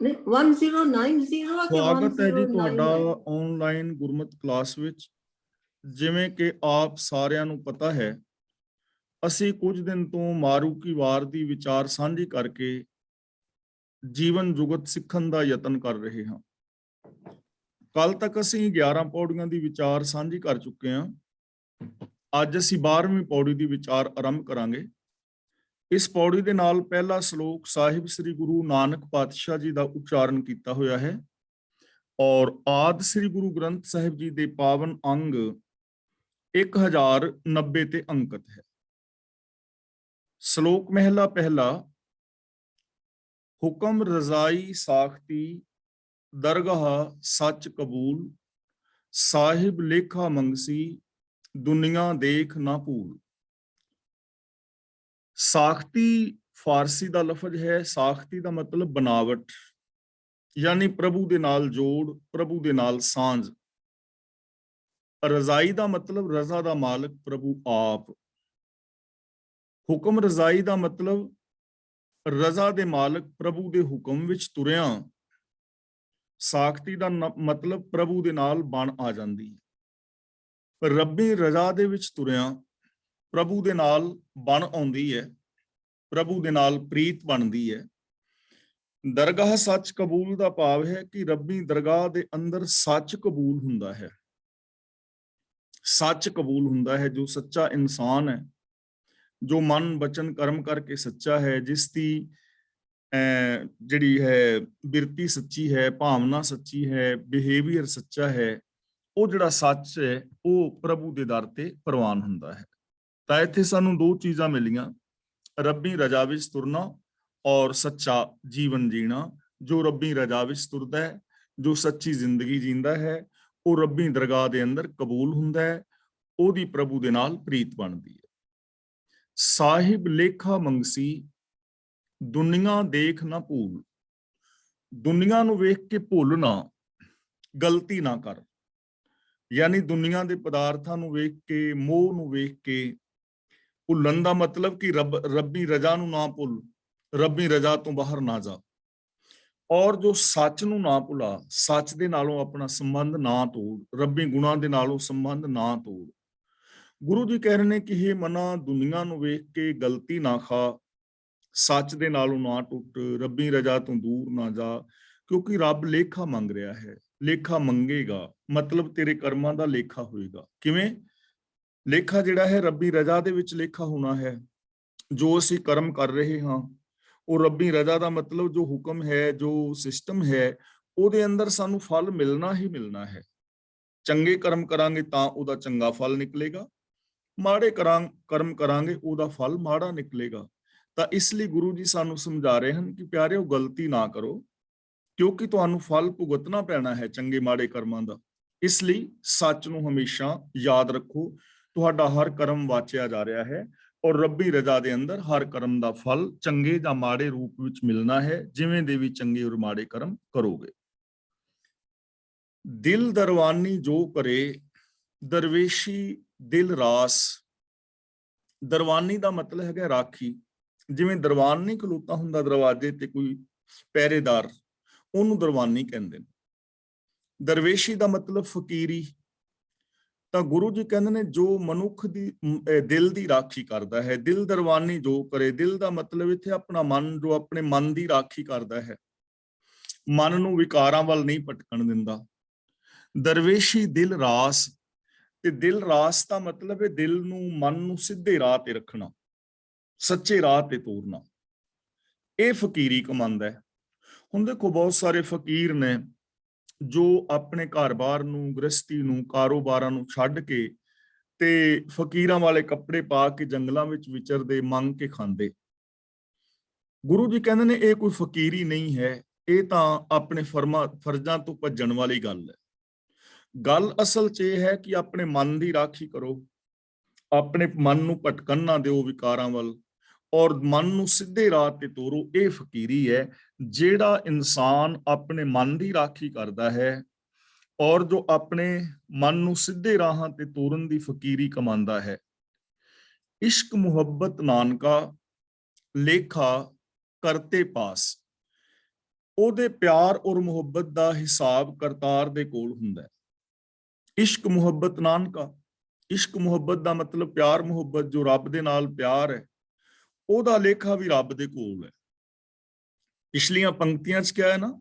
ਨਹੀਂ 1090 ਆ ਕਿ ਸਵਾਗਤ ਹੈ ਜੀ ਤੁਹਾਡਾ 1099? ਆਨਲਾਈਨ ਗੁਰਮਤਿ ਕਲਾਸ ਵਿੱਚ। ਜਿਵੇਂ ਕਿ ਆਪ ਸਾਰਿਆਂ ਨੂੰ ਪਤਾ ਹੈ, ਅਸੀਂ ਕੁਝ ਦਿਨ ਤੋਂ ਮਾਰੂ ਕੀ ਵਾਰ ਦੀ ਵਿਚਾਰ ਸਾਂਝੀ ਕਰਕੇ ਜੀਵਨ ਜੁਗਤ ਸਿੱਖਣ ਦਾ ਯਤਨ ਕਰ ਰਹੇ ਹਾਂ। ਕੱਲ ਤੱਕ ਅਸੀਂ 11 ਪੌੜੀਆਂ ਦੀ ਵਿਚਾਰ ਸਾਂਝੀ ਕਰ ਚੁੱਕੇ ਹਾਂ। ਅੱਜ ਅਸੀਂ 12ਵੀਂ ਪੌੜੀ ਦੀ ਵਿਚਾਰ ਆਰੰਭ ਕਰਾਂਗੇ। ਇਸ ਪੌੜੀ ਦੇ ਨਾਲ ਪਹਿਲਾ ਸ਼ਲੋਕ ਸਾਹਿਬ ਸ੍ਰੀ ਗੁਰੂ ਨਾਨਕ ਪਾਤਸ਼ਾਹ ਜੀ ਦਾ ਉਚਾਰਨ ਕੀਤਾ ਹੋਇਆ ਹੈ ਔਰ ਆਦ ਸ੍ਰੀ ਗੁਰੂ ਗ੍ਰੰਥ ਸਾਹਿਬ ਜੀ ਦੇ ਪਾਵਨ ਅੰਗ 1090 ਤੇ ਅੰਕਿਤ ਹੈ। ਸ਼ਲੋਕ ਮਹਿਲਾ ਪਹਿਲਾ। ਹੁਕਮ ਰਜ਼ਾਈ ਸਾਖਤੀ ਦਰਗਾਹ ਸੱਚ ਕਬੂਲ, ਸਾਹਿਬ ਲੇਖਾ ਮੰਗਸੀ ਦੁਨੀਆ ਦੇਖ ਨਾ ਭੂਲ। ਸਾਖਤੀ ਫਾਰਸੀ ਦਾ ਲਫ਼ਜ਼ ਹੈ। ਸਾਖਤੀ ਦਾ ਮਤਲਬ ਬਨਾਵਟ, ਯਾਨੀ ਪ੍ਰਭੂ ਦੇ ਨਾਲ ਜੋੜ, ਪ੍ਰਭੂ ਦੇ ਨਾਲ ਸਾਂਝ। ਰਜ਼ਾਈ ਦਾ ਮਤਲਬ ਰਜ਼ਾ ਦਾ ਮਾਲਕ ਪ੍ਰਭੂ ਆਪ। ਹੁਕਮ ਰਜ਼ਾਈ ਦਾ ਮਤਲਬ ਰਜ਼ਾ ਦੇ ਮਾਲਕ ਪ੍ਰਭੂ ਦੇ ਹੁਕਮ ਵਿੱਚ ਤੁਰਿਆ। ਸਾਖਤੀ ਦਾ ਮਤਲਬ ਪ੍ਰਭੂ ਦੇ ਨਾਲ ਬਣ ਆ ਜਾਂਦੀ ਹੈ। ਰੱਬੀ ਰਜ਼ਾ ਦੇ ਵਿੱਚ ਤੁਰਿਆ ਪ੍ਰਭੂ ਦੇ ਨਾਲ ਬਣ ਆਉਂਦੀ ਹੈ, ਪ੍ਰਭੂ ਦੇ ਨਾਲ ਪ੍ਰੀਤ ਬਣਦੀ ਹੈ। ਦਰਗਾਹ ਸੱਚ ਕਬੂਲ ਦਾ ਭਾਵ ਹੈ ਕਿ ਰੱਬੀ ਦਰਗਾਹ ਦੇ ਅੰਦਰ ਸੱਚ ਕਬੂਲ ਹੁੰਦਾ ਹੈ। ਸੱਚ ਕਬੂਲ ਹੁੰਦਾ ਹੈ। ਜੋ ਸੱਚਾ ਇਨਸਾਨ ਹੈ, ਜੋ ਮਨ ਬਚਨ ਕਰਮ ਕਰਕੇ ਸੱਚਾ ਹੈ, ਜਿਸ ਦੀ ਜਿਹੜੀ ਹੈ ਬਿਰਤੀ ਸੱਚੀ ਹੈ, ਭਾਵਨਾ ਸੱਚੀ ਹੈ, ਬਿਹੇਵੀਅਰ ਸੱਚਾ ਹੈ, ਉਹ ਜਿਹੜਾ ਸੱਚ ਹੈ ਉਹ ਪ੍ਰਭੂ ਦੇ ਦਰ ਤੇ ਪ੍ਰਵਾਨ ਹੁੰਦਾ ਹੈ। ਤਾਂ ਇੱਥੇ ਸਾਨੂੰ ਦੋ ਚੀਜ਼ਾਂ ਮਿਲੀਆਂ, ਰੱਬੀ ਰਜ਼ਾ ਵਿੱਚ ਤੁਰਨਾ ਔਰ ਸੱਚਾ ਜੀਵਨ ਜੀਣਾ। ਜੋ ਰੱਬੀ ਰਜ਼ਾ ਵਿੱਚ ਤੁਰਦਾ ਹੈ, ਜੋ ਸੱਚੀ ਜ਼ਿੰਦਗੀ ਜੀਂਦਾ ਹੈ, ਉਹ ਰੱਬੀ ਦਰਗਾਹ ਦੇ ਅੰਦਰ ਕਬੂਲ ਹੁੰਦਾ ਹੈ, ਉਹਦੀ ਪ੍ਰਭੂ ਦੇ ਨਾਲ ਪ੍ਰੀਤ ਬਣਦੀ ਹੈ। ਸਾਹਿਬ ਲੇਖਾ ਮੰਗਸੀ ਦੁਨੀਆ ਦੇਖ ਨਾ ਭੂਲ। ਦੁਨੀਆ ਨੂੰ ਵੇਖ ਕੇ ਭੁੱਲ ਨਾ, ਗਲਤੀ ਨਾ ਕਰ। ਯਾਨੀ ਦੁਨੀਆ ਦੇ ਪਦਾਰਥਾਂ ਨੂੰ ਵੇਖ ਕੇ, ਮੋਹ ਨੂੰ ਵੇਖ ਕੇ ਭੁੱਲਣ ਦਾ ਮਤਲਬ ਕਿ ਰੱਬੀ ਰਜ਼ਾ ਨੂੰ ਨਾ ਭੁੱਲ, ਰੱਬੀ ਰਜ਼ਾ ਤੋਂ ਬਾਹਰ ਨਾ ਜਾ। ਔਰ ਜੋ ਸੱਚ ਨੂੰ ਨਾ ਭੁਲਾ, ਸੱਚ ਦੇ ਨਾਲੋਂ ਆਪਣਾ ਸੰਬੰਧ ਨਾ ਤੋੜ, ਰੱਬੀ ਗੁਣਾਂ ਦੇ ਨਾਲੋਂ ਸੰਬੰਧ ਨਾ ਤੋੜ। ਗੁਰੂ ਜੀ ਕਹਿ ਰਹੇ ਨੇ ਕਿ ਇਹ ਮਨਾ ਦੁਨੀਆ ਨੂੰ ਵੇਖ ਕੇ ਗਲਤੀ ਨਾ ਖਾ, ਸੱਚ ਦੇ ਨਾਲੋਂ ਨਾ ਟੁੱਟ, ਰੱਬੀ ਰਜ਼ਾ ਤੋਂ ਦੂਰ ਨਾ ਜਾ, ਕਿਉਂਕਿ ਰੱਬ ਲੇਖਾ ਮੰਗ ਰਿਹਾ ਹੈ। ਲੇਖਾ ਮੰਗੇਗਾ ਮਤਲਬ ਤੇਰੇ ਕਰਮਾਂ ਦਾ ਲੇਖਾ ਹੋਏਗਾ। ਕਿਵੇਂ? ਲੇਖਾ ਜਿਹੜਾ ਹੈ ਰੱਬੀ ਰਜ਼ਾ ਦੇ ਵਿੱਚ ਲੇਖਾ ਹੋਣਾ ਹੈ। ਜੋ ਅਸੀਂ ਕਰਮ ਕਰ ਰਹੇ ਹਾਂ ਉਹ ਰੱਬੀ ਰਜ਼ਾ ਦਾ ਮਤਲਬ ਜੋ ਹੁਕਮ ਹੈ, ਜੋ ਸਿਸਟਮ ਹੈ, ਉਹਦੇ ਅੰਦਰ ਸਾਨੂੰ ਫਲ ਮਿਲਣਾ ਹੀ ਮਿਲਣਾ ਹੈ। ਚੰਗੇ ਕਰਮ ਕਰਾਂਗੇ ਤਾਂ ਉਹਦਾ ਚੰਗਾ ਫਲ ਨਿਕਲੇਗਾ, ਮਾੜੇ ਕਰਮ ਕਰਾਂਗੇ ਉਹਦਾ ਫਲ ਮਾੜਾ ਨਿਕਲੇਗਾ। ਤਾਂ ਇਸ ਲਈ ਗੁਰੂ ਜੀ ਸਾਨੂੰ ਸਮਝਾ ਰਹੇ ਹਨ ਕਿ ਪਿਆਰਿਓ ਗਲਤੀ ਨਾ ਕਰੋ, ਕਿਉਂਕਿ ਤੁਹਾਨੂੰ ਫਲ ਭੁਗਤਣਾ ਪੈਣਾ ਹੈ ਚੰਗੇ ਮਾੜੇ ਕਰਮਾਂ ਦਾ। ਇਸ ਲਈ ਸੱਚ ਨੂੰ ਹਮੇਸ਼ਾ ਯਾਦ ਰੱਖੋ। ਤੁਹਾਡਾ ਹਰ ਕਰਮ ਵਾਚਿਆ ਜਾ ਰਿਹਾ ਹੈ ਔਰ ਰੱਬੀ ਰਜ਼ਾ ਦੇ ਅੰਦਰ ਹਰ ਕਰਮ ਦਾ ਫਲ ਚੰਗੇ ਜਾਂ ਮਾੜੇ ਰੂਪ ਵਿੱਚ ਮਿਲਣਾ ਹੈ, ਜਿਵੇਂ ਦੇ ਵੀ ਚੰਗੇ ਔਰ ਮਾੜੇ ਕਰਮ ਕਰੋਗੇ। ਦਿਲ ਦਰਵਾਨੀ ਜੋ ਕਰੇ ਦਰਵੇਸ਼ੀ ਦਿਲ ਰਾਸ। ਦਰਵਾਨੀ ਦਾ ਮਤਲਬ ਹੈਗਾ ਰਾਖੀ। ਜਿਵੇਂ ਦਰਵਾਨ ਨਹੀਂ ਖਲੋਤਾ ਹੁੰਦਾ ਦਰਵਾਜ਼ੇ ਤੇ ਕੋਈ ਪਹਿਰੇਦਾਰ, ਉਹਨੂੰ ਦਰਵਾਨੀ ਕਹਿੰਦੇ ਨੇ। ਦਰਵੇਸ਼ੀ ਦਾ ਮਤਲਬ ਫਕੀਰੀ। ਤਾਂ ਗੁਰੂ ਜੀ ਕਹਿੰਦੇ ਨੇ ਜੋ ਮਨੁੱਖ ਦੀ ਦਿਲ ਦੀ ਰਾਖੀ ਕਰਦਾ ਹੈ, ਦਿਲ ਦਰਵਾਨੀ ਜੋ ਕਰੇ। ਦਿਲ ਦਾ ਮਤਲਬ ਇੱਥੇ ਆਪਣਾ ਮਨ, ਜੋ ਆਪਣੇ ਮਨ ਦੀ ਰਾਖੀ ਕਰਦਾ ਹੈ, ਮਨ ਨੂੰ ਵਿਕਾਰਾਂ ਵੱਲ ਨਹੀਂ ਭਟਕਣ ਦਿੰਦਾ। ਦਰਵੇਸ਼ੀ ਦਿਲ ਰਾਸ, ਤੇ ਦਿਲ ਰਾਸ ਦਾ ਮਤਲਬ ਹੈ ਦਿਲ ਨੂੰ, ਮਨ ਨੂੰ ਸਿੱਧੇ ਰਾਹ ਤੇ ਰੱਖਣਾ, ਸੱਚੇ ਰਾਹ ਤੇ ਤੋਰਨਾ। ਇਹ ਫਕੀਰੀ ਕਮਾਉਂਦਾ ਹੈ। ਹੁਣ ਦੇਖੋ ਬਹੁਤ ਸਾਰੇ ਫਕੀਰ ਨੇ ਜੋ ਆਪਣੇ ਘਰ-ਬਾਰ ਨੂੰ, ਗ੍ਰਸਤੀ ਨੂੰ, ਕਾਰੋਬਾਰਾਂ ਨੂੰ ਛੱਡ ਕੇ ਤੇ ਫਕੀਰਾਂ ਵਾਲੇ ਕੱਪੜੇ ਪਾ ਕੇ ਜੰਗਲਾਂ ਵਿੱਚ ਵਿਚਰਦੇ, ਮੰਗ ਕੇ ਖਾਂਦੇ। ਗੁਰੂ ਜੀ ਕਹਿੰਦੇ ਨੇ ਇਹ ਕੋਈ ਫਕੀਰੀ ਨਹੀਂ ਹੈ, ਇਹ ਤਾਂ ਆਪਣੇ ਫਰਜ਼ਾਂ ਤੋਂ ਭੱਜਣ ਵਾਲੀ ਗੱਲ ਹੈ। ਗੱਲ ਅਸਲ 'ਚ ਇਹ ਹੈ ਕਿ ਆਪਣੇ ਮਨ ਦੀ ਰਾਖੀ ਕਰੋ, ਆਪਣੇ ਮਨ ਨੂੰ ਭਟਕਣ ਨਾ ਦਿਓ ਵਿਕਾਰਾਂ ਵੱਲ, ਔਰ ਮਨ ਨੂੰ ਸਿੱਧੇ ਰਾਹ ਤੇ ਤੋਰੋ। ਇਹ ਫਕੀਰੀ ਹੈ। ਜਿਹੜਾ ਇਨਸਾਨ ਆਪਣੇ ਮਨ ਦੀ ਰਾਖੀ ਕਰਦਾ ਹੈ ਔਰ ਜੋ ਆਪਣੇ ਮਨ ਨੂੰ ਸਿੱਧੇ ਰਾਹਾਂ ਤੇ ਤੋਰਨ ਦੀ ਫਕੀਰੀ ਕਮਾਉਂਦਾ ਹੈ। ਇਸ਼ਕ ਮੁਹੱਬਤ ਨਾਨਕਾ ਲੇਖਾ ਕਰਤੇ ਪਾਸ। ਉਹਦੇ ਪਿਆਰ ਔਰ ਮੁਹੱਬਤ ਦਾ ਹਿਸਾਬ ਕਰਤਾਰ ਦੇ ਕੋਲ ਹੁੰਦਾ ਹੈ। ਇਸ਼ਕ ਮੁਹੱਬਤ ਨਾਨਕਾ, ਇਸ਼ਕ ਮੁਹੱਬਤ ਦਾ ਮਤਲਬ ਪਿਆਰ ਮੁਹੱਬਤ, ਜੋ ਰੱਬ ਦੇ ਨਾਲ ਪਿਆਰ ਹੈ, ਉਹਦਾ ਲੇਖਾ ਵੀ ਰੱਬ ਦੇ ਕੋਲ ਹੈ। ਪਿਛਲੀਆਂ ਪੰਕਤੀਆਂ 'ਚ ਕਿਹਾ ਹੈ ਨਾ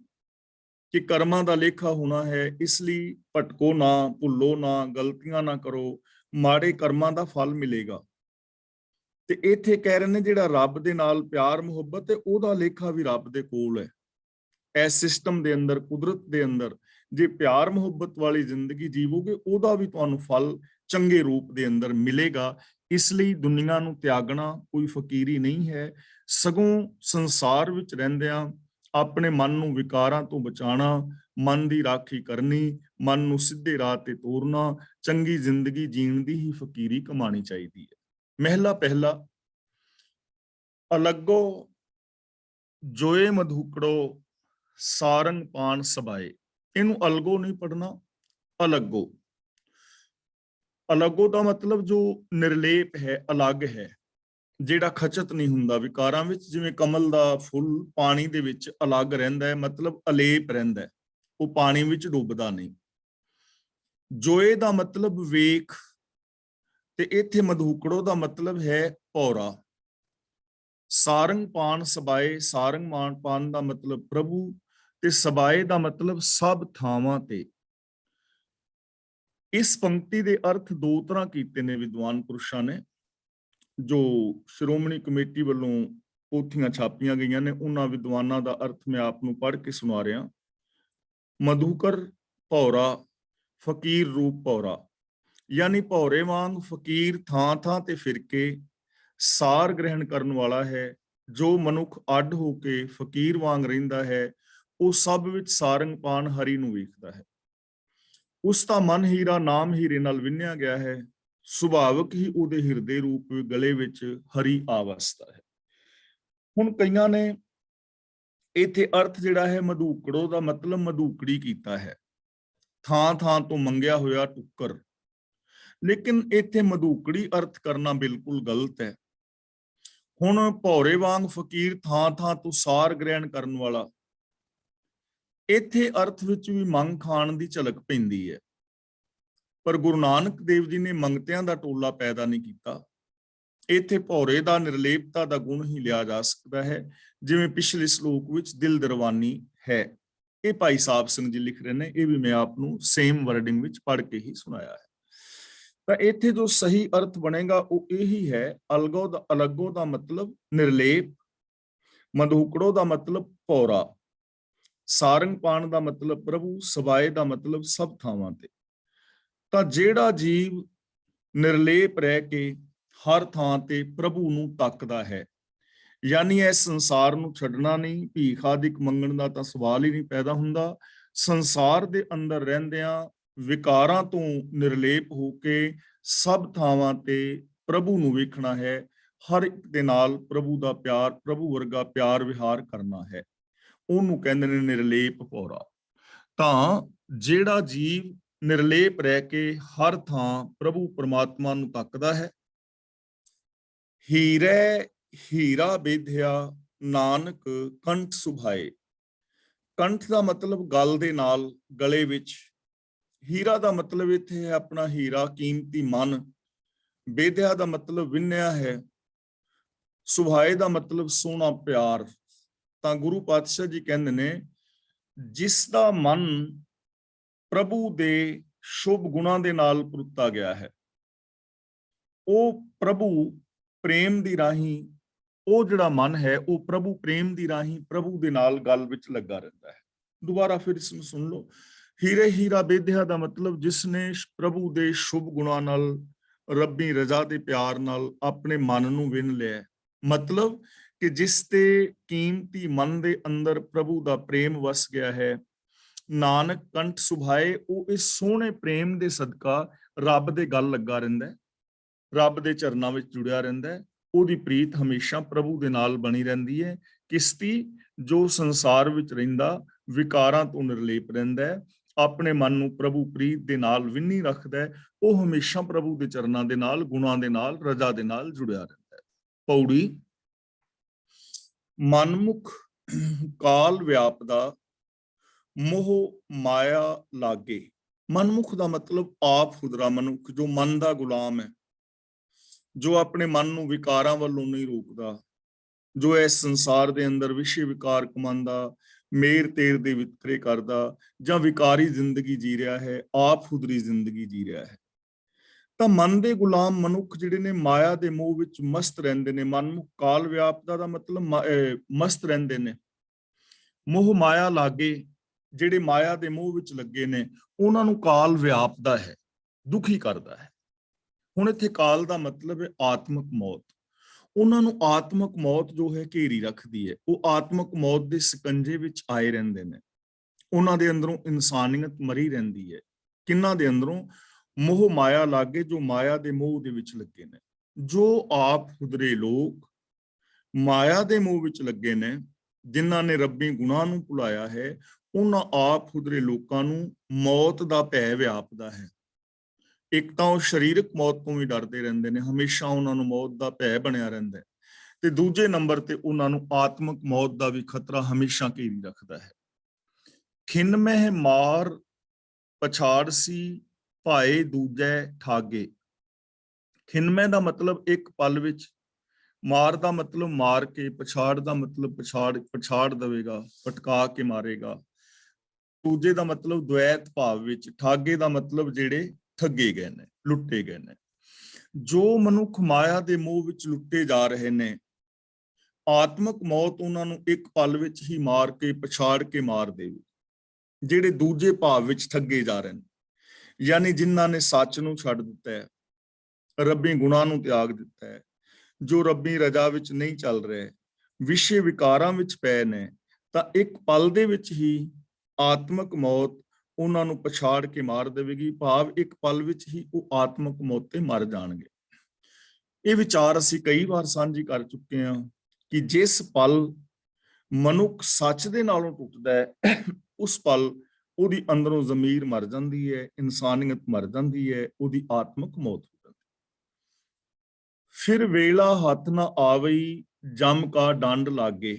ਕਿ ਕਰਮਾਂ ਦਾ ਲੇਖਾ ਹੋਣਾ ਹੈ, ਇਸ ਲਈ ਭਟਕੋ ਨਾ, ਭੁੱਲੋ ਨਾ, ਗਲਤੀਆਂ ਨਾ ਕਰੋ, ਮਾੜੇ ਕਰਮਾਂ ਦਾ ਫਲ ਮਿਲੇਗਾ। ਤੇ ਇੱਥੇ ਕਹਿ ਰਹੇ ਨੇ ਜਿਹੜਾ ਰੱਬ ਦੇ ਨਾਲ ਪਿਆਰ ਮੁਹੱਬਤ ਹੈ, ਉਹਦਾ ਲੇਖਾ ਵੀ ਰੱਬ ਦੇ ਕੋਲ ਹੈ। ਇਸ ਸਿਸਟਮ ਦੇ ਅੰਦਰ, ਕੁਦਰਤ ਦੇ ਅੰਦਰ ਜੇ ਪਿਆਰ ਮੁਹੱਬਤ ਵਾਲੀ ਜ਼ਿੰਦਗੀ ਜੀਵੋਗੇ, ਉਹਦਾ ਵੀ ਤੁਹਾਨੂੰ ਫਲ ਚੰਗੇ ਰੂਪ ਦੇ ਅੰਦਰ ਮਿਲੇਗਾ। ਇਸ ਲਈ ਦੁਨੀਆ ਨੂੰ ਤਿਆਗਣਾ ਕੋਈ ਫਕੀਰੀ ਨਹੀਂ ਹੈ, ਸਗੋਂ ਸੰਸਾਰ ਵਿੱਚ ਰਹਿੰਦਿਆਂ ਆਪਣੇ ਮਨ ਨੂੰ ਵਿਕਾਰਾਂ ਤੋਂ ਬਚਾਉਣਾ, ਮਨ ਦੀ ਰਾਖੀ ਕਰਨੀ, ਮਨ ਨੂੰ ਸਿੱਧੇ ਰਾਹ ਤੇ ਤੋਰਨਾ, ਚੰਗੀ ਜ਼ਿੰਦਗੀ ਜੀਣ ਦੀ ਹੀ ਫਕੀਰੀ ਕਮਾਣੀ ਚਾਹੀਦੀ ਹੈ। ਮਹਿਲਾ ਪਹਿਲਾ, ਅਲੱਗੋ ਜੋਏ ਮਧੂਕੜੋ ਸਾਰੰਗ ਪਾਨ ਸਬਾਏ। ਇਹਨੂੰ ਅਲਗੋ ਨਹੀਂ ਪੜਨਾ, ਅਲੱਗੋ। ਅਲੱਗੋ ਦਾ ਮਤਲਬ ਜੋ ਨਿਰਲੇਪ ਹੈ, ਅਲੱਗ ਹੈ, ਜਿਹੜਾ ਖਚਤ ਨਹੀਂ ਹੁੰਦਾ ਵਿਕਾਰਾਂ ਵਿੱਚ। ਜਿਵੇਂ ਕਮਲ ਦਾ ਫੁੱਲ ਪਾਣੀ ਦੇ ਵਿੱਚ ਅਲੱਗ ਰਹਿੰਦਾ ਹੈ, ਮਤਲਬ ਅਲੇਪ ਰਹਿੰਦਾ ਹੈ, ਉਹ ਪਾਣੀ ਵਿੱਚ ਡੁੱਬਦਾ ਨਹੀਂ। ਜੋਏ ਦਾ ਮਤਲਬ ਵੇਖ, ਤੇ ਇੱਥੇ ਮਧੂਕੜੋ ਦਾ ਮਤਲਬ ਹੈ ਭੌਰਾ। ਸਾਰੰਗ ਪਾਨ ਸਬਾਏ, ਸਾਰੰਗ ਮਾਨ ਪਾਨ ਦਾ ਮਤਲਬ ਪ੍ਰਭੂ, ਤੇ ਸਬਾਏ ਦਾ ਮਤਲਬ ਸਭ ਥਾਵਾਂ ਤੇ। ਇਸ ਪੰਕਤੀ ਦੇ ਅਰਥ ਦੋ ਤਰ੍ਹਾਂ ਕੀਤੇ ਨੇ ਵਿਦਵਾਨ ਪੁਰਸ਼ਾਂ ਨੇ, ਜੋ ਸ਼੍ਰੋਮਣੀ ਕਮੇਟੀ ਵੱਲੋਂ ਪੋਥੀਆਂ ਛਾਪੀਆਂ ਗਈਆਂ ਨੇ। ਉਹਨਾਂ ਵਿਦਵਾਨਾਂ ਦਾ ਅਰਥ ਮੈਂ ਆਪ ਨੂੰ ਪੜ੍ਹ ਕੇ ਸੁਣਾ ਰਿਹਾ। ਮਧੂਕਰ ਭੌਰਾ, ਫਕੀਰ ਰੂਪ ਭੌਰਾ, ਯਾਨੀ ਭੌਰੇ ਵਾਂਗ ਫਕੀਰ ਥਾਂ ਥਾਂ ਤੇ ਫਿਰ ਕੇ ਸਾਰ ਗ੍ਰਹਿਣ ਕਰਨ ਵਾਲਾ ਹੈ। ਜੋ ਮਨੁੱਖ ਅੱਡ ਹੋ ਕੇ ਫਕੀਰ ਵਾਂਗ ਰਹਿੰਦਾ ਹੈ, ਉਹ ਸਭ ਵਿੱਚ ਸਾਰੰਗ ਪਾਨ ਹਰੀ ਨੂੰ ਵੇਖਦਾ ਹੈ। ਉਸ ਦਾ ਮਨ ਹੀਰਾ, ਨਾਮ ਹੀਰੇ ਨਾਲ ਵਿੰਨਿਆ ਗਿਆ ਹੈ, ਸੁਭਾਵਕ ਹੀ ਉਹਦੇ ਹਿਰਦੇ ਰੂਪ ਗਲੇ ਵਿੱਚ ਹਰੀ ਆਵਸਥਾ ਹੈ। ਹੁਣ ਕਈਆਂ ਨੇ ਇੱਥੇ ਅਰਥ ਜਿਹੜਾ ਹੈ ਮਧੂਕੜੋ ਦਾ ਮਤਲਬ ਮਧੂਕੜੀ ਕੀਤਾ ਹੈ, ਥਾਂ ਥਾਂ ਤੋਂ ਮੰਗਿਆ ਹੋਇਆ ਟੁੱਕਰ। ਲੇਕਿਨ ਇੱਥੇ ਮਧੂਕੜੀ ਅਰਥ ਕਰਨਾ ਬਿਲਕੁਲ ਗਲਤ ਹੈ। ਹੁਣ ਭੌਰੇ ਵਾਂਗ ਫਕੀਰ, ਥਾਂ ਥਾਂ ਤੋਂ ਸਾਰ ਗ੍ਰਹਿਣ ਕਰਨ ਵਾਲਾ, ਇੱਥੇ ਅਰਥ ਵਿੱਚ ਵੀ ਮੰਗ ਖਾਣ ਦੀ ਝਲਕ ਪੈਂਦੀ ਹੈ। ਪਰ ਗੁਰੂ ਨਾਨਕ ਦੇਵ ਜੀ ਨੇ ਮੰਗਤਿਆਂ ਦਾ ਟੋਲਾ ਪੈਦਾ ਨਹੀਂ ਕੀਤਾ। ਇੱਥੇ ਭੌਰੇ ਦਾ ਨਿਰਲੇਪਤਾ ਦਾ ਗੁਣ ਹੀ ਲਿਆ ਜਾ ਸਕਦਾ ਹੈ, ਜਿਵੇਂ ਪਿਛਲੇ ਸ਼ਲੋਕ ਵਿੱਚ ਦਿਲ ਦਰਵਾਨੀ ਹੈ। ਇਹ ਭਾਈ ਸਾਹਿਬ ਸਿੰਘ ਜੀ ਲਿਖ ਰਹੇ ਨੇ, ਇਹ ਵੀ ਮੈਂ ਆਪ ਨੂੰ ਸੇਮ ਵਰਡਿੰਗ ਵਿੱਚ ਪੜ੍ਹ ਕੇ ਹੀ ਸੁਣਾਇਆ ਹੈ। ਤਾਂ ਇੱਥੇ ਜੋ ਸਹੀ ਅਰਥ ਬਣੇਗਾ ਉਹ ਇਹੀ ਹੈ, ਅਲੱਗੋ ਦਾ ਮਤਲਬ ਨਿਰਲੇਪ, ਮਧੂਕੜੋ ਦਾ ਮਤਲਬ ਭੌਰਾ, ਸਾਰੰਗ ਪਾਨ ਦਾ ਮਤਲਬ ਪ੍ਰਭੂ, ਸਬਾਏ ਦਾ ਮਤਲਬ ਸਭ ਥਾਵਾਂ ਤੇ। ਤਾਂ ਜਿਹੜਾ ਜੀਵ ਨਿਰਲੇਪ ਰਹਿ ਕੇ ਹਰ ਥਾਂ ਤੇ ਪ੍ਰਭੂ ਨੂੰ ਤੱਕਦਾ ਹੈ, ਯਾਨੀ ਇਸ ਸੰਸਾਰ ਨੂੰ ਛੱਡਣਾ ਨਹੀਂ, ਭੀਖ ਆਦਿਕ ਮੰਗਣ ਦਾ ਤਾਂ ਸਵਾਲ ਹੀ ਨਹੀਂ ਪੈਦਾ ਹੁੰਦਾ। ਸੰਸਾਰ ਦੇ ਅੰਦਰ ਰਹਿੰਦਿਆਂ ਵਿਕਾਰਾਂ ਤੋਂ ਨਿਰਲੇਪ ਹੋ ਕੇ ਸਭ ਥਾਵਾਂ ਤੇ ਪ੍ਰਭੂ ਨੂੰ ਵੇਖਣਾ ਹੈ, ਹਰ ਇੱਕ ਦੇ ਨਾਲ ਪ੍ਰਭੂ ਦਾ ਪਿਆਰ, ਪ੍ਰਭੂ ਵਰਗਾ ਪਿਆਰ ਵਿਹਾਰ ਕਰਨਾ ਹੈ। ਉਹਨੂੰ ਕਹਿੰਦੇ ਨੇ ਨਿਰਲੇਪ ਭੌਰਾ। ਤਾਂ ਜਿਹੜਾ ਜੀਵ ਨਿਰਲੇਪ ਰਹਿ ਕੇ ਹਰ ਥਾਂ ਪ੍ਰਭੂ ਪਰਮਾਤਮਾ ਨੂੰ ਤੱਕਦਾ ਹੈ, ਹੀਰੇ ਹੀਰਾ ਬੇਧਿਆ ਨਾਨਕ ਕੰਠ ਸੁਭਾਏ। ਕੰਠ ਦਾ ਮਤਲਬ ਗਲ ਦੇ ਨਾਲ, ਗਲੇ ਵਿੱਚ। ਹੀਰਾ ਦਾ ਮਤਲਬ ਇੱਥੇ ਹੈ ਆਪਣਾ ਹੀਰਾ, ਕੀਮਤੀ ਮਨ। ਬੇਧਿਆ ਦਾ ਮਤਲਬ ਵਿੰਨਿਆ ਹੈ। ਸੁਭਾਏ ਦਾ ਮਤਲਬ ਸੋਹਣਾ ਪਿਆਰ। ਤਾਂ ਗੁਰੂ ਪਾਤਸ਼ਾਹ ਜੀ ਕਹਿੰਦੇ ਨੇ, ਜਿਸ ਦਾ ਮਨ ਪ੍ਰਭੂ ਦੇ ਸ਼ੁਭ ਗੁਣਾਂ ਦੇ ਨਾਲ ਪਰੁੱਤਾ ਗਿਆ ਹੈ, ਉਹ ਪ੍ਰਭੂ ਪ੍ਰੇਮ ਦੀ ਰਾਹੀਂ, ਉਹ ਜਿਹੜਾ ਮਨ ਹੈ ਉਹ ਪ੍ਰਭੂ ਪ੍ਰੇਮ ਦੀ ਰਾਹੀਂ ਪ੍ਰਭੂ ਦੇ ਨਾਲ ਗੱਲ ਵਿੱਚ ਲੱਗਾ ਰਹਿੰਦਾ ਹੈ। ਦੁਬਾਰਾ ਫਿਰ ਇਸ ਨੂੰ ਸੁਣ ਲਓ। ਹੀਰੇ ਹੀਰਾ ਬੇਧਿਆ ਦਾ ਮਤਲਬ ਜਿਸ ਨੇ ਪ੍ਰਭੂ ਦੇ ਸ਼ੁਭ ਗੁਣਾਂ ਨਾਲ, ਰੱਬੀ ਰਜ਼ਾ ਦੇ ਪਿਆਰ ਨਾਲ ਆਪਣੇ ਮਨ ਨੂੰ ਵਿੰਨ ਲਿਆ। ਮਤਲਬ ਕਿ ਜਿਸ ਤੇ ਕੀਮਤੀ ਮਨ ਦੇ ਅੰਦਰ ਪ੍ਰਭੂ ਦਾ ਪ੍ਰੇਮ ਵਸ ਗਿਆ ਹੈ, ਨਾਨਕ ਕੰਠ ਸੁਭਾਏ, ਉਹ ਇਸ ਸੋਹਣੇ ਪ੍ਰੇਮ ਦੇ ਸਦਕਾ ਰੱਬ ਦੇ ਗੱਲ ਲੱਗਾ ਰਹਿੰਦਾ ਹੈ, ਰੱਬ ਦੇ ਚਰਨਾਂ ਵਿੱਚ ਜੁੜਿਆ ਰਹਿੰਦਾ ਹੈ। ਉਹਦੀ ਪ੍ਰੀਤ ਹਮੇਸ਼ਾ ਪ੍ਰਭੂ ਦੇ ਨਾਲ ਬਣੀ ਰਹਿੰਦੀ ਹੈ। ਕਿਸ਼ਤੀ ਜੋ ਸੰਸਾਰ ਵਿੱਚ ਰਹਿੰਦਾ ਵਿਕਾਰਾਂ ਤੋਂ ਨਿਰਲੇਪ ਰਹਿੰਦਾ ਹੈ, ਆਪਣੇ ਮਨ ਨੂੰ ਪ੍ਰਭੂ ਪ੍ਰੀਤ ਦੇ ਨਾਲ ਵਿੰਨੀ ਰੱਖਦਾ ਹੈ, ਉਹ ਹਮੇਸ਼ਾ ਪ੍ਰਭੂ ਦੇ ਚਰਨਾਂ ਦੇ ਨਾਲ, ਗੁਣਾਂ ਦੇ ਨਾਲ, ਰਜ਼ਾ ਦੇ ਨਾਲ ਜੁੜਿਆ ਰਹਿੰਦਾ ਹੈ। ਪੌੜੀ, ਮਨਮੁਖ ਕਾਲ ਵਿਆਪਦਾ ਮੋਹ ਮਾਇਆ ਲਾਗੇ। ਮਨਮੁਖ ਦਾ ਮਤਲਬ ਆਪ ਖੁਦਰਾ ਮਨੁੱਖ, ਜੋ ਮਨ ਦਾ ਗੁਲਾਮ ਹੈ, ਜੋ ਆਪਣੇ ਮਨ ਨੂੰ ਵਿਕਾਰਾਂ ਵੱਲੋਂ ਨਹੀਂ ਰੋਕਦਾ, ਜੋ ਇਸ ਸੰਸਾਰ ਦੇ ਅੰਦਰ ਵਿਸ਼ੇ ਵਿਕਾਰ ਕਮਾਉਂਦਾ, ਮੇਰ ਤੇਰ ਦੇ ਵਿਤਕਰੇ ਕਰਦਾ, ਜਾਂ ਵਿਕਾਰੀ ਜ਼ਿੰਦਗੀ ਜੀ ਰਿਹਾ ਹੈ, ਆਪ ਖੁਦਰੀ ਜ਼ਿੰਦਗੀ ਜੀ ਰਿਹਾ ਹੈ। ਤਾਂ ਮਨ ਦੇ ਗੁਲਾਮ ਮਨੁੱਖ ਜਿਹੜੇ ਨੇ ਮਾਇਆ ਦੇ ਮੋਹ ਵਿੱਚ ਮਸਤ ਰਹਿੰਦੇ ਨੇ। ਮਨਮੁਖ ਕਾਲ ਵਿਆਪਦਾ ਦਾ ਮਤਲਬ ਮਸਤ ਰਹਿੰਦੇ ਨੇ। ਮੋਹ ਮਾਇਆ ਲਾਗੇ, ਜਿਹੜੇ ਮਾਇਆ ਦੇ ਮੋਹ ਵਿੱਚ ਲੱਗੇ ਨੇ, ਉਹਨਾਂ ਨੂੰ ਕਾਲ ਵਿਆਪਦਾ ਹੈ, ਦੁਖੀ ਕਰਦਾ ਹੈ। ਹੁਣ ਇੱਥੇ ਕਾਲ ਦਾ ਮਤਲਬ ਹੈ ਆਤਮਕ ਮੌਤ। ਉਹਨਾਂ ਨੂੰ ਆਤਮਕ ਮੌਤ ਜੋ ਹੈ ਘੇਰੀ ਰੱਖਦੀ ਹੈ। ਉਹ ਆਤਮਕ ਮੌਤ ਦੇ ਸਕੰਜੇ ਵਿੱਚ ਆਏ ਰਹਿੰਦੇ ਨੇ। ਉਹਨਾਂ ਦੇ ਅੰਦਰੋਂ ਇਨਸਾਨੀਅਤ ਮਰੀ ਰਹਿੰਦੀ ਹੈ। ਕਿੰਨਾਂ ਦੇ ਅੰਦਰੋਂ? ਮੋਹ ਮਾਇਆ ਲਾਗੇ, ਜੋ ਮਾਇਆ ਦੇ ਮੋਹ ਦੇ ਵਿੱਚ ਲੱਗੇ ਨੇ। ਜੋ ਆਪ ਖੁਦਰੇ ਲੋਕ ਮਾਇਆ ਦੇ ਮੋਹ ਵਿੱਚ ਲੱਗੇ ਨੇ, ਜਿਨ੍ਹਾਂ ਨੇ ਰੱਬੀ ਗੁਨਾਹ ਨੂੰ ਭੁਲਾਇਆ ਹੈ, ਉਹਨਾਂ ਆਪ ਖੁਦਰੇ ਲੋਕਾਂ ਨੂੰ ਮੌਤ ਦਾ ਭੈ ਵਿਆਪਦਾ ਹੈ। ਇੱਕ ਤਾਂ ਉਹ ਸਰੀਰਕ ਮੌਤ ਤੋਂ ਵੀ ਡਰਦੇ ਰਹਿੰਦੇ ਨੇ, ਹਮੇਸ਼ਾ ਉਹਨਾਂ ਨੂੰ ਮੌਤ ਦਾ ਭੈ ਬਣਿਆ ਰਹਿੰਦਾ ਹੈ। ਤੇ ਦੂਜੇ ਨੰਬਰ ਤੇ ਉਹਨਾਂ ਨੂੰ ਆਤਮਕ ਮੌਤ ਦਾ ਵੀ ਖਤਰਾ ਹਮੇਸ਼ਾ ਘੇਰੀ ਰੱਖਦਾ ਹੈ। ਖਿਨ ਮਹਿ ਮਾਰ ਪਛਾੜ ਸੀ ਭਾਏ ਦੂਜੈ ਠਾਗੇ। ਖਿਨਮੈ ਦਾ ਮਤਲਬ ਇੱਕ ਪਲ ਵਿੱਚ, ਮਾਰ ਦਾ ਮਤਲਬ ਮਾਰ ਕੇ, ਪਛਾੜ ਦਾ ਮਤਲਬ ਪਛਾੜ ਦੇਵੇਗਾ, ਪਟਕਾ ਕੇ ਮਾਰੇਗਾ। ਦੂਜੇ ਦਾ ਮਤਲਬ ਦੁਐਤ ਭਾਵ ਵਿੱਚ, ਠਾਗੇ ਦਾ ਮਤਲਬ ਜਿਹੜੇ ਠੱਗੇ ਗਏ ਨੇ, ਲੁੱਟੇ ਗਏ ਨੇ। ਜੋ ਮਨੁੱਖ ਮਾਇਆ ਦੇ ਮੋਹ ਵਿੱਚ ਲੁੱਟੇ ਜਾ ਰਹੇ ਨੇ, ਆਤਮਕ ਮੌਤ ਉਹਨਾਂ ਨੂੰ ਇੱਕ ਪਲ ਵਿੱਚ ਹੀ ਮਾਰ ਕੇ, ਪਛਾੜ ਕੇ ਮਾਰ ਦੇਵੇ। ਜਿਹੜੇ ਦੂਜੇ ਭਾਵ ਵਿੱਚ ਠੱਗੇ ਜਾ ਰਹੇ ਨੇ, ਯਾਨੀ ਜਿਨ੍ਹਾਂ ਨੇ ਸੱਚ ਨੂੰ ਛੱਡ ਦਿੱਤਾ ਹੈ, ਰੱਬੀ ਗੁਨਾਹ ਨੂੰ ਤਿਆਗ ਦਿੱਤਾ ਹੈ, ਜੋ ਰੱਬੀ ਰਜ਼ਾ ਵਿੱਚ ਨਹੀਂ ਚੱਲ ਰਹੇ, ਵਿਸ਼ੇ ਵਿਕਾਰਾਂ ਵਿੱਚ ਪਏ ਨੇ, ਤਾਂ ਇੱਕ ਪਲ ਦੇ ਵਿੱਚ ਹੀ ਆਤਮਕ ਮੌਤ ਉਹਨਾਂ ਨੂੰ ਪਛਾੜ ਕੇ ਮਾਰ ਦੇਵੇਗੀ। ਭਾਵ ਇੱਕ ਪਲ ਵਿੱਚ ਹੀ ਉਹ ਆਤਮਕ ਮੌਤ ਤੇ ਮਰ ਜਾਣਗੇ। ਇਹ ਵਿਚਾਰ ਅਸੀਂ ਕਈ ਵਾਰ ਸਾਂਝੀ ਕਰ ਚੁੱਕੇ ਹਾਂ ਕਿ ਜਿਸ ਪਲ ਮਨੁੱਖ ਸੱਚ ਦੇ ਨਾਲੋਂ ਟੁੱਟਦਾ ਹੈ, ਉਸ ਪਲ ਉਹਦੀ ਅੰਦਰੋਂ ਜ਼ਮੀਰ ਮਰ ਜਾਂਦੀ ਹੈ, ਇਨਸਾਨੀਅਤ ਮਰ ਜਾਂਦੀ ਹੈ, ਉਹਦੀ ਆਤਮਕ ਮੌਤ ਹੋ ਜਾਂਦੀ। ਫਿਰ ਵੇਲਾ ਹੱਥ ਨਾ ਆਵਈ ਜਮ ਕਾ ਡੰਡ ਲਾਗੇ।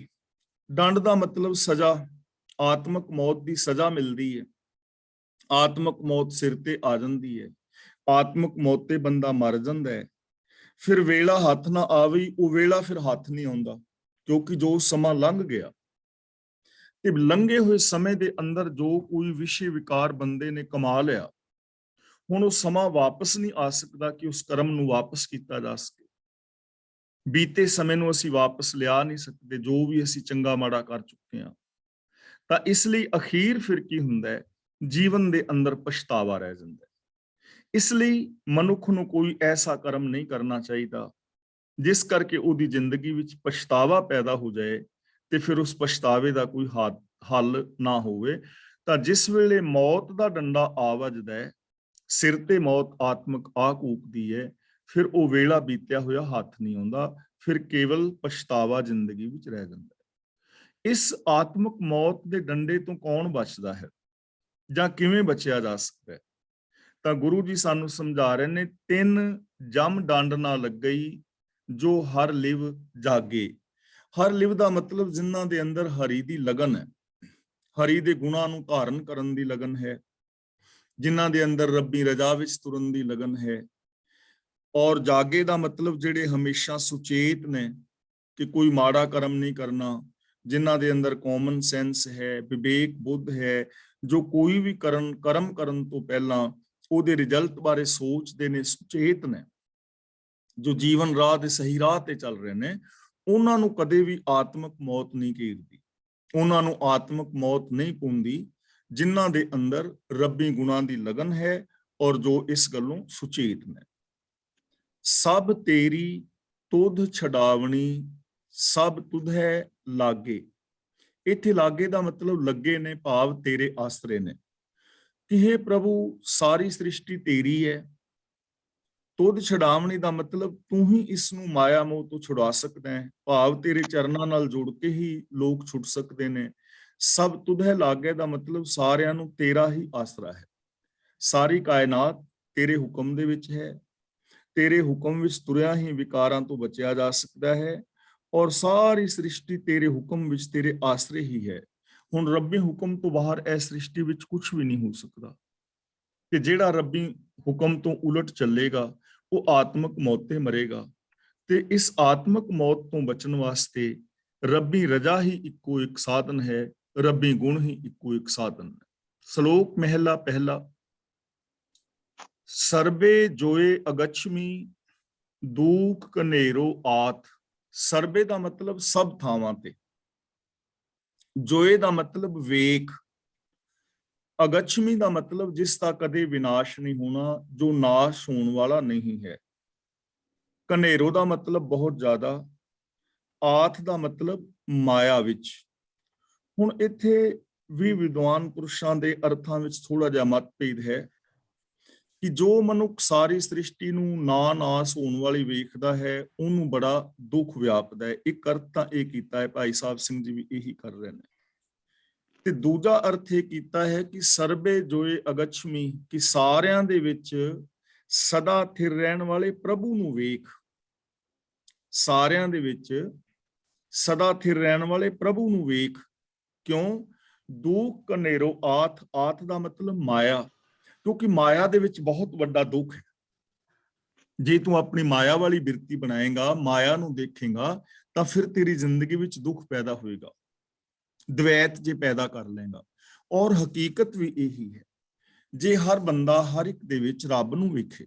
ਡੰਡ ਦਾ ਮਤਲਬ ਸਜ਼ਾ, ਆਤਮਕ ਮੌਤ ਦੀ ਸਜ਼ਾ ਮਿਲਦੀ ਹੈ। ਆਤਮਕ ਮੌਤ ਸਿਰ ਤੇ ਆ ਜਾਂਦੀ ਹੈ, ਆਤਮਕ ਮੌਤ ਤੇ ਬੰਦਾ ਮਰ ਜਾਂਦਾ ਹੈ। ਫਿਰ ਵੇਲਾ ਹੱਥ ਨਾ ਆਵਈ, ਉਹ ਵੇਲਾ ਫਿਰ ਹੱਥ ਨਹੀਂ ਆਉਂਦਾ, ਕਿਉਂਕਿ ਜੋ ਸਮਾਂ ਲੰਘ ਗਿਆ। ਤੇ ਲੰਘੇ ਹੋਏ ਸਮੇਂ ਦੇ ਅੰਦਰ ਜੋ ਕੋਈ ਵਿਸ਼ੇ ਵਿਕਾਰ ਬੰਦੇ ਨੇ ਕਮਾ ਲਿਆ, ਹੁਣ ਉਹ ਸਮਾਂ ਵਾਪਸ ਨਹੀਂ ਆ ਸਕਦਾ ਕਿ ਉਸ ਕਰਮ ਨੂੰ ਵਾਪਸ ਕੀਤਾ ਜਾ ਸਕੇ। ਬੀਤੇ ਸਮੇਂ ਨੂੰ ਅਸੀਂ ਵਾਪਸ ਲਿਆ ਨਹੀਂ ਸਕਦੇ, ਜੋ ਵੀ ਅਸੀਂ ਚੰਗਾ ਮਾੜਾ ਕਰ ਚੁੱਕੇ ਹਾਂ। ਤਾਂ ਇਸ ਲਈ ਅਖੀਰ ਫਿਰ ਕੀ ਹੁੰਦਾ ਹੈ? ਜੀਵਨ ਦੇ ਅੰਦਰ ਪਛਤਾਵਾ ਰਹਿ ਜਾਂਦਾ ਹੈ। ਇਸ ਲਈ ਮਨੁੱਖ ਨੂੰ ਕੋਈ ਐਸਾ ਕਰਮ ਨਹੀਂ ਕਰਨਾ ਚਾਹੀਦਾ ਜਿਸ ਕਰਕੇ ਉਹਦੀ ਜ਼ਿੰਦਗੀ ਵਿੱਚ ਪਛਤਾਵਾ ਪੈਦਾ ਹੋ ਜਾਏ ਤੇ ਫਿਰ ਉਸ ਪਛਤਾਵੇ ਦਾ ਕੋਈ ਹੱਲ ਨਾ ਹੋਵੇ। ਤਾਂ ਜਿਸ ਵੇਲੇ ਮੌਤ ਦਾ ਡੰਡਾ ਆ ਵੱਜਦਾ ਹੈ, ਸਿਰ ਤੇ ਮੌਤ ਆਤਮਕ ਆ ਕੂਕਦੀ ਹੈ, ਫਿਰ ਉਹ ਵੇਲਾ ਬੀਤਿਆ ਹੋਇਆ ਹੱਥ ਨਹੀਂ ਆਉਂਦਾ, ਫਿਰ ਕੇਵਲ ਪਛਤਾਵਾ ਜ਼ਿੰਦਗੀ ਵਿੱਚ ਰਹਿ ਜਾਂਦਾ ਹੈ। ਇਸ ਆਤਮਕ ਮੌਤ ਦੇ ਡੰਡੇ ਤੋਂ ਕੌਣ ਬਚਦਾ ਹੈ ਜਾਂ ਕਿਵੇਂ ਬਚਿਆ ਜਾ ਸਕਦਾ ਹੈ? ਤਾਂ ਗੁਰੂ ਜੀ ਸਾਨੂੰ ਸਮਝਾ ਰਹੇ ਨੇ, ਤਿੰਨ ਜਮ ਡੰਡ ਨਾ ਲੱਗਈ ਜੋ ਹਰ ਲਿਵ ਜਾਗੇ। ਹਰ ਲਿਵ ਦਾ ਮਤਲਬ ਜਿਨ੍ਹਾਂ ਦੇ ਅੰਦਰ ਹਰੀ ਦੀ ਲਗਨ ਹੈ, ਹਰੀ ਦੇ ਗੁਣਾਂ ਨੂੰ ਧਾਰਨ ਕਰਨ ਦੀ ਲਗਨ ਹੈ, ਜਿਨ੍ਹਾਂ ਦੇ ਅੰਦਰ ਰੱਬੀ ਰਜ਼ਾ ਵਿੱਚ ਤੁਰਨ ਦੀ ਲਗਨ ਹੈ। ਔਰ ਜਾਗੇ ਦਾ ਮਤਲਬ ਜਿਹੜੇ ਹਮੇਸ਼ਾ ਸੁਚੇਤ ਨੇ ਕਿ ਕੋਈ ਮਾੜਾ ਕਰਮ ਨਹੀਂ ਕਰਨਾ, ਜਿਨ੍ਹਾਂ ਦੇ ਅੰਦਰ ਕਾਮਨ ਸੈਂਸ ਹੈ, ਵਿਵੇਕ ਬੁੱਧ ਹੈ, ਜੋ ਕੋਈ ਵੀ ਕਰਮ ਕਰਨ ਤੋਂ ਪਹਿਲਾਂ ਉਹਦੇ ਰਿਜ਼ਲਟ ਬਾਰੇ ਸੋਚਦੇ ਨੇ, ਸੁਚੇਤ ਨੇ, ਜੋ ਜੀਵਨ ਰਾਹ ਦੇ ਸਹੀ ਰਾਹ ਤੇ ਚੱਲ ਰਹੇ ਨੇ, ਉਹਨਾਂ ਨੂੰ ਕਦੇ ਵੀ ਆਤਮਕ ਮੌਤ ਨਹੀਂ ਘੇਰਦੀ, ਉਹਨਾਂ ਨੂੰ ਆਤਮਕ ਮੌਤ ਨਹੀਂ ਪਾਉਂਦੀ, ਜਿਨ੍ਹਾਂ ਦੇ ਅੰਦਰ ਰੱਬੀ ਗੁਣਾਂ ਦੀ ਲਗਨ ਹੈ ਔਰ ਜੋ ਇਸ ਗੱਲੋਂ ਸੁਚੇਤ ਨੇ। ਸਭ ਤੇਰੀ ਤੁਧ ਛਡਾਵਣੀ, ਸਭ ਤੁਧ ਹੈ ਲਾਗੇ। ਇੱਥੇ ਲਾਗੇ ਦਾ ਮਤਲਬ ਲੱਗੇ ਨੇ, ਭਾਵ ਤੇਰੇ ਆਸਰੇ ਨੇ ਕਿ ਹੇ ਪ੍ਰਭੂ ਸਾਰੀ ਸ੍ਰਿਸ਼ਟੀ ਤੇਰੀ ਹੈ। ਤੁਧ ਛਡਾਵਣੀ ਦਾ ਮਤਲਬ ਤੂੰ ਹੀ ਇਸ ਨੂੰ ਮਾਇਆ ਮੋਹ ਤੋਂ ਛੁਡਾ ਸਕਦਾ ਹੈ, ਭਾਵ ਤੇਰੇ ਚਰਨਾਂ ਨਾਲ ਜੁੜ ਕੇ ਹੀ ਲੋਕ ਛੁੱਟ ਸਕਦੇ ਨੇ। ਸਭ ਤੁਧ ਹੈ ਲਾਗੇ ਦਾ ਮਤਲਬ ਸਾਰਿਆਂ ਨੂੰ ਤੇਰਾ ਹੀ ਆਸਰਾ ਹੈ। ਸਾਰੀ ਕਾਇਨਾਤ ਤੇਰੇ ਹੁਕਮ ਦੇ ਵਿੱਚ ਹੈ, ਤੇਰੇ ਹੁਕਮ ਵਿੱਚ ਤੁਰਿਆ ਹੀ ਵਿਕਾਰਾਂ ਤੋਂ ਬਚਿਆ ਜਾ ਸਕਦਾ ਹੈ ਔਰ ਸਾਰੀ ਸ੍ਰਿਸ਼ਟੀ ਤੇਰੇ ਹੁਕਮ ਵਿੱਚ ਤੇਰੇ ਆਸਰੇ ਹੀ ਹੈ। ਹੁਣ ਰੱਬੀ ਹੁਕਮ ਤੋਂ ਬਾਹਰ ਇਸ ਸ੍ਰਿਸ਼ਟੀ ਵਿੱਚ ਕੁਝ ਵੀ ਨਹੀਂ ਹੋ ਸਕਦਾ, ਕਿ ਜਿਹੜਾ ਰੱਬੀ ਹੁਕਮ ਤੋਂ ਉਲਟ ਚੱਲੇਗਾ ਉਹ ਆਤਮਕ ਮੌਤ ਤੇ ਮਰੇਗਾ। ਤੇ ਇਸ ਆਤਮਕ ਮੌਤ ਤੋਂ ਬਚਣ ਵਾਸਤੇ ਰੱਬੀ ਰਜਾ ਹੀ ਇੱਕੋ ਇੱਕ ਸਾਧਨ ਹੈ, ਰੱਬੀ ਗੁਣ ਹੀ ਇੱਕੋ ਇੱਕ ਸਾਧਨ ਹੈ। ਸ਼ਲੋਕ ਮਹਿਲਾ ਪਹਿਲਾ। ਸਰਬੇ ਜੋਏ ਅਗਛਮੀ ਦੂਖ ਕਨੇਰੋ ਆਤ। ਸਰਬੇ ਦਾ ਮਤਲਬ ਸਭ ਥਾਵਾਂ ਤੇ, ਜੋਏ ਦਾ ਮਤਲਬ ਵੇਖ, ਅਗਛਮੀ ਦਾ ਮਤਲਬ ਜਿਸ ਦਾ ਕਦੇ ਵਿਨਾਸ਼ ਨਹੀਂ ਹੋਣਾ, ਜੋ ਨਾਸ਼ ਹੋਣ ਵਾਲਾ ਨਹੀਂ ਹੈ। ਕਨੇਰੋ ਦਾ ਮਤਲਬ ਬਹੁਤ ਜ਼ਿਆਦਾ, ਆਥ ਦਾ ਮਤਲਬ ਮਾਇਆ ਵਿੱਚ। ਹੁਣ ਇੱਥੇ ਵੀ ਵਿਦਵਾਨ ਪੁਰਸ਼ਾਂ ਦੇ ਅਰਥਾਂ ਵਿੱਚ ਥੋੜਾ ਜਿਹਾ ਮਤਭੇਦ ਹੈ ਕਿ ਜੋ ਮਨੁੱਖ ਸਾਰੀ ਸ੍ਰਿਸ਼ਟੀ ਨੂੰ ਨਾਸ ਹੋਣ ਵਾਲੀ ਵੇਖਦਾ ਹੈ ਉਹਨੂੰ ਬੜਾ ਦੁੱਖ ਵਿਆਪਦਾ ਹੈ। ਇੱਕ ਅਰਥ ਤਾਂ ਇਹ ਕੀਤਾ ਹੈ, ਭਾਈ ਸਾਹਿਬ ਸਿੰਘ ਜੀ ਵੀ ਇਹੀ ਕਰ ਰਹੇ ਨੇ। ਤੇ ਦੂਜਾ ਅਰਥ ਇਹ ਕੀਤਾ ਹੈ ਕਿ ਸਰਬੇ ਜੋਏ ਅਗਛਮੀ, ਕਿ ਸਾਰਿਆਂ ਦੇ ਵਿੱਚ ਸਦਾ ਥਿਰ ਰਹਿਣ ਵਾਲੇ ਪ੍ਰਭੂ ਨੂੰ ਵੇਖ। ਸਾਰਿਆਂ ਦੇ ਵਿੱਚ ਸਦਾ ਥਿਰ ਰਹਿਣ ਵਾਲੇ ਪ੍ਰਭੂ ਨੂੰ ਵੇਖ। ਕਿਉਂ? ਦੁੱਖ ਕਨੇਰੋ ਆਥ। ਆਥ ਦਾ ਮਤਲਬ ਮਾਇਆ, ਕਿਉਂਕਿ ਮਾਇਆ ਦੇ ਵਿੱਚ ਬਹੁਤ ਵੱਡਾ ਦੁੱਖ ਹੈ। ਜੇ ਤੂੰ ਆਪਣੀ ਮਾਇਆ ਵਾਲੀ ਬਿਰਤੀ ਬਣਾਏਗਾ, ਮਾਇਆ ਨੂੰ ਦੇਖੇਗਾ, ਤਾਂ ਫਿਰ ਤੇਰੀ ਜ਼ਿੰਦਗੀ ਵਿੱਚ ਦੁੱਖ ਪੈਦਾ ਹੋਏਗਾ, ਦਵੈਤ ਜੇ ਪੈਦਾ ਕਰ ਲਏਗਾ। ਔਰ ਹਕੀਕਤ ਵੀ ਇਹੀ ਹੈ, ਜੇ ਹਰ ਬੰਦਾ ਹਰ ਇੱਕ ਦੇ ਵਿੱਚ ਰੱਬ ਨੂੰ ਵੇਖੇ,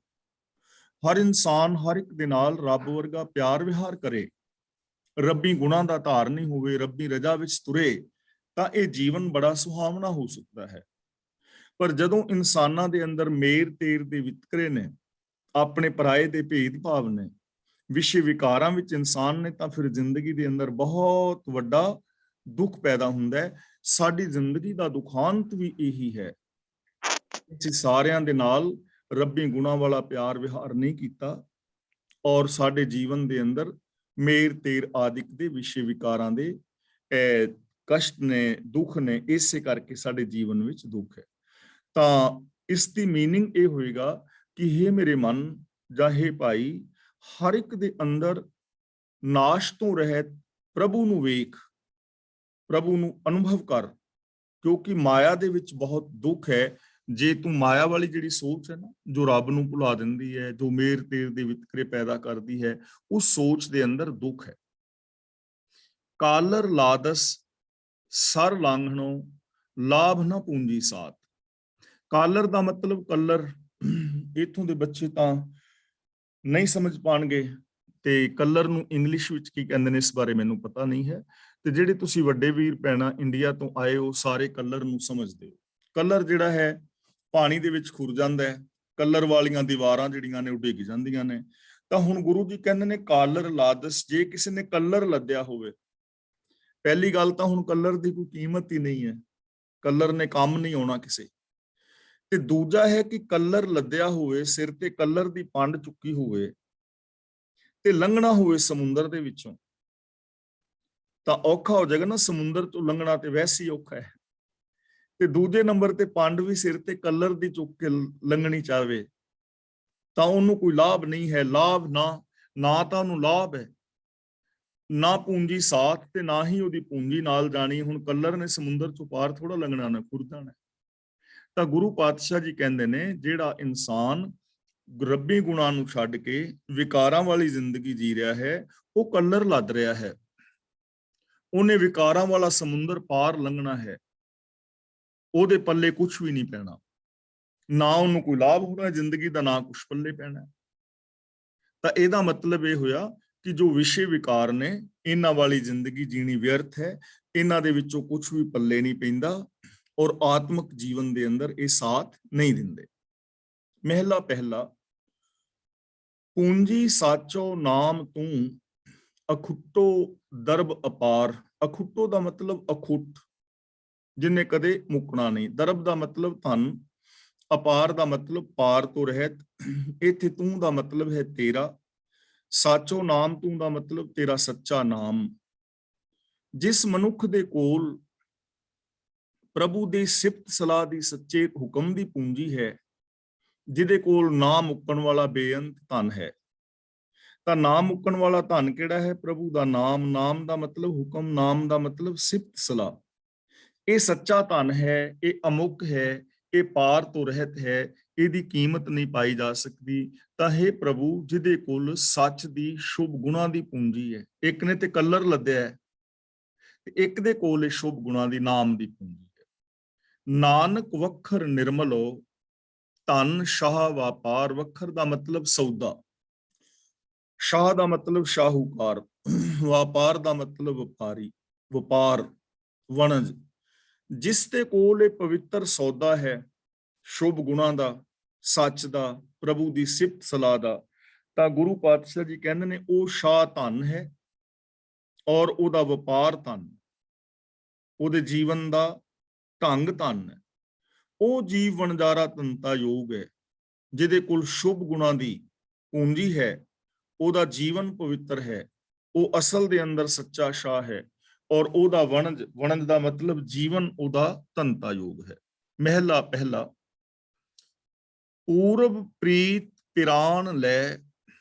ਹਰ ਇਨਸਾਨ ਹਰ ਇੱਕ ਦੇ ਨਾਲ ਰੱਬ ਵਰਗਾ ਪਿਆਰ ਵਿਹਾਰ ਕਰੇ, ਰੱਬੀ ਗੁਣਾਂ ਦਾ ਧਾਰਨੀ ਹੋਵੇ, ਰੱਬੀ ਰਜਾ ਵਿੱਚ ਤੁਰੇ, ਤਾਂ ਇਹ ਜੀਵਨ ਬੜਾ ਸੁਹਾਵਣਾ ਹੋ ਸਕਦਾ ਹੈ। ਪਰ ਜਦੋਂ ਇਨਸਾਨਾਂ ਦੇ ਅੰਦਰ ਮੇਰ ਤੇਰ ਦੇ ਵਿਤਕਰੇ ਨੇ, ਆਪਣੇ ਪਰਾਏ ਦੇ ਭੇਦਭਾਵ ਨੇ, ਵਿਸ਼ੇ ਵਿਕਾਰਾਂ ਵਿੱਚ ਇਨਸਾਨ ਨੇ, ਤਾਂ ਫਿਰ ਜ਼ਿੰਦਗੀ ਦੇ ਅੰਦਰ ਬਹੁਤ ਵੱਡਾ ਦੁੱਖ ਪੈਦਾ ਹੁੰਦਾ ਹੈ। ਸਾਡੀ ਜ਼ਿੰਦਗੀ ਦਾ ਦੁਖਾਂਤ ਵੀ ਇਹੀ ਹੈ, ਅਸੀਂ ਸਾਰਿਆਂ ਦੇ ਨਾਲ ਰੱਬੀ ਗੁਣਾਂ ਵਾਲਾ ਪਿਆਰ ਵਿਹਾਰ ਨਹੀਂ ਕੀਤਾ, ਔਰ ਸਾਡੇ ਜੀਵਨ ਦੇ ਅੰਦਰ ਮੇਰ ਤੇਰ ਆਦਿਕ ਦੇ ਵਿਸ਼ੇ ਵਿਕਾਰਾਂ ਦੇ ਕਸ਼ਟ ਨੇ, ਦੁੱਖ ਨੇ, ਇਸੇ ਕਰਕੇ ਸਾਡੇ ਜੀਵਨ ਵਿੱਚ ਦੁੱਖ ਹੈ। ਤਾਂ ਇਸ ਦੀ ਮੀਨਿੰਗ ਇਹ ਹੋਏਗਾ ਕਿ ਹੇ ਮੇਰੇ ਮਨ ਜਾਂ ਹੇ ਭਾਈ, ਹਰ ਇੱਕ ਦੇ ਅੰਦਰ ਨਾਸ਼ ਤੋਂ ਰਹਿਤ ਪ੍ਰਭੂ ਨੂੰ ਵੇਖ, ਪ੍ਰਭੂ ਨੂੰ ਅਨੁਭਵ ਕਰ, ਕਿਉਂਕਿ ਮਾਇਆ ਦੇ ਵਿੱਚ ਬਹੁਤ ਦੁੱਖ ਹੈ। ਜੇ ਤੂੰ ਮਾਇਆ ਵਾਲੀ ਜਿਹੜੀ ਸੋਚ ਹੈ ਨਾ, ਜੋ ਰੱਬ ਨੂੰ ਭੁਲਾ ਦਿੰਦੀ ਹੈ, ਜੋ ਮੇਰ ਤੇਰ ਦੇ ਵਿਤਕਰੇ ਪੈਦਾ ਕਰਦੀ ਹੈ, ਉਸ ਸੋਚ ਦੇ ਅੰਦਰ ਦੁੱਖ ਹੈ। ਕਾਲਰ ਲਾਦਸ ਸਰ ਲਾਂਘਣੋ ਲਾਭ ਨਾ ਪੂੰਜੀ ਸਾਥ। ਕਾਲਰ ਦਾ ਮਤਲਬ ਕਲਰ, ਇੱਥੋਂ ਦੇ ਬੱਚੇ ਤਾਂ ਨਹੀਂ ਸਮਝ ਪਾਣਗੇ, ਤੇ ਕਲਰ ਨੂੰ ਇੰਗਲਿਸ਼ ਵਿੱਚ ਕੀ ਕਹਿੰਦੇ ਨੇ ਇਸ ਬਾਰੇ ਮੈਨੂੰ ਪਤਾ ਨਹੀਂ ਹੈ। ਤੇ ਜਿਹੜੇ ਤੁਸੀਂ ਵੱਡੇ ਵੀਰ ਭੈਣਾਂ ਇੰਡੀਆ ਤੋਂ ਆਏ ਹੋ, ਸਾਰੇ ਕਲਰ ਨੂੰ ਸਮਝਦੇ ਹੋ। ਕਲਰ ਜਿਹੜਾ ਹੈ ਪਾਣੀ ਦੇ ਵਿੱਚ ਖੁਰ ਜਾਂਦਾ ਹੈ, ਕਲਰ ਵਾਲੀਆਂ ਦੀਵਾਰਾਂ ਜਿਹੜੀਆਂ ਨੇ ਉਹ ਡਿੱਗ ਜਾਂਦੀਆਂ ਨੇ। ਤਾਂ ਹੁਣ ਗੁਰੂ ਜੀ ਕਹਿੰਦੇ ਨੇ ਕਾਲਰ ਲਾਦਸ, ਜੇ ਕਿਸੇ ਨੇ ਕਲਰ ਲੱਦਿਆ ਹੋਵੇ, ਪਹਿਲੀ ਗੱਲ ਤਾਂ ਹੁਣ ਕਲਰ ਦੀ ਕੋਈ ਕੀਮਤ ਹੀ ਨਹੀਂ ਹੈ, ਕਲਰ ਨੇ ਕੰਮ ਨਹੀਂ ਆਉਣਾ ਕਿਸੇ। ਤੇ ਦੂਜਾ ਹੈ ਕਿ ਕਲਰ ਲੱਦਿਆ ਹੋਵੇ, ਸਿਰ ਤੇ ਕਲਰ ਦੀ ਪੰਡ ਚੁੱਕੀ ਹੋਵੇ, ਤੇ ਲੰਘਣਾ ਹੋਵੇ ਸਮੁੰਦਰ ਦੇ ਵਿੱਚੋਂ, ਤਾਂ ਔਖਾ ਹੋ ਜਾਏਗਾ ਨਾ। ਸਮੁੰਦਰ ਤੋਂ ਲੰਘਣਾ ਤੇ ਵੈਸੇ ਹੀ ਔਖਾ ਹੈ। ਤੇ ਦੂਜੇ ਨੰਬਰ ਤੇ ਪੰਡ ਵੀ ਸਿਰ ਤੇ ਕਲਰ ਦੀ ਚੁੱਕ ਕੇ ਲੰਘਣੀ ਚਾਹਵੇ, ਤਾਂ ਉਹਨੂੰ ਕੋਈ ਲਾਭ ਨਹੀਂ ਹੈ। ਲਾਭ ਨਾ ਤਾਂ ਉਹਨੂੰ ਲਾਭ ਹੈ, ਨਾ ਪੂੰਜੀ ਸਾਥ, ਤੇ ਨਾ ਹੀ ਉਹਦੀ ਪੂੰਜੀ ਨਾਲ ਜਾਣੀ। ਹੁਣ ਕਲਰ ਨੇ ਸਮੁੰਦਰ ਚੋਂ ਪਾਰ ਥੋੜਾ ਲੰਘਣਾ ਨਾ, ਖੁਰ ਜਾਣਾ। ਤਾਂ ਗੁਰੂ ਪਾਤਸ਼ਾਹ ਜੀ ਕਹਿੰਦੇ ਨੇ, ਜਿਹੜਾ ਇਨਸਾਨ ਰੱਬੀ ਗੁਣਾਂ ਨੂੰ ਛੱਡ ਕੇ ਵਿਕਾਰਾਂ ਵਾਲੀ ਜ਼ਿੰਦਗੀ ਜੀ ਰਿਹਾ ਹੈ, ਉਹ ਕਲਰ ਲੱਦ ਰਿਹਾ ਹੈ। ਉਹਨੇ ਵਿਕਾਰਾਂ ਵਾਲਾ ਸਮੁੰਦਰ ਪਾਰ ਲੰਘਣਾ ਹੈ, ਉਹਦੇ ਪੱਲੇ ਕੁਝ ਵੀ ਨਹੀਂ ਪੈਣਾ, ਨਾ ਉਹਨੂੰ ਕੋਈ ਲਾਭ ਹੋਣਾ ਜ਼ਿੰਦਗੀ ਦਾ, ਨਾ ਕੁਝ ਪੱਲੇ ਪੈਣਾ। ਤਾਂ ਇਹਦਾ ਮਤਲਬ ਇਹ ਹੋਇਆ ਕਿ ਜੋ ਵਿਸ਼ੇ ਵਿਕਾਰ ਨੇ, ਇਹਨਾਂ ਵਾਲੀ ਜ਼ਿੰਦਗੀ ਜੀਣੀ ਵਿਅਰਥ ਹੈ, ਇਹਨਾਂ ਦੇ ਵਿੱਚੋਂ ਕੁਝ ਵੀ ਪੱਲੇ ਨਹੀਂ ਪੈਂਦਾ, ਔਰ ਆਤਮਿਕ ਜੀਵਨ ਦੇ ਅੰਦਰ ਇਹ ਸਾਥ ਨਹੀਂ ਦਿੰਦੇ। ਮਹਿਲਾ ਪਹਿਲਾ। ਪੂੰਜੀ ਸਾਚੋ ਨਾਮ ਤੂੰ ਅਖੁੱਟੋ ਦਰਬ ਅਪਾਰ। ਅਖੁੱਟੋ ਦਾ ਮਤਲਬ ਅਖੁੱਟ, ਜਿਹਨੇ ਕਦੇ ਮੁੱਕਣਾ ਨਹੀਂ। ਦਰਬ ਦਾ ਮਤਲਬ ਧਨ, ਅਪਾਰ ਦਾ ਮਤਲਬ ਪਾਰ ਤੋਂ ਰਹਿਤ। ਇੱਥੇ ਤੂੰ ਦਾ ਮਤਲਬ ਹੈ ਤੇਰਾ, ਸਾਚੋ ਨਾਮ ਤੂੰ ਦਾ ਮਤਲਬ ਤੇਰਾ ਸੱਚਾ ਨਾਮ। ਜਿਸ ਮਨੁੱਖ ਦੇ ਕੋਲ ਪ੍ਰਭੂ ਦੀ ਸਿਫਤ ਸਲਾਹ ਦੀ ਸੱਚੇ ਹੁਕਮ ਦੀ ਪੂੰਜੀ ਹੈ, ਜਿਹਦੇ ਕੋਲ ਨਾ ਮੁੱਕਣ ਵਾਲਾ ਬੇਅੰਤ ਧਨ ਹੈ, ਤਾਂ ਨਾ ਮੁੱਕਣ ਵਾਲਾ ਧਨ ਕਿਹੜਾ ਹੈ? ਪ੍ਰਭੂ ਦਾ ਨਾਮ। ਨਾਮ ਦਾ ਮਤਲਬ ਹੁਕਮ, ਨਾਮ ਦਾ ਮਤਲਬ ਸਿਫਤ ਸਲਾਹ। ਇਹ ਸੱਚਾ ਧਨ ਹੈ, ਇਹ ਅਮੁੱਕ ਹੈ, ਇਹ ਪਾਰ ਤੋਂ ਰਹਿਤ ਹੈ, ਇਹਦੀ ਕੀਮਤ ਨਹੀਂ ਪਾਈ ਜਾ ਸਕਦੀ। ਤਾਂ ਹੇ ਪ੍ਰਭੂ, ਜਿਹਦੇ ਕੋਲ ਸੱਚ ਦੀ ਸ਼ੁਭ ਗੁਣਾਂ ਦੀ ਪੂੰਜੀ ਹੈ, ਇੱਕ ਨੇ ਤੇ ਕਲਰ ਲੱਦਿਆ ਹੈ, ਇੱਕ ਦੇ ਕੋਲ ਇਹ ਸ਼ੁਭ ਗੁਣਾਂ ਦੀ ਨਾਮ ਦੀ ਪੂੰਜੀ ਹੈ। ਨਾਨਕ ਵਖਰ ਨਿਰਮਲੋ ਧਨ ਸ਼ਾਹ ਵਪਾਰ। ਵਖਰ ਦਾ ਮਤਲਬ ਸੌਦਾ, ਸ਼ਾਹ ਦਾ ਮਤਲਬ ਸ਼ਾਹੂਕਾਰ, ਵਪਾਰ ਦਾ ਮਤਲਬ ਵਪਾਰੀ, ਵਪਾਰ, ਵਣਜ। ਜਿਸ ਦੇ ਕੋਲ ਇਹ ਪਵਿੱਤਰ ਸੌਦਾ ਹੈ, ਸ਼ੁਭ ਗੁਣਾਂ ਦਾ, ਸੱਚ ਦਾ, ਪ੍ਰਭੂ ਦੀ ਸਿਫਤ ਸਲਾਹ ਦਾ, ਤਾਂ ਗੁਰੂ ਪਾਤਸ਼ਾਹ ਜੀ ਕਹਿੰਦੇ ਨੇ ਉਹ ਸ਼ਾਹ ਧਨ ਹੈ ਔਰ ਉਹਦਾ ਵਪਾਰ ਧਨ, ਉਹਦੇ ਜੀਵਨ ਦਾ ਢੰਗ ਧਨ ਹੈ। ਉਹ ਜੀਵ ਵਣਜਾਰਾ ਧਨਤਾ ਯੋਗ ਹੈ, ਜਿਹਦੇ ਕੋਲ ਸ਼ੁਭ ਗੁਣਾਂ ਦੀ ਪੂੰਜੀ ਹੈ, ਉਹਦਾ ਜੀਵਨ ਪਵਿੱਤਰ ਹੈ, ਉਹ ਅਸਲ ਦੇ ਅੰਦਰ ਸੱਚਾ ਸ਼ਾਹ ਹੈ ਔਰ ਉਹਦਾ ਵਣਜ, ਵਣਜ ਦਾ ਮਤਲਬ ਜੀਵਨ ਉਹਦਾ ਧਨਤਾ ਯੋਗ ਹੈ। ਮਹਿਲਾ ਪਹਿਲਾ। ਪੂਰਬ ਪ੍ਰੀਤ ਪਿਰਾਨ ਲੈ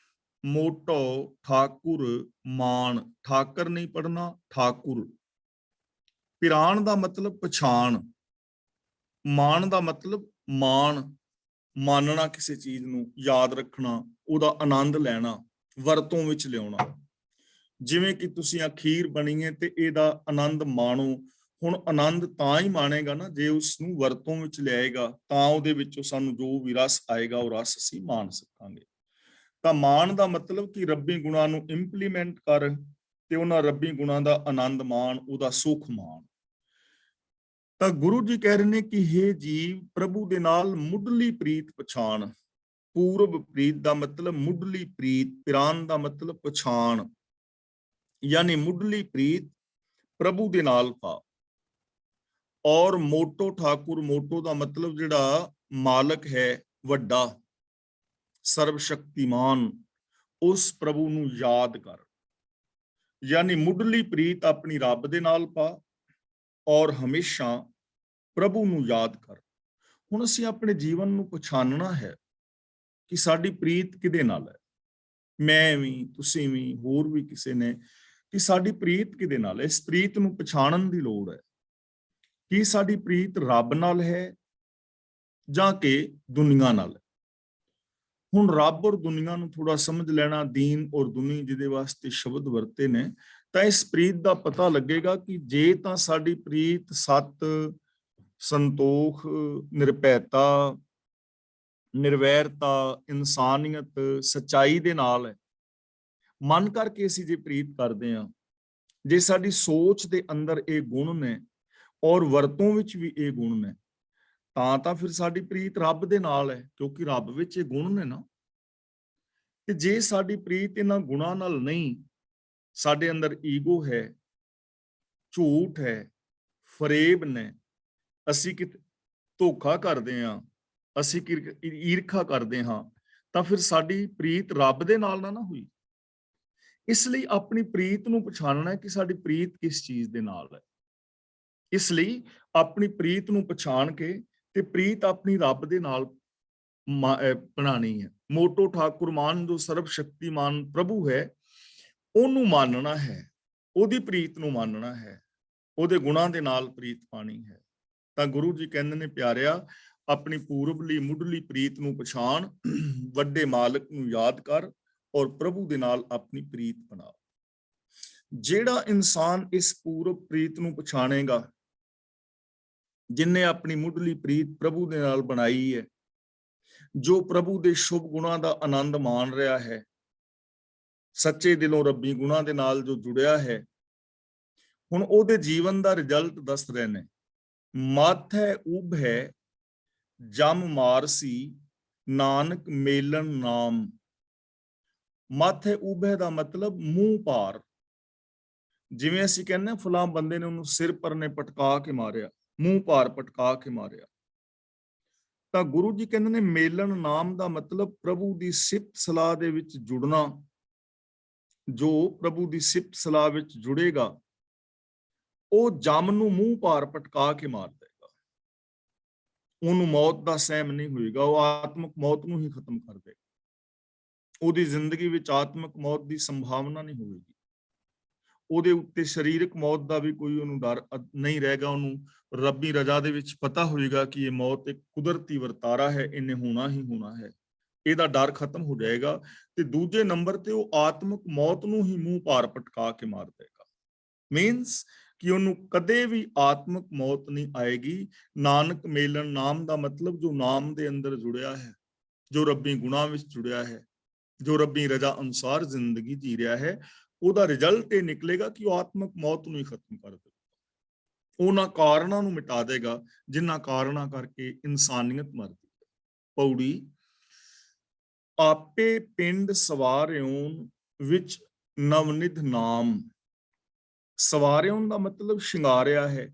ਮੋਟੋ ਠਾਕੁਰ ਮਾਨ। ਠਾਕਰ ਨਹੀਂ ਪੜਨਾ, ਠਾਕੁਰ। ਪਿਰਾਨ ਦਾ ਮਤਲਬ ਪਛਾਣ, ਮਾਨ ਦਾ ਮਤਲਬ ਮਾਣ, ਮਾਨਣਾ ਕਿਸੇ ਚੀਜ਼ ਨੂੰ, ਯਾਦ ਰੱਖਣਾ, ਉਹਦਾ ਆਨੰਦ ਲੈਣਾ, ਵਰਤੋਂ ਵਿੱਚ ਲਿਆਉਣਾ। ਜਿਵੇਂ ਕਿ ਤੁਸੀਂ ਅਖੀਰ ਬਣੀ ਹੈ ਤੇ ਇਹਦਾ ਆਨੰਦ ਮਾਣੋ। ਹੁਣ ਆਨੰਦ ਤਾਂ ਹੀ ਮਾਣੇਗਾ ਨਾ ਜੇ ਉਸ ਨੂੰ ਵਰਤੋਂ ਵਿੱਚ ਲਿਆਏਗਾ, ਤਾਂ ਉਹਦੇ ਵਿੱਚੋਂ ਸਾਨੂੰ ਜੋ ਵੀ ਰਸ ਆਏਗਾ ਉਹ ਰਸ ਅਸੀਂ ਮਾਣ ਸਕਾਂਗੇ। ਤਾਂ ਮਾਣ ਦਾ ਮਤਲਬ ਕਿ ਰੱਬੀ ਗੁਣਾਂ ਨੂੰ ਇੰਪਲੀਮੈਂਟ ਕਰ ਤੇ ਉਹਨਾਂ ਰੱਬੀ ਗੁਣਾਂ ਦਾ ਆਨੰਦ ਮਾਣ, ਉਹਦਾ ਸੁਖ ਮਾਣ। ਤਾਂ ਗੁਰੂ ਜੀ ਕਹਿ ਰਹੇ ਨੇ ਕਿ ਹੇ ਜੀਵ, ਪ੍ਰਭੂ ਦੇ ਨਾਲ ਮੁੱਢਲੀ ਪ੍ਰੀਤ ਪਛਾਣ। ਪੂਰਬ ਪ੍ਰੀਤ ਦਾ ਮਤਲਬ ਮੁੱਢਲੀ ਪ੍ਰੀਤ, ਪਿਰਾਨ ਦਾ ਮਤਲਬ ਪਛਾਣ, ਯਾਨੀ ਮੁੱਢਲੀ ਪ੍ਰੀਤ ਪ੍ਰਭੂ ਦੇ ਨਾਲ ਪਾ। ਔਰ ਮੋਟੋ ਠਾਕੁਰ, ਮੋਟੋ ਦਾ ਮਤਲਬ ਜਿਹੜਾ ਮਾਲਕ ਹੈ, ਵੱਡਾ, ਸਰਬ ਸ਼ਕਤੀਮਾਨ, ਉਸ ਪ੍ਰਭੂ ਨੂੰ ਯਾਦ ਕਰ। ਯਾਨੀ ਮੁੱਢਲੀ ਪ੍ਰੀਤ ਆਪਣੀ ਰੱਬ ਦੇ ਨਾਲ ਪਾ ਔਰ ਹਮੇਸ਼ਾ ਪ੍ਰਭੂ ਨੂੰ ਯਾਦ ਕਰ। ਹੁਣ ਅਸੀਂ ਆਪਣੇ ਜੀਵਨ ਨੂੰ ਪਛਾਣਨਾ ਹੈ ਕਿ ਸਾਡੀ ਪ੍ਰੀਤ ਕਿਹਦੇ ਨਾਲ ਹੈ। ਮੈਂ ਵੀ, ਤੁਸੀਂ ਵੀ, ਹੋਰ ਵੀ ਕਿਸੇ ਨੇ, ਕਿ ਸਾਡੀ ਪ੍ਰੀਤ ਕਿਹਦੇ ਨਾਲ ਹੈ। ਇਸ ਪ੍ਰੀਤ ਨੂੰ ਪਛਾਣਨ ਦੀ ਲੋੜ ਹੈ ਕਿ ਸਾਡੀ ਪ੍ਰੀਤ ਰੱਬ ਨਾਲ ਹੈ ਜਾਂ ਕਿ ਦੁਨੀਆ ਨਾਲ ਹੈ। ਹੁਣ ਰੱਬ ਔਰ ਦੁਨੀਆ ਨੂੰ ਥੋੜਾ ਸਮਝ ਲੈਣਾ, ਦੀਨ ਔਰ ਦੁਨੀ ਜਿਹਦੇ ਵਾਸਤੇ ਸ਼ਬਦ ਵਰਤੇ ਨੇ, ਤਾਂ ਇਸ ਪ੍ਰੀਤ ਦਾ ਪਤਾ ਲੱਗੇਗਾ ਕਿ ਜੇ ਤਾਂ ਸਾਡੀ ਪ੍ਰੀਤ ਸਤ, ਸੰਤੋਖ, ਨਿਰਭੈਤਾ, ਨਿਰਵੈਰਤਾ, ਇਨਸਾਨੀਅਤ, ਸਚਾਈ ਦੇ ਨਾਲ ਹੈ, ਮਨ ਕਰਕੇ ਅਸੀਂ ਜੇ ਪ੍ਰੀਤ ਕਰਦੇ ਹਾਂ, ਜੇ ਸਾਡੀ ਸੋਚ ਦੇ ਅੰਦਰ ਇਹ ਗੁਣ ਨੇ ਔਰ ਵਰਤੋਂ ਵਿੱਚ ਵੀ ਇਹ ਗੁਣ ਨੇ, ਤਾਂ ਫਿਰ ਸਾਡੀ ਪ੍ਰੀਤ ਰੱਬ ਦੇ ਨਾਲ ਹੈ, ਕਿਉਂਕਿ ਰੱਬ ਵਿੱਚ ਇਹ ਗੁਣ ਨੇ ਨਾ। ਤੇ ਜੇ ਸਾਡੀ ਪ੍ਰੀਤ ਇਹਨਾਂ ਗੁਣਾਂ ਨਾਲ ਨਹੀਂ, ਸਾਡੇ ਅੰਦਰ ਈਗੋ ਹੈ, ਝੂਠ ਹੈ, ਫਰੇਬ ਨੇ, ਅਸੀਂ ਕਿਤੇ ਧੋਖਾ ਕਰਦੇ ਹਾਂ, ਅਸੀਂ ਈਰਖਾ ਕਰਦੇ ਹਾਂ, ਤਾਂ ਫਿਰ ਸਾਡੀ ਪ੍ਰੀਤ ਰੱਬ ਦੇ ਨਾਲ ਨਾ ਹੋਈ। ਇਸ ਲਈ ਆਪਣੀ ਪ੍ਰੀਤ ਨੂੰ ਪਛਾਣਨਾ ਹੈ ਕਿ ਸਾਡੀ ਪ੍ਰੀਤ ਕਿਸ ਚੀਜ਼ ਦੇ ਨਾਲ ਹੈ। ਇਸ ਲਈ ਆਪਣੀ ਪ੍ਰੀਤ ਨੂੰ ਪਛਾਣ ਕੇ ਤੇ ਪ੍ਰੀਤ ਆਪਣੀ ਰੱਬ ਦੇ ਨਾਲ ਬਣਾਣੀ ਹੈ। ਮੋਟੋ ਠਾਕੁਰ ਮਾਨ, ਜੋ ਸਰਬ ਸ਼ਕਤੀਮਾਨ ਪ੍ਰਭੂ ਹੈ, ਉਹਨੂੰ ਮੰਨਣਾ ਹੈ, ਉਹਦੀ ਪ੍ਰੀਤ ਨੂੰ ਮੰਨਣਾ ਹੈ, ਉਹਦੇ ਗੁਣਾਂ ਦੇ ਨਾਲ ਪ੍ਰੀਤ ਪਾਣੀ ਹੈ। ਤਾਂ ਗੁਰੂ ਜੀ ਕਹਿੰਦੇ ਨੇ, ਪਿਆਰਿਆ, ਆਪਣੀ ਪੂਰਬਲੀ ਮੁੱਢਲੀ ਪ੍ਰੀਤ ਨੂੰ ਪਛਾਣ, ਵੱਡੇ ਮਾਲਕ ਨੂੰ ਯਾਦ ਕਰ ਔਰ ਪ੍ਰਭੂ ਦੇ ਨਾਲ ਆਪਣੀ ਪ੍ਰੀਤ ਬਣਾ। ਜਿਹੜਾ ਇਨਸਾਨ ਇਸ ਪੂਰਬ ਪ੍ਰੀਤ ਨੂੰ ਪਛਾਣੇਗਾ, ਜਿਨਨੇ ਆਪਣੀ ਮੁੱਢਲੀ ਪ੍ਰੀਤ ਪ੍ਰਭੂ ਦੇ ਨਾਲ ਬਣਾਈ ਹੈ, ਜੋ ਪ੍ਰਭੂ ਦੇ ਸ਼ੁਭ ਗੁਣਾਂ ਦਾ ਆਨੰਦ ਮਾਣ ਰਿਹਾ ਹੈ, ਸੱਚੇ ਦਿਲੋਂ ਰੱਬੀ ਗੁਣਾਂ ਦੇ ਨਾਲ ਜੋ ਜੁੜਿਆ ਹੈ, ਹੁਣ ਉਹਦੇ ਜੀਵਨ ਦਾ ਰਿਜ਼ਲਟ ਦੱਸ ਰਹੇ ਨੇ। ਮਤ ਹੈ ਉਭ ਹੈ ਜਮ ਮਾਰਸੀ, ਨਾਨਕ ਮੇਲਨ ਨਾਮ। ਮਤ ਹੈ ਉਭ ਹੈ ਦਾ ਮਤਲਬ ਮੂੰਹ ਪਾਰ। ਜਿਵੇਂ ਅਸੀਂ ਕਹਿੰਦੇ ਹਾਂ ਫਲਾਂ ਬੰਦੇ ਨੇ ਉਹਨੂੰ ਸਿਰ ਪਰ ਨੇ ਪਟਕਾ ਕੇ ਮਾਰਿਆ, ਮੂੰਹ ਪਾਰ ਪਟਕਾ ਕੇ ਮਾਰਿਆ। ਤਾਂ ਗੁਰੂ ਜੀ ਕਹਿੰਦੇ ਨੇ ਮੇਲਨ ਨਾਮ ਦਾ ਮਤਲਬ ਪ੍ਰਭੂ ਦੀ ਸਿਫਤ ਸਲਾਹ ਦੇ ਵਿੱਚ ਜੁੜਨਾ। ਜੋ ਪ੍ਰਭੂ ਦੀ ਸਿਫਤ ਸਲਾਹ ਵਿੱਚ ਜੁੜੇਗਾ, ਉਹ ਜਮ ਨੂੰ ਮੂੰਹ ਪਾਰ ਪਟਕਾ ਕੇ ਮਾਰ ਦੇਗਾ। ਉਹਨੂੰ ਮੌਤ ਦਾ ਸਹਿਮ ਨਹੀਂ ਹੋਏਗਾ, ਉਹ ਆਤਮਿਕ ਮੌਤ ਨੂੰ ਹੀ ਖਤਮ ਕਰ ਦੇਗਾ। ਉਹਦੀ ਜ਼ਿੰਦਗੀ ਵਿੱਚ ਆਤਮਿਕ ਮੌਤ ਦੀ ਸੰਭਾਵਨਾ ਨਹੀਂ ਹੋਵੇਗੀ। ਉਹਦੇ ਉੱਤੇ ਸਰੀਰਕ ਮੌਤ ਦਾ ਵੀ ਕੋਈ ਉਹਨੂੰ ਡਰ ਨਹੀਂ ਰਹੇਗਾ। ਉਹਨੂੰ ਰੱਬੀ ਰਜ਼ਾ ਦੇ ਵਿੱਚ ਪਤਾ ਹੋਏਗਾ ਕਿ ਇਹ ਮੌਤ ਇੱਕ ਕੁਦਰਤੀ ਵਰਤਾਰਾ ਹੈ, ਇਹਨੇ ਹੋਣਾ ਹੀ ਹੋਣਾ ਹੈ। ਇਹਦਾ ਡਰ ਖਤਮ ਹੋ ਜਾਏਗਾ। ਤੇ ਦੂਜੇ ਨੰਬਰ ਤੇ ਉਹ ਆਤਮਿਕ ਮੌਤ ਨੂੰ ਹੀ ਮੂੰਹ ਭਾਰ ਪਟਕਾ ਕੇ ਮਾਰ ਦੇਗਾ। ਮੀਨਸ ਕਿ ਉਹਨੂੰ ਕਦੇ ਵੀ ਆਤਮਿਕ ਮੌਤ ਨਹੀਂ ਆਏਗੀ। ਨਾਨਕ ਮੇਲਣ ਨਾਮ ਦਾ ਮਤਲਬ ਜੋ ਨਾਮ ਦੇ ਅੰਦਰ ਜੁੜਿਆ ਹੈ, ਜੋ ਰੱਬੀ ਗੁਣਾਂ ਵਿੱਚ ਜੁੜਿਆ ਹੈ, ਜੋ ਰੱਬੀ ਰਜ਼ਾ ਅਨੁਸਾਰ ਜ਼ਿੰਦਗੀ ਜੀ ਰਿਹਾ ਹੈ, ਉਹਦਾ ਰਿਜ਼ਲਟ ਇਹ ਨਿਕਲੇਗਾ ਕਿ ਉਹ ਆਤਮਿਕ ਮੌਤ ਨੂੰ ਹੀ ਖਤਮ ਕਰ ਦੇਗਾ। ਉਹਨਾਂ ਕਾਰਨਾਂ ਨੂੰ ਮਿਟਾ ਦੇਗਾ ਜਿਨ੍ਹਾਂ ਕਾਰਨਾਂ ਕਰਕੇ ਇਨਸਾਨੀਅਤ ਮਰਦੀ ਹੈ। ਪੌੜੀ ਆਪੇ ਪਿੰਡ ਸਵਾਰਿਓਂ ਵਿੱਚ ਨਵਨਿਧ ਨਾਮ। ਸਵਾਰਿਓਂ ਦਾ ਮਤਲਬ ਸ਼ਿੰਗਾਰਿਆ ਹੈ,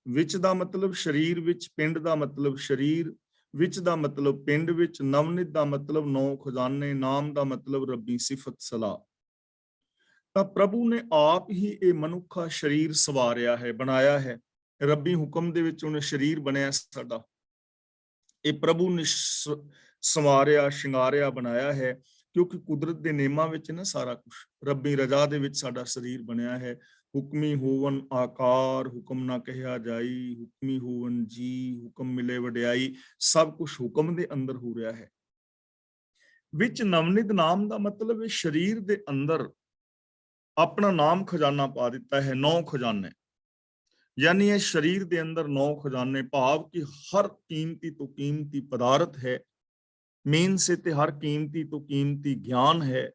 ਵਿੱਚ ਦਾ ਮਤਲਬ ਸਰੀਰ ਵਿੱਚ, ਪਿੰਡ ਦਾ ਮਤਲਬ ਸਰੀਰ ਵਿੱਚ ਦਾ ਮਤਲਬ ਪਿੰਡ ਵਿੱਚ, ਨਵਨਿਧ ਦਾ ਮਤਲਬ ਨੌ ਖਜ਼ਾਨੇ, ਨਾਮ ਦਾ ਮਤਲਬ ਰੱਬੀ ਸਿਫਤ ਸਲਾਹ। ਤਾਂ ਪ੍ਰਭੂ ਨੇ ਆਪ ਹੀ ਇਹ ਮਨੁੱਖਾ ਸਰੀਰ ਸਵਾਰਿਆ ਹੈ, ਬਣਾਇਆ ਹੈ। ਰੱਬੀ ਹੁਕਮ ਦੇ ਵਿੱਚ ਉਹਨੇ ਸਰੀਰ ਬਣਿਆ ਸਾਡਾ। ਇਹ ਪ੍ਰਭੂ ਨੇ ਸਵਾਰਿਆ, ਸ਼ਿੰਗਾਰਿਆ, ਬਣਾਇਆ ਹੈ, ਕਿਉਂਕਿ ਕੁਦਰਤ ਦੇ ਨਿਯਮਾਂ ਵਿੱਚ ਨਾ ਸਾਰਾ ਕੁਝ ਰੱਬੀ ਰਜ਼ਾ ਦੇ ਵਿੱਚ ਸਾਡਾ ਸਰੀਰ ਬਣਿਆ ਹੈ। ਹੁਕਮੀ ਹੋਵਨ ਆਕਾਰ, ਹੁਕਮ ਨਾ ਕਹਿਆ ਜਾਈ, ਹੁਕਮੀ ਹੋਵਨ ਜੀ, ਹੁਕਮ ਮਿਲੇ ਵਡਿਆਈ। ਸਭ ਕੁਝ ਹੁਕਮ ਦੇ ਅੰਦਰ ਹੋ ਰਿਹਾ ਹੈ। ਵਿੱਚ ਨਵਨਿਧ ਨਾਮ ਦਾ ਮਤਲਬ ਇਹ ਸਰੀਰ ਦੇ ਅੰਦਰ ਆਪਣਾ ਨਾਮ ਖਜ਼ਾਨਾ ਪਾ ਦਿੱਤਾ ਹੈ, 9 ਖਜ਼ਾਨੇ। ਯਾਨੀ ਇਹ ਸਰੀਰ ਦੇ ਅੰਦਰ 9 ਖਜ਼ਾਨੇ, ਭਾਵ ਕਿ ਹਰ ਕੀਮਤੀ ਤੋਂ ਕੀਮਤੀ ਪਦਾਰਥ ਹੈ। ਮੇਨ ਸੇ ਤੇ ਹਰ ਕੀਮਤੀ ਤੋਂ ਕੀਮਤੀ ਗਿਆਨ ਹੈ।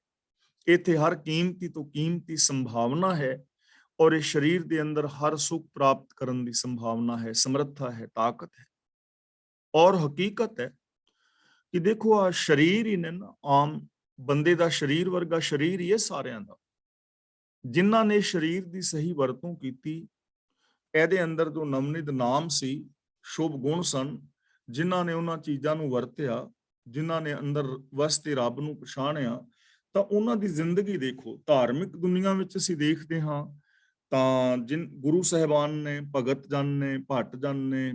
ਇੱਥੇ ਹਰ ਕੀਮਤੀ ਤੋਂ ਕੀਮਤੀ ਸੰਭਾਵਨਾ ਹੈ। ਔਰ ਇਹ ਸਰੀਰ ਦੇ ਅੰਦਰ ਹਰ ਸੁਖ ਪ੍ਰਾਪਤ ਕਰਨ ਦੀ ਸੰਭਾਵਨਾ ਹੈ, ਸਮਰੱਥਾ ਹੈ, ਤਾਕਤ ਹੈ। ਔਰ ਹਕੀਕਤ ਹੈ ਕਿ ਦੇਖੋ ਆ ਸਰੀਰ ਹੀ ਨੇ ਨਾ, ਆਮ ਬੰਦੇ ਦਾ ਸਰੀਰ ਵਰਗਾ ਸਰੀਰ ਹੀ ਹੈ ਸਾਰਿਆਂ ਦਾ। ਜਿਨ੍ਹਾਂ ਨੇ ਸਰੀਰ ਦੀ ਸਹੀ ਵਰਤੋਂ ਕੀਤੀ, ਇਹਦੇ ਅੰਦਰ ਜੋ ਨਵਨਿਧ ਨਾਮ ਸੀ, ਸ਼ੁਭ ਗੁਣ ਸਨ, ਜਿਨ੍ਹਾਂ ਨੇ ਉਹਨਾਂ ਚੀਜ਼ਾਂ ਨੂੰ ਵਰਤਿਆ, ਜਿਨ੍ਹਾਂ ਨੇ ਅੰਦਰ ਵਸਤੇ ਰੱਬ ਨੂੰ ਪਛਾਣਿਆ, ਤਾਂ ਉਹਨਾਂ ਦੀ ਜ਼ਿੰਦਗੀ ਦੇਖੋ। ਧਾਰਮਿਕ ਦੁਨੀਆ ਵਿੱਚ ਅਸੀਂ ਦੇਖਦੇ ਹਾਂ ਤਾਂ ਗੁਰੂ ਸਾਹਿਬਾਨ ਨੇ, ਭਗਤ ਜਨ ਨੇ, ਭੱਟ ਜਨ ਨੇ,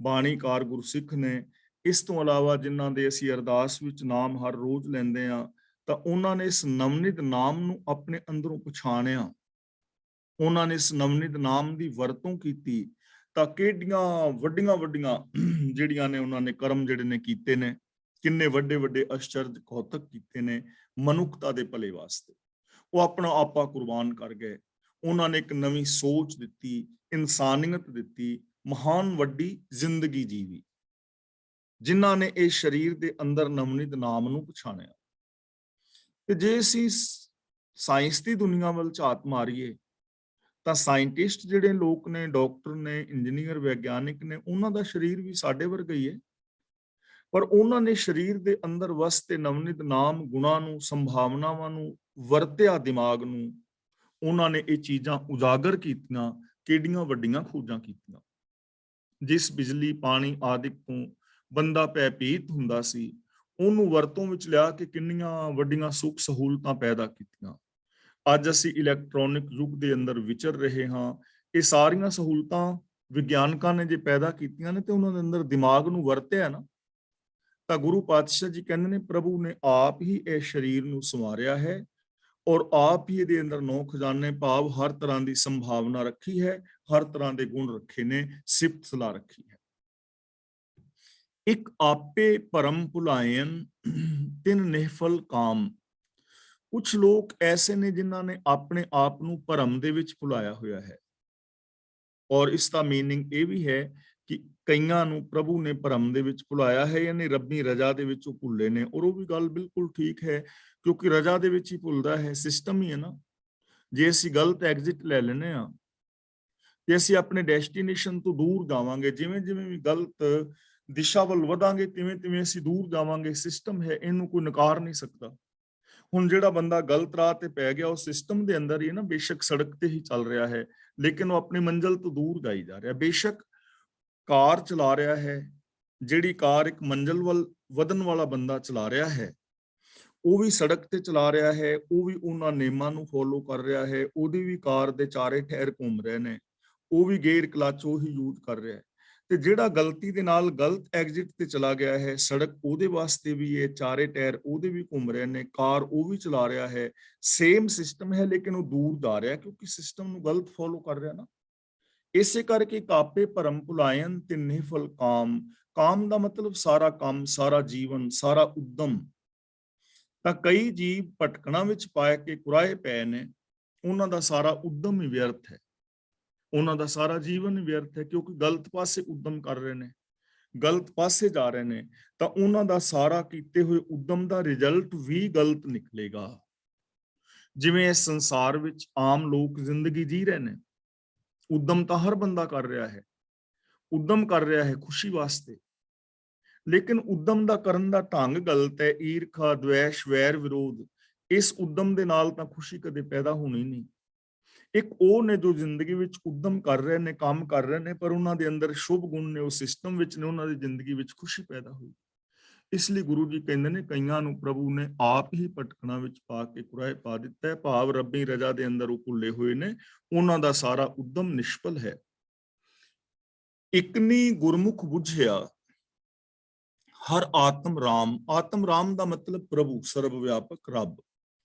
ਬਾਣੀਕਾਰ ਗੁਰਸਿੱਖ ਨੇ, ਇਸ ਤੋਂ ਇਲਾਵਾ ਜਿਨ੍ਹਾਂ ਦੇ ਅਸੀਂ ਅਰਦਾਸ ਵਿੱਚ ਨਾਮ ਹਰ ਰੋਜ਼ ਲੈਂਦੇ ਹਾਂ, ਤਾਂ ਉਹਨਾਂ ਨੇ ਇਸ ਨਵਨਿਧ ਨਾਮ ਨੂੰ ਆਪਣੇ ਅੰਦਰੋਂ ਪਛਾਣਿਆ। ਉਹਨਾਂ ਨੇ ਇਸ ਨਵਨਿਧ ਨਾਮ ਦੀ ਵਰਤੋਂ ਕੀਤੀ ਤਾਂ ਕਿਹੜੀਆਂ ਵੱਡੀਆਂ ਵੱਡੀਆਂ ਜਿਹੜੀਆਂ ਨੇ ਉਹਨਾਂ ਨੇ ਕਰਮ ਜਿਹੜੇ ਨੇ ਕੀਤੇ ਨੇ, ਕਿੰਨੇ ਵੱਡੇ ਵੱਡੇ ਅਸ਼ਚਰਜ ਕੌਤਕ ਕੀਤੇ ਨੇ ਮਨੁੱਖਤਾ ਦੇ ਭਲੇ ਵਾਸਤੇ। ਉਹ ਆਪਣਾ ਆਪਾ ਕੁਰਬਾਨ ਕਰ ਗਏ। ਉਹਨਾਂ ਨੇ ਇੱਕ ਨਵੀਂ ਸੋਚ ਦਿੱਤੀ, ਇਨਸਾਨੀਅਤ ਦਿੱਤੀ, ਮਹਾਨ ਵੱਡੀ ਜ਼ਿੰਦਗੀ ਜੀਵੀ, ਜਿਨ੍ਹਾਂ ਨੇ ਇਹ ਸਰੀਰ ਦੇ ਅੰਦਰ ਨਵਨਿਧ ਨਾਮ ਨੂੰ ਪਛਾਣਿਆ। ਤੇ ਜੇ ਅਸੀਂ ਸਾਇੰਸ ਦੀ ਦੁਨੀਆ ਵੱਲ ਝਾਤ ਮਾਰੀਏ ਤਾਂ ਸਾਇੰਟਿਸਟ ਜਿਹੜੇ ਲੋਕ ਨੇ, ਡਾਕਟਰ ਨੇ, ਇੰਜੀਨੀਅਰ, ਵਿਗਿਆਨਿਕ ਨੇ, ਉਹਨਾਂ ਦਾ ਸਰੀਰ ਵੀ ਸਾਡੇ ਵਰਗਾ ਹੀ ਹੈ। ਪਰ ਉਹਨਾਂ ਨੇ ਸਰੀਰ ਦੇ ਅੰਦਰ ਵਸਤੇ ਨਵਨਿਧ ਨਾਮ, ਗੁਣਾਂ ਨੂੰ, ਸੰਭਾਵਨਾਵਾਂ ਨੂੰ ਵਰਤਿਆ, ਦਿਮਾਗ ਨੂੰ। ਉਹਨਾਂ ਨੇ ਇਹ ਚੀਜ਼ਾਂ ਉਜਾਗਰ ਕੀਤੀਆਂ, ਕਿਹੜੀਆਂ ਵੱਡੀਆਂ ਖੋਜਾਂ ਕੀਤੀਆਂ। ਜਿਸ ਬਿਜਲੀ, ਪਾਣੀ ਆਦਿ ਤੋਂ ਬੰਦਾ ਭੈਭੀਤ ਹੁੰਦਾ ਸੀ, ਉਹਨੂੰ ਵਰਤੋਂ ਵਿੱਚ ਲਿਆ ਕੇ ਕਿੰਨੀਆਂ ਵੱਡੀਆਂ ਸੁੱਖ ਸਹੂਲਤਾਂ ਪੈਦਾ ਕੀਤੀਆਂ। ਅੱਜ ਅਸੀਂ ਇਲੈਕਟ੍ਰੋਨਿਕ ਯੁੱਗ ਦੇ ਅੰਦਰ ਵਿਚਰ ਰਹੇ ਹਾਂ। ਇਹ ਸਾਰੀਆਂ ਸਹੂਲਤਾਂ ਵਿਗਿਆਨਕਾਂ ਨੇ ਜੇ ਪੈਦਾ ਕੀਤੀਆਂ ਨੇ ਤੇ ਉਹਨਾਂ ਦੇ ਅੰਦਰ ਦਿਮਾਗ ਨੂੰ ਵਰਤਿਆ ਨਾ, ਤਾਂ ਗੁਰੂ ਪਾਤਸ਼ਾਹ ਜੀ ਕਹਿੰਦੇ ਨੇ ਪ੍ਰਭੂ ਨੇ ਆਪ ਹੀ ਇਹ ਸਰੀਰ ਨੂੰ ਸੰਵਾਰਿਆ ਹੈ ਔਰ ਆਪ ਹੀ ਇਹਦੇ ਅੰਦਰ 9 ਖਜ਼ਾਨੇ, ਭਾਵ ਹਰ ਤਰ੍ਹਾਂ ਦੀ ਸੰਭਾਵਨਾ ਰੱਖੀ ਹੈ, ਹਰ ਤਰ੍ਹਾਂ ਦੇ ਗੁਣ ਰੱਖੇ ਨੇ, ਸਿਫਤ ਸਲਾਹ ਰੱਖੀ ਹੈ। ਇੱਕ ਆਪੇ ਭਰਮ ਭੁਲਾਇਨ ਤਿਨ ਨਿਹਫਲ ਕਾਮ। ਕੁਝ ਲੋਕ ਐਸੇ ਨੇ ਜਿਨ੍ਹਾਂ ਨੇ ਆਪਣੇ ਆਪ ਨੂੰ ਭਰਮ ਦੇ ਵਿੱਚ ਭੁਲਾਇਆ ਹੋਇਆ ਹੈ। ਔਰ ਇਸ ਦਾ ਮੀਨਿੰਗ ਇਹ ਵੀ ਹੈ ਕਿ ਕਈਆਂ ਨੂੰ ਪ੍ਰਭੂ ਨੇ ਭਰਮ ਦੇ ਵਿੱਚ ਭੁਲਾਇਆ ਹੈ, ਯਾਨੀ ਰੱਬੀ ਰਜ਼ਾ ਦੇ ਵਿੱਚ ਉਹ ਭੁੱਲੇ ਨੇ। ਔਰ ਉਹ ਵੀ ਗੱਲ ਬਿਲਕੁਲ ਠੀਕ ਹੈ, ਕਿਉਂਕਿ ਰਜ਼ਾ ਦੇ ਵਿੱਚ ਹੀ ਭੁੱਲਦਾ ਹੈ, ਸਿਸਟਮ ਹੀ ਹੈ ਨਾ। ਜੇ ਅਸੀਂ ਗਲਤ ਐਗਜ਼ਿਟ ਲੈ ਲੈਨੇ ਆ ਤੇ ਅਸੀਂ ਆਪਣੇ ਡੈਸਟੀਨੇਸ਼ਨ ਤੋਂ ਦੂਰ ਜਾਵਾਂਗੇ। ਜਿਵੇਂ ਜਿਵੇਂ ਵੀ ਗਲਤ ਦਿਸ਼ਾ ਵੱਲ ਵਧਾਂਗੇ, ਤਿਵੇਂ ਤਿਵੇਂ ਅਸੀਂ ਦੂਰ ਜਾਵਾਂਗੇ। ਸਿਸਟਮ ਹੈ, ਇਹਨੂੰ ਕੋਈ ਨਕਾਰ ਨਹੀਂ ਸਕਦਾ। ਹੁਣ ਜਿਹੜਾ ਬੰਦਾ ਗਲਤ ਰਾਹ ਤੇ ਪੈ ਗਿਆ, ਉਹ ਸਿਸਟਮ ਦੇ ਅੰਦਰ ਹੀ ਨਾ, ਬੇਸ਼ੱਕ ਸੜਕ ਤੇ ਹੀ ਚੱਲ ਰਿਹਾ ਹੈ, ਲੇਕਿਨ ਉਹ ਆਪਣੀ ਮੰਜ਼ਿਲ ਤੋਂ ਦੂਰ ਜਾਈ ਜਾ ਰਿਹਾ। ਬੇਸ਼ੱਕ ਕਾਰ ਚਲਾ ਰਿਹਾ ਹੈ, ਜਿਹੜੀ ਕਾਰ ਇੱਕ ਮੰਜ਼ਿਲ ਵੱਲ ਵਧਣ ਵਾਲਾ ਬੰਦਾ ਚਲਾ ਰਿਹਾ ਹੈ, ਉਹ ਵੀ ਸੜਕ ਤੇ ਚਲਾ ਰਿਹਾ ਹੈ, ਉਹ ਵੀ ਉਹਨਾਂ ਨਿਯਮਾਂ ਨੂੰ ਫੋਲੋ ਕਰ ਰਿਹਾ ਹੈ, ਉਹਦੀ ਵੀ ਕਾਰ ਦੇ ਚਾਰੇ ਟਾਇਰ ਘੁੰਮ ਰਹੇ ਨੇ, ਉਹ ਵੀ ਗੇਅਰ ਕਲੱਚ ਉਹੀ ਯੂਜ਼ ਕਰ ਰਿਹਾ ਹੈ। ਤੇ ਜਿਹੜਾ ਗਲਤੀ ਦੇ ਨਾਲ ਗਲਤ ਐਗਜ਼ਿਟ ਤੇ ਚਲਾ ਗਿਆ ਹੈ, ਸੜਕ ਉਹਦੇ ਵਾਸਤੇ ਵੀ ਇਹ ਚਾਰੇ ਟਾਇਰ ਉਹਦੇ ਵੀ ਘੁੰਮ ਰਹੇ ਨੇ, ਕਾਰ ਉਹ ਵੀ ਚਲਾ ਰਿਹਾ ਹੈ, ਸੇਮ ਸਿਸਟਮ ਹੈ, ਲੇਕਿਨ ਉਹ ਦੂਰ ਜਾ ਰਿਹਾ ਕਿਉਂਕਿ ਸਿਸਟਮ ਨੂੰ ਗਲਤ ਫੋਲੋ ਕਰ ਰਿਹਾ ਨਾ। ਇਸੇ ਕਰਕੇ ਕਾਪੇ ਭਰਮ ਭੁਲਾਇਨ ਤਿੰਨੇ ਫਲ ਕਾਮ। ਕਾਮ ਦਾ ਮਤਲਬ ਸਾਰਾ ਕੰਮ, ਸਾਰਾ ਜੀਵਨ, ਸਾਰਾ ਉਦਮ। ਤਾਂ ਕਈ ਜੀਵ ਭਟਕਣਾ ਵਿੱਚ ਪਾ ਕੇ ਕੁਰਾਏ ਪਏ ਨੇ, ਉਹਨਾਂ ਦਾ ਸਾਰਾ ਉਦਮ ਹੀ ਵਿਅਰਥ ਹੈ, ਉਹਨਾਂ ਦਾ ਸਾਰਾ ਜੀਵਨ ਵਿਅਰਥ ਹੈ, ਕਿਉਂਕਿ ਗਲਤ ਪਾਸੇ ਉਦਮ ਕਰ ਰਹੇ ਨੇ, ਗਲਤ ਪਾਸੇ ਜਾ ਰਹੇ ਨੇ। ਤਾਂ ਉਹਨਾਂ ਦਾ ਸਾਰਾ ਕੀਤੇ ਹੋਏ ਉਦਮ ਦਾ ਰਿਜ਼ਲਟ ਵੀ ਗਲਤ ਨਿਕਲੇਗਾ। ਜਿਵੇਂ ਇਸ ਸੰਸਾਰ ਵਿੱਚ ਆਮ ਲੋਕ ਜ਼ਿੰਦਗੀ ਜੀ ਰਹੇ ਨੇ, ਉਦਮ ਤਾਂ ਹਰ ਬੰਦਾ ਕਰ ਰਿਹਾ ਹੈ, ਉਦਮ ਕਰ ਰਿਹਾ ਹੈ ਖੁਸ਼ੀ ਵਾਸਤੇ, ਲੇਕਿਨ ਉਦਮ ਦਾ ਕਰਨ ਦਾ ਢੰਗ ਗਲਤ ਹੈ। ਈਰਖਾ, ਦਵੇਸ਼, ਵੈਰ, ਵਿਰੋਧ, ਇਸ ਉਦਮ ਦੇ ਨਾਲ ਤਾਂ ਖੁਸ਼ੀ ਕਦੇ ਪੈਦਾ ਹੋਣੀ ਨਹੀਂ। ਇੱਕ ਉਹ ਨੇ ਜੋ ਜ਼ਿੰਦਗੀ ਵਿੱਚ ਉਦਮ ਕਰ ਰਹੇ ਨੇ, ਕੰਮ ਕਰ ਰਹੇ ਨੇ, ਪਰ ਉਹਨਾਂ ਦੇ ਅੰਦਰ ਸ਼ੁਭ ਗੁਣ ਨੇ, ਉਹ ਸਿਸਟਮ ਵਿੱਚ ਨੇ, ਉਹਨਾਂ ਦੀ ਜ਼ਿੰਦਗੀ ਵਿੱਚ ਖੁਸ਼ੀ ਪੈਦਾ ਹੋਈ। ਇਸ ਲਈ ਗੁਰੂ ਜੀ ਕਹਿੰਦੇ ਨੇ ਕਈਆਂ ਨੂੰ ਪ੍ਰਭੂ ਨੇ ਆਪ ਹੀ ਭਟਕਣਾ ਵਿੱਚ ਪਾ ਕੇ ਕੁਰਾਏ ਪਾ ਦਿੱਤਾ ਹੈ, ਭਾਵ ਰੱਬੀ ਰਜ਼ਾ ਦੇ ਅੰਦਰ ਉਹ ਭੁੱਲੇ ਹੋਏ ਨੇ, ਉਹਨਾਂ ਦਾ ਸਾਰਾ ਉਦਮ ਨਿਸ਼ਫਲ ਹੈ। ਇਕਨੀ ਗੁਰਮੁਖ ਬੁਝਿਆ ਹਰ ਆਤਮ ਰਾਮ। ਆਤਮ ਰਾਮ ਦਾ ਮਤਲਬ ਪ੍ਰਭੂ, ਸਰਬ ਵਿਆਪਕ ਰੱਬ।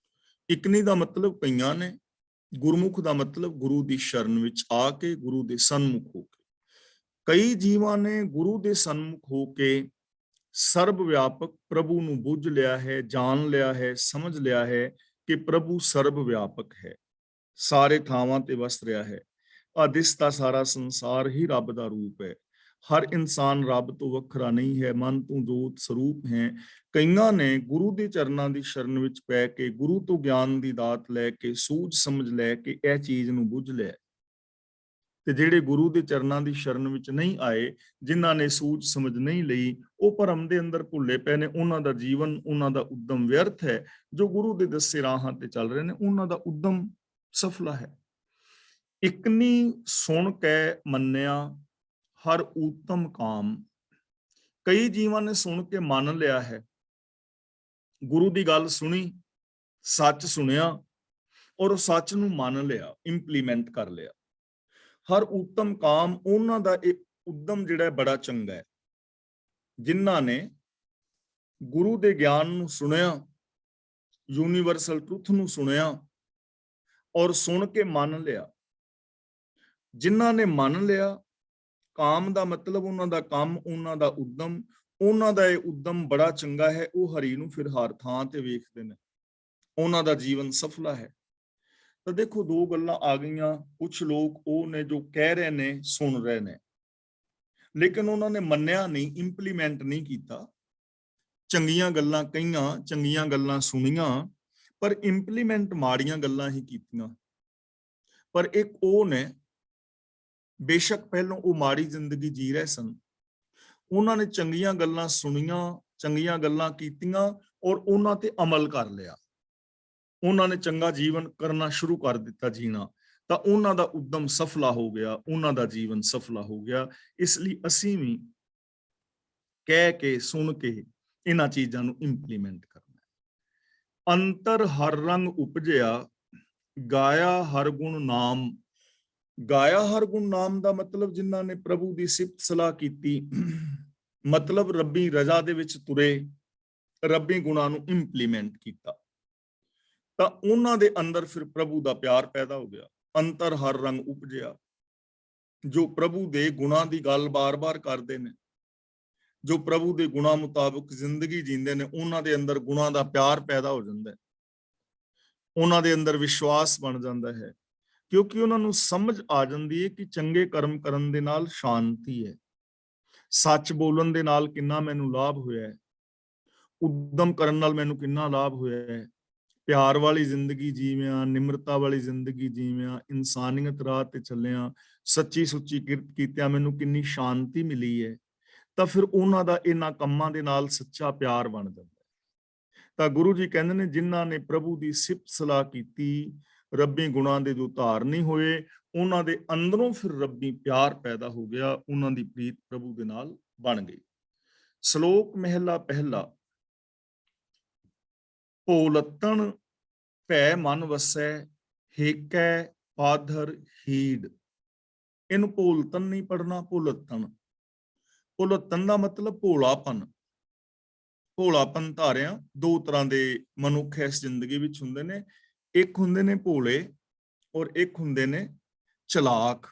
ਇਕਨੀ ਦਾ ਮਤਲਬ ਕਈਆਂ ਨੇ, ਗੁਰਮੁਖ ਦਾ ਮਤਲਬ ਗੁਰੂ ਦੀ ਸ਼ਰਨ ਵਿੱਚ ਆ ਕੇ, ਗੁਰੂ ਦੇ ਸਨਮੁਖ ਹੋ ਕੇ। ਕਈ ਜੀਵਾਂ ਨੇ ਗੁਰੂ ਦੇ ਸਨਮੁਖ ਹੋ ਕੇ ਸਰਬ ਵਿਆਪਕ ਪ੍ਰਭੂ ਨੂੰ ਬੁੱਝ ਲਿਆ ਹੈ, ਜਾਣ ਲਿਆ ਹੈ, ਸਮਝ ਲਿਆ ਹੈ ਕਿ ਪ੍ਰਭੂ ਸਰਬ ਵਿਆਪਕ ਹੈ, ਸਾਰੇ ਥਾਵਾਂ ਤੇ ਵਸ ਰਿਹਾ ਹੈ। ਦਿਸਦਾ ਸਾਰਾ ਸੰਸਾਰ ਹੀ ਰੱਬ ਦਾ ਰੂਪ ਹੈ। ਹਰ ਇਨਸਾਨ ਰੱਬ ਤੋਂ ਵੱਖਰਾ ਨਹੀਂ ਹੈ, ਮਨ ਤੋਂ ਜੋਤ ਸਰੂਪ ਹੈ। ਕਈਆਂ ਨੇ ਗੁਰੂ ਦੇ ਚਰਨਾਂ ਦੀ ਸ਼ਰਨ ਵਿੱਚ ਪੈ ਕੇ, ਗੁਰੂ ਤੋਂ ਗਿਆਨ ਦੀ ਦਾਤ ਲੈ ਕੇ, ਸੂਝ ਸਮਝ ਲੈ ਕੇ ਇਹ ਚੀਜ਼ ਨੂੰ ਬੁੱਝ ਲਿਆ। ਤੇ ਜਿਹੜੇ ਗੁਰੂ ਦੇ ਚਰਨਾਂ ਦੀ ਸ਼ਰਨ ਵਿੱਚ ਨਹੀਂ ਆਏ, ਜਿਨ੍ਹਾਂ ਨੇ ਸੂਝ ਸਮਝ ਨਹੀਂ ਲਈ, ਉਹ ਭਰਮ ਦੇ ਅੰਦਰ ਭੁੱਲੇ ਪਏ ਨੇ, ਉਹਨਾਂ ਦਾ ਜੀਵਨ, ਉਹਨਾਂ ਦਾ ਉਦਮ ਵਿਅਰਥ ਹੈ। ਜੋ ਗੁਰੂ ਦੇ ਦੱਸੇ ਰਾਹਾਂ ਤੇ ਚੱਲ ਰਹੇ ਨੇ, ਉਹਨਾਂ ਦਾ ਉਦਮ ਸਫਲਾ ਹੈ। ਇਕਨੀ ਸੁਣ ਕੇ ਮੰਨਿਆ ਹਰ ਊਤਮ ਕਾਮ। ਕਈ ਜੀਵਾਂ ਨੇ ਸੁਣ ਕੇ ਮੰਨ ਲਿਆ ਹੈ, ਗੁਰੂ ਦੀ ਗੱਲ ਸੁਣੀ, ਸੱਚ ਸੁਣਿਆ, ਔਰ ਉਹ ਸੱਚ ਨੂੰ ਮੰਨ ਲਿਆ, ਇੰਪਲੀਮੈਂਟ ਕਰ ਲਿਆ। ਹਰ ਉੱਤਮ ਕਾਮ, ਉਹਨਾਂ ਦਾ ਇਹ ਉਦਮ ਜਿਹੜਾ ਬੜਾ ਚੰਗਾ ਹੈ, ਜਿਨ੍ਹਾਂ ਨੇ ਗੁਰੂ ਦੇ ਗਿਆਨ ਨੂੰ ਸੁਣਿਆ, ਯੂਨੀਵਰਸਲ ਟਰੁੱਥ ਨੂੰ ਸੁਣਿਆ ਔਰ ਸੁਣ ਕੇ ਮੰਨ ਲਿਆ। ਜਿਨ੍ਹਾਂ ਨੇ ਮੰਨ ਲਿਆ, ਕਾਮ ਦਾ ਮਤਲਬ ਉਹਨਾਂ ਦਾ ਕੰਮ, ਉਹਨਾਂ ਦਾ ਉਦਮ, ਉਹਨਾਂ ਦਾ ਇਹ ਉਦਮ ਬੜਾ ਚੰਗਾ ਹੈ। ਉਹ ਹਰੀ ਨੂੰ ਫਿਰ ਹਰ ਥਾਂ ਤੇ ਵੇਖਦੇ ਨੇ, ਉਹਨਾਂ ਦਾ ਜੀਵਨ ਸਫਲਾ ਹੈ। ਤਾਂ ਦੇਖੋ, ਦੋ ਗੱਲਾਂ ਆ ਗਈਆਂ। ਕੁਝ ਲੋਕ ਉਹ ਨੇ ਜੋ ਕਹਿ ਰਹੇ ਨੇ, ਸੁਣ ਰਹੇ ਨੇ, ਲੇਕਿਨ ਉਹਨਾਂ ਨੇ ਮੰਨਿਆ ਨਹੀਂ, ਇੰਪਲੀਮੈਂਟ ਨਹੀਂ ਕੀਤਾ। ਚੰਗੀਆਂ ਗੱਲਾਂ ਕਹੀਆਂ, ਚੰਗੀਆਂ ਗੱਲਾਂ ਸੁਣੀਆਂ, ਪਰ ਇੰਪਲੀਮੈਂਟ ਮਾੜੀਆਂ ਗੱਲਾਂ ਹੀ ਕੀਤੀਆਂ। ਪਰ ਇੱਕ ਉਹ ਨੇ, ਬੇਸ਼ੱਕ ਪਹਿਲਾਂ ਉਹ ਮਾੜੀ ਜ਼ਿੰਦਗੀ ਜੀ ਰਹੇ ਸਨ, ਉਹਨਾਂ ਨੇ ਚੰਗੀਆਂ ਗੱਲਾਂ ਸੁਣੀਆਂ, ਚੰਗੀਆਂ ਗੱਲਾਂ ਕੀਤੀਆਂ ਔਰ ਉਹਨਾਂ ਤੇ ਅਮਲ ਕਰ ਲਿਆ। ਉਹਨਾਂ ਨੇ ਚੰਗਾ ਜੀਵਨ ਕਰਨਾ ਸ਼ੁਰੂ ਕਰ ਦਿੱਤਾ, ਜੀਣਾ, ਤਾਂ ਉਹਨਾਂ ਦਾ ਉਦਮ ਸਫਲਾ ਹੋ ਗਿਆ, ਉਹਨਾਂ ਦਾ ਜੀਵਨ ਸਫਲਾ ਹੋ ਗਿਆ। ਇਸ ਲਈ ਅਸੀਂ ਵੀ ਕਹਿ ਕੇ, ਸੁਣ ਕੇ ਇਹਨਾਂ ਚੀਜ਼ਾਂ ਨੂੰ ਇੰਪਲੀਮੈਂਟ ਕਰਨਾ। ਅੰਤਰ ਹਰ ਰੰਗ ਉਪਜਿਆ ਗਾਇਆ ਹਰ ਗੁਣ ਨਾਮ। ਗਾਇਆ ਹਰ ਗੁਣ ਨਾਮ ਦਾ ਮਤਲਬ ਜਿਨ੍ਹਾਂ ਨੇ ਪ੍ਰਭੂ ਦੀ ਸਿਫਤ ਸਲਾਹ ਕੀਤੀ, ਮਤਲਬ ਰੱਬੀ ਰਜ਼ਾ ਦੇ ਵਿੱਚ ਤੁਰੇ, ਰੱਬੀ ਗੁਣਾਂ ਨੂੰ ਇੰਪਲੀਮੈਂਟ ਕੀਤਾ, ਤਾਂ ਉਹਨਾਂ ਦੇ ਅੰਦਰ ਫਿਰ ਪ੍ਰਭੂ ਦਾ ਪਿਆਰ ਪੈਦਾ ਹੋ ਗਿਆ। ਅੰਤਰ ਹਰ ਰੰਗ ਉਪਜਿਆ, ਜੋ ਪ੍ਰਭੂ ਦੇ ਗੁਣਾਂ ਦੀ ਗੱਲ ਬਾਰ-ਬਾਰ ਕਰਦੇ ਨੇ, ਜੋ ਪ੍ਰਭੂ ਦੇ ਗੁਣਾਂ ਮੁਤਾਬਕ ਜ਼ਿੰਦਗੀ ਜੀਂਦੇ ਨੇ, ਉਹਨਾਂ ਦੇ ਅੰਦਰ ਗੁਣਾਂ ਦਾ ਪਿਆਰ ਪੈਦਾ ਹੋ ਜਾਂਦਾ ਹੈ, ਉਹਨਾਂ ਦੇ ਅੰਦਰ ਵਿਸ਼ਵਾਸ ਬਣ ਜਾਂਦਾ ਹੈ, ਕਿਉਂਕਿ ਉਹਨਾਂ ਨੂੰ ਸਮਝ ਆ ਜਾਂਦੀ ਹੈ ਕਿ ਚੰਗੇ ਕਰਮ ਕਰਨ ਦੇ ਨਾਲ ਸ਼ਾਂਤੀ ਹੈ, ਸੱਚ ਬੋਲਣ ਦੇ ਨਾਲ ਕਿੰਨਾ ਮੈਨੂੰ ਲਾਭ ਹੋਇਆ ਹੈ, ਉਦਮ ਕਰਨ ਨਾਲ ਮੈਨੂੰ ਕਿੰਨਾ ਲਾਭ ਹੋਇਆ ਹੈ, ਪਿਆਰ ਵਾਲੀ ਜ਼ਿੰਦਗੀ ਜੀਵਿਆਂ, ਨਿਮਰਤਾ ਵਾਲੀ ਜ਼ਿੰਦਗੀ ਜੀਵਿਆਂ, ਇਨਸਾਨੀਅਤ ਰਾਹ ਤੇ ਚੱਲਿਆਂ, ਸੱਚੀ ਸੁੱਚੀ ਕਿਰਤ ਕੀਤਿਆਂ ਮੈਨੂੰ ਕਿੰਨੀ ਸ਼ਾਂਤੀ ਮਿਲੀ ਹੈ। ਤਾਂ ਫਿਰ ਉਹਨਾਂ ਦਾ ਇਹਨਾਂ ਕੰਮਾਂ ਦੇ ਨਾਲ ਸੱਚਾ ਪਿਆਰ ਬਣ ਜਾਂਦਾ ਹੈ। ਤਾਂ ਗੁਰੂ ਜੀ ਕਹਿੰਦੇ ਨੇ, ਜਿਨ੍ਹਾਂ ਨੇ ਪ੍ਰਭੂ ਦੀ ਸਿਫਤ ਸਲਾਹ ਕੀਤੀ, ਰੱਬੀ ਗੁਣਾਂ ਦੇ ਜੋ ਧਾਰਨੀ ਹੋਏ, ਉਹਨਾਂ ਦੇ ਅੰਦਰੋਂ ਫਿਰ ਰੱਬੀ ਪਿਆਰ ਪੈਦਾ ਹੋ ਗਿਆ, ਉਹਨਾਂ ਦੀ ਪ੍ਰੀਤ ਪ੍ਰਭੂ ਦੇ ਨਾਲ ਬਣ ਗਈ। ਸ਼ਲੋਕ ਮਹਿਲਾ ਪਹਿਲਾ। ਭੋਲਤਣ ਭੈ ਮਨ ਵਸੈ, ਹੇਕੈ ਪਾਧਰ ਹੀੜ। ਇਹਨੂੰ ਭੋਲਤਨ ਨਹੀਂ ਪੜਨਾ, ਭੁਲਤਣ। ਭੁਲੱਤਣ ਦਾ ਮਤਲਬ ਭੋਲਾਪਨ। ਭੋਲਾਪਨ ਧਾਰਿਆ ਦੋ ਤਰ੍ਹਾਂ ਦੇ ਮਨੁੱਖ ਇਸ ਜ਼ਿੰਦਗੀ ਵਿੱਚ ਹੁੰਦੇ ਨੇ, ਇੱਕ ਹੁੰਦੇ ਨੇ ਭੋਲੇ ਔਰ ਇੱਕ ਹੁੰਦੇ ਨੇ ਚਲਾਕ।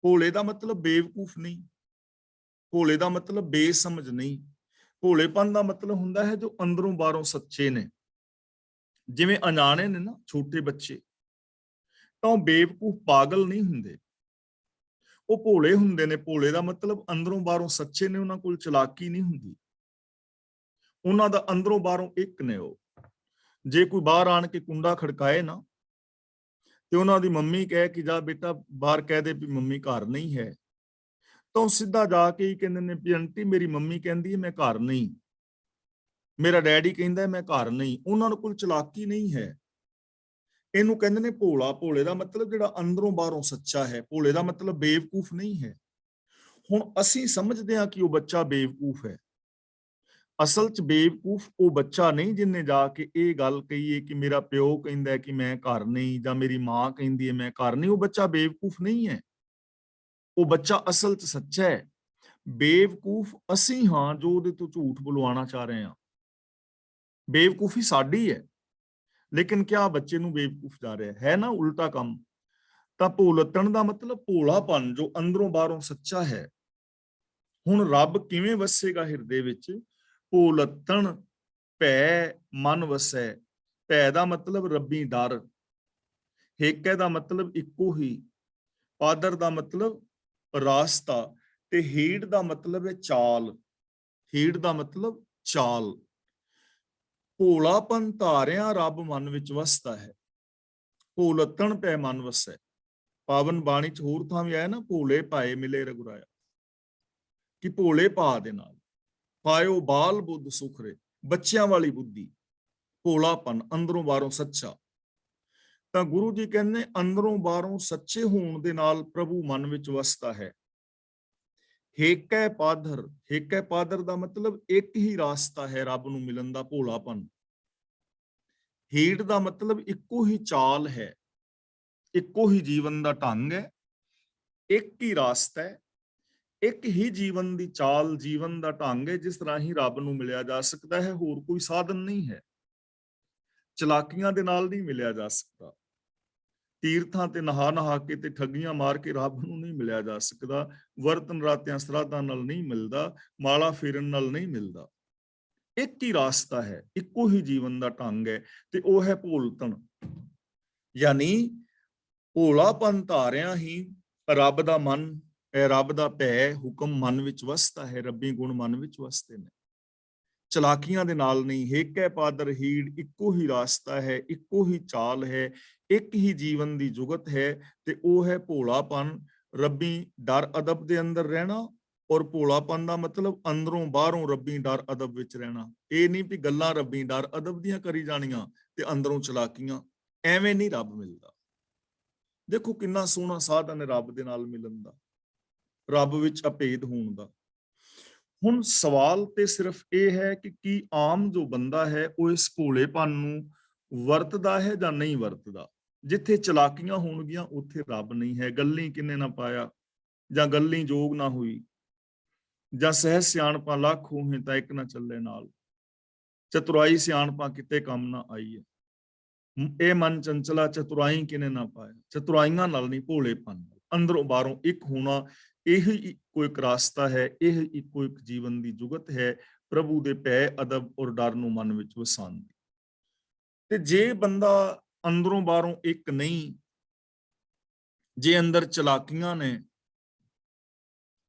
ਭੋਲੇ ਦਾ ਮਤਲਬ ਬੇਵਕੂਫ ਨਹੀਂ, ਭੋਲੇ ਦਾ ਮਤਲਬ ਬੇਸਮਝ ਨਹੀਂ। ਭੋਲੇਪਨ ਦਾ ਮਤਲਬ ਹੁੰਦਾ ਹੈ ਜੋ ਅੰਦਰੋਂ ਬਾਹਰੋਂ ਸੱਚੇ ਨੇ। ਜਿਵੇਂ ਅਣਜਾਣੇ ਨੇ ਨਾ ਛੋਟੇ ਬੱਚੇ, ਤਾਂ ਉਹ ਬੇਵਕੂਫ ਪਾਗਲ ਨਹੀਂ ਹੁੰਦੇ, ਉਹ ਭੋਲੇ ਹੁੰਦੇ ਨੇ। ਭੋਲੇ ਦਾ ਮਤਲਬ ਅੰਦਰੋਂ ਬਾਹਰੋਂ ਸੱਚੇ ਨੇ, ਉਹਨਾਂ ਕੋਲ ਚਲਾਕੀ ਨਹੀਂ ਹੁੰਦੀ, ਉਹਨਾਂ ਦਾ ਅੰਦਰੋਂ ਬਾਹਰੋਂ ਇੱਕ ਨੇ ਉਹ। ਜੇ ਕੋਈ ਬਾਹਰ ਆਣ ਕੇ ਕੁੰਡਾ ਖੜਕਾਏ ਨਾ ਤੇ ਉਹਨਾਂ ਦੀ ਮੰਮੀ ਕਹੇ ਕਿ ਜਾ ਬੇਟਾ ਬਾਹਰ ਕਹਿ ਦੇ ਵੀ ਮੰਮੀ ਘਰ ਨਹੀਂ ਹੈ, ਤਾਂ ਉਹ ਸਿੱਧਾ ਜਾ ਕੇ ਹੀ ਕਹਿੰਦੇ ਨੇ ਵੀ ਆਂਟੀ ਮੇਰੀ ਮੰਮੀ ਕਹਿੰਦੀ ਹੈ ਮੈਂ ਘਰ ਨਹੀਂ, ਮੇਰਾ ਡੈਡੀ ਕਹਿੰਦਾ ਮੈਂ ਘਰ ਨਹੀਂ। ਉਹਨਾਂ ਕੋਲ ਚਲਾਕੀ ਨਹੀਂ ਹੈ। ਇਹਨੂੰ ਕਹਿੰਦੇ ਨੇ ਭੋਲਾ। ਭੋਲੇ ਦਾ ਮਤਲਬ ਜਿਹੜਾ ਅੰਦਰੋਂ ਬਾਹਰੋਂ ਸੱਚਾ ਹੈ। ਭੋਲੇ ਦਾ ਮਤਲਬ ਬੇਵਕੂਫ ਨਹੀਂ ਹੈ। ਹੁਣ ਅਸੀਂ ਸਮਝਦੇ ਹਾਂ ਕਿ ਉਹ ਬੱਚਾ ਬੇਵਕੂਫ ਹੈ। ਅਸਲ 'ਚ ਬੇਵਕੂਫ ਉਹ ਬੱਚਾ ਨਹੀਂ ਜਿਹਨੇ ਜਾ ਕੇ ਇਹ ਗੱਲ ਕਹੀ ਹੈ ਕਿ ਮੇਰਾ ਪਿਓ ਕਹਿੰਦਾ ਕਿ ਮੈਂ ਘਰ ਨਹੀਂ, ਜਾਂ ਮੇਰੀ ਮਾਂ ਕਹਿੰਦੀ ਹੈ ਮੈਂ ਘਰ ਨਹੀਂ। ਉਹ ਬੱਚਾ ਬੇਵਕੂਫ ਨਹੀਂ ਹੈ, ਉਹ ਬੱਚਾ ਅਸਲ 'ਚ ਸੱਚਾ ਹੈ। ਬੇਵਕੂਫ ਅਸੀਂ ਹਾਂ ਜੋ ਉਹਦੇ ਤੋਂ ਝੂਠ ਬੁਲਵਾਉਣਾ ਚਾਹ ਰਹੇ ਹਾਂ। ਬੇਵਕੂਫੀ ਸਾਡੀ ਹੈ, ਲੇਕਿਨ ਕਿਆ ਬੱਚੇ ਨੂੰ ਬੇਵਕੂਫ ਜਾ ਰਿਹਾ ਹੈ ਨਾ ਉਲਟਾ ਕੰਮ। ਤਾਂ ਭੋਲੱਤਣ ਦਾ ਮਤਲਬ ਭੋਲਾਪਨ ਜੋ ਅੰਦਰੋਂ ਬਾਹਰੋਂ ਸੱਚਾ ਹੈ। ਹੁਣ ਰੱਬ ਕਿਵੇਂ ਵਸੇਗਾ ਹਿਰਦੇ ਵਿੱਚ? ਭੋਲੱਤਣ ਭੈ ਮਨ ਵਸੈ। ਭੈ ਦਾ ਮਤਲਬ ਰੱਬੀ ਡਰ, ਹੇਕੈ ਦਾ ਮਤਲਬ ਇੱਕੋ ਹੀ, ਪਾਦਰ ਦਾ ਮਤਲਬ ਰਾਸਤਾ, ਤੇ ਹੀੜ ਦਾ ਮਤਲਬ ਹੈ ਚਾਲ। ਹੀੜ ਦਾ ਮਤਲਬ ਚਾਲ। ਭੋਲਾਪਨ ਧਾਰਿਆ ਰੱਬ ਮਨ ਵਿੱਚ ਵਸਦਾ ਹੈ। ਭੋਲੱਤਣ ਪੈ ਮਨ ਵਸੈ। ਪਾਵਨ ਬਾਣੀ ਚ ਹੋਰ ਥਾਂ ਵੀ ਆਇਆ ਨਾ, ਭੋਲੇ ਭਾਏ ਮਿਲੇ ਰਘੁਰਾਇਆ, ਕਿ ਭੋਲੇ ਭਾ ਦੇ ਨਾਲ ਪਾਇਓ ਬਾਲ ਬੁੱਧ ਸੁਖਰੇ, ਬੱਚਿਆਂ ਵਾਲੀ ਬੁੱਧੀ, ਭੋਲਾਪਨ ਅੰਦਰੋਂ ਬਾਹਰੋਂ ਸੱਚਾ। ਤਾਂ ਗੁਰੂ ਜੀ ਕਹਿੰਦੇ ਅੰਦਰੋਂ ਬਾਹਰੋਂ ਸੱਚੇ ਹੋਣ ਦੇ ਨਾਲ ਪ੍ਰਭੂ ਮਨ ਵਿੱਚ ਵਸਦਾ ਹੈ। ਹੇਕੈ ਪਾਦਰ। ਹੇਕੈ ਪਾਦਰ ਦਾ ਮਤਲਬ ਇੱਕ ਹੀ ਰਾਸਤਾ ਹੈ ਰੱਬ ਨੂੰ ਮਿਲਣ ਦਾ, ਭੋਲਾਪਨ। ਹੀੜ ਦਾ ਮਤਲਬ ਇੱਕੋ ਹੀ ਚਾਲ ਹੈ, ਇੱਕੋ ਹੀ ਜੀਵਨ ਦਾ ਢੰਗ ਹੈ, ਇੱਕ ਹੀ ਰਾਸਤਾ ਹੈ, ਇੱਕ ਹੀ ਜੀਵਨ ਦੀ ਚਾਲ, ਜੀਵਨ ਦਾ ਢੰਗ ਹੈ ਜਿਸ ਰਾਹੀਂ ਰੱਬ ਨੂੰ ਮਿਲਿਆ ਜਾ ਸਕਦਾ ਹੈ। ਹੋਰ ਕੋਈ ਸਾਧਨ ਨਹੀਂ ਹੈ, ਚਲਾਕੀਆਂ ਦੇ ਨਾਲ ਨਹੀਂ ਮਿਲਿਆ ਜਾ ਸਕਦਾ। ਤੀਰਥਾਂ ਤੇ ਨਹਾ ਕੇ ਤੇ ਠੱਗੀਆਂ ਮਾਰ ਕੇ ਰੱਬ ਨੂੰ ਨਹੀਂ ਮਿਲਿਆ ਜਾ ਸਕਦਾ। ਵਰਤਨ ਰਾਤਿਆਂ ਸਰਾਧਾਂ ਨਾਲ ਨਹੀਂ ਮਿਲਦਾ, ਮਾਲਾ ਫੇਰਨ ਨਾਲ ਨਹੀਂ ਮਿਲਦਾ। ਇੱਕ ਹੀ ਰਾਸਤਾ ਹੈ, ਇੱਕੋ ਹੀ ਜੀਵਨ ਦਾ ਢੰਗ ਹੈ, ਤੇ ਉਹ ਹੈ ਭੋਲਤਣ। ਯਾਨੀ ਭੋਲਾਪਨ ਧਾਰਿਆ ਹੀ ਰੱਬ ਦਾ ਮਨ, ਰੱਬ ਦਾ ਭੈ ਹੁਕਮ ਮਨ ਵਿੱਚ ਵਸਦਾ ਹੈ, ਰੱਬੀ ਗੁਣ ਮਨ ਵਿੱਚ ਵਸਦੇ ਨੇ, ਚਲਾਕੀਆਂ ਦੇ ਨਾਲ ਨਹੀਂ। ਹੇਕੈ ਪਾਦਰ ਹੀੜ, ਇੱਕੋ ਹੀ ਰਾਸਤਾ ਹੈ, ਇੱਕੋ ਹੀ ਚਾਲ ਹੈ, ਇੱਕ ਹੀ ਜੀਵਨ ਦੀ ਜੁਗਤ ਹੈ, ਤੇ ਉਹ ਹੈ ਭੋਲਾਪਨ। ਰੱਬੀ ਡਰ ਅਦਬ ਦੇ ਅੰਦਰ ਰਹਿਣਾ, ਔਰ ਭੋਲਾਪਨ ਦਾ ਮਤਲਬ ਅੰਦਰੋਂ ਬਾਹਰੋਂ ਰੱਬੀ ਡਰ ਅਦਬ ਵਿੱਚ ਰਹਿਣਾ। ਇਹ ਨਹੀਂ ਵੀ ਗੱਲਾਂ ਰੱਬੀ ਡਰ ਅਦਬ ਦੀਆਂ ਕਰੀ ਜਾਣੀਆਂ ਤੇ ਅੰਦਰੋਂ ਚਲਾਕੀਆਂ, ਐਵੇਂ ਨਹੀਂ ਰੱਬ ਮਿਲਦਾ। ਦੇਖੋ ਕਿੰਨਾ ਸੋਹਣਾ ਸਾਧਨ ਹੈ ਰੱਬ ਦੇ ਨਾਲ ਮਿਲਣ ਦਾ, ਰੱਬ ਵਿੱਚ ਅਭੇਦ ਹੋਣ ਦਾ। ਹੁਣ ਸਵਾਲ ਤੇ ਸਿਰਫ ਇਹ ਹੈ ਕਿ ਕੀ ਆਮ ਜੋ ਬੰਦਾ ਹੈ ਉਹ ਇਸ ਭੋਲੇਪਨ ਨੂੰ ਵਰਤਦਾ ਹੈ ਜਾਂ ਨਹੀਂ ਵਰਤਦਾ। ਜਿੱਥੇ ਚਲਾਕੀਆਂ ਹੋਣਗੀਆਂ ਉੱਥੇ ਰੱਬ ਨਹੀਂ ਹੈ। ਗੱਲੀ ਕਿਨੇ ਨਾ ਪਾਇਆ, ਜਾਂ ਗੱਲੀ ਜੋਗ ਨਾ ਹੋਈ, ਜਾਂ ਸਹਿ ਸਿਆਣਪਾਂ ਲੱਖ ਹੋਏ ਤਾਂ ਇੱਕ ਨਾ ਚੱਲੇ ਨਾਲ, ਚਤੁਰਾਈ ਸਿਆਣਪਾਂ ਕਿਤੇ ਕੰਮ ਨਾ ਆਈ ਹੈ। ਇਹ ਮਨ ਚੰਚਲਾ ਚਤੁਰਾਈ ਕਿਨੇ ਨਾ ਪਾਇਆ। ਚਤੁਰਾਈਆਂ ਨਾਲ ਨਹੀਂ, ਭੋਲੇਪਨ, ਅੰਦਰੋਂ ਬਾਹਰੋਂ ਇੱਕ ਹੋਣਾ, ਇਹ ਇੱਕੋ ਇੱਕ ਰਾਸਤਾ ਹੈ, ਇਹ ਇੱਕੋ ਇੱਕ ਜੀਵਨ ਦੀ ਜੁਗਤ ਹੈ, ਪ੍ਰਭੂ ਦੇ ਭੈ ਅਦਬ ਔਰ ਡਰ ਨੂੰ ਮਨ ਵਿੱਚ ਵਸਾਉਣ ਦੀ। ਤੇ ਜੇ ਬੰਦਾ ਅੰਦਰੋਂ ਬਾਹਰੋਂ ਇੱਕ ਨਹੀਂ, ਜੇ ਅੰਦਰ ਚਲਾਕੀਆਂ ਨੇ,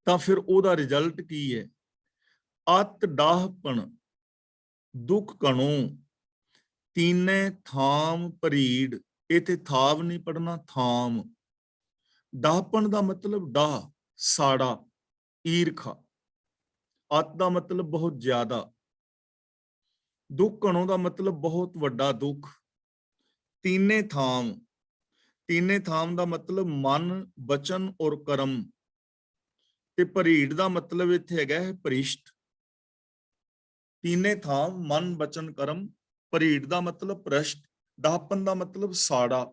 ਤਾਂ ਫਿਰ ਉਹਦਾ ਰਿਜ਼ਲਟ ਕੀ ਹੈ? ਅਤ ਡਾਹਪਣ ਦੁੱਖ ਕਣੋ ਤੀਨੇ ਥਾਮ ਭਰੀੜ। ਇਥੇ ਥਾਵ ਨਹੀਂ ਪੜਨਾ, ਥਾਮ। ਡਾਹਪਣ ਦਾ ਮਤਲਬ ਡਾਹ, ਸਾੜਾ, ਈਰਖਾ। ਅਤ ਦਾ ਮਤਲਬ ਬਹੁਤ ਜ਼ਿਆਦਾ, ਦੁੱਖ ਕਣੋ ਦਾ ਮਤਲਬ ਬਹੁਤ ਵੱਡਾ ਦੁੱਖ। ਤੀਨੇ ਥਾਮ, ਤੀਨੇ ਥਾਮ ਦਾ ਮਤਲਬ ਮਨ, ਬਚਨ ਔਰ ਕਰਮ। ਤੇ ਭਰੀੜ ਦਾ ਮਤਲਬ ਇੱਥੇ ਹੈਗਾ ਹੈ ਭ੍ਰਿਸ਼ਟ। ਤੀਨੇ ਥਾਮ ਮਨ, ਬਚਨ, ਕਰਮ। ਭਰੀੜ ਦਾ ਮਤਲਬ ਭ੍ਰਸ਼ਟ। ਡਾਹਪਨ ਦਾ ਮਤਲਬ ਸਾੜਾ।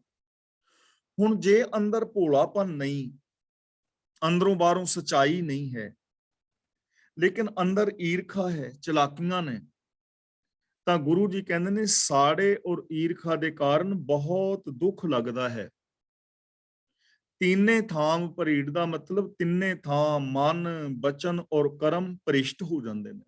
ਹੁਣ ਜੇ ਅੰਦਰ ਭੋਲਾਪਨ ਨਹੀਂ, ਅੰਦਰੋਂ ਬਾਹਰੋਂ ਸਚਾਈ ਨਹੀਂ ਹੈ, ਲੇਕਿਨ ਅੰਦਰ ਈਰਖਾ ਹੈ, ਚਲਾਕੀਆਂ ਨੇ, ਤਾਂ ਗੁਰੂ ਜੀ ਕਹਿੰਦੇ ਨੇ ਸਾੜੇ ਔਰ ਈਰਖਾ ਦੇ ਕਾਰਨ ਬਹੁਤ ਦੁੱਖ ਲੱਗਦਾ ਹੈ। ਤੀਨੇ ਥਾਮ ਭਰੀੜ ਦਾ ਮਤਲਬ ਤਿੰਨੇ ਥਾਂ ਮਨ, ਬਚਨ ਔਰ ਕਰਮ ਭ੍ਰਿਸ਼ਟ ਹੋ ਜਾਂਦੇ ਨੇ।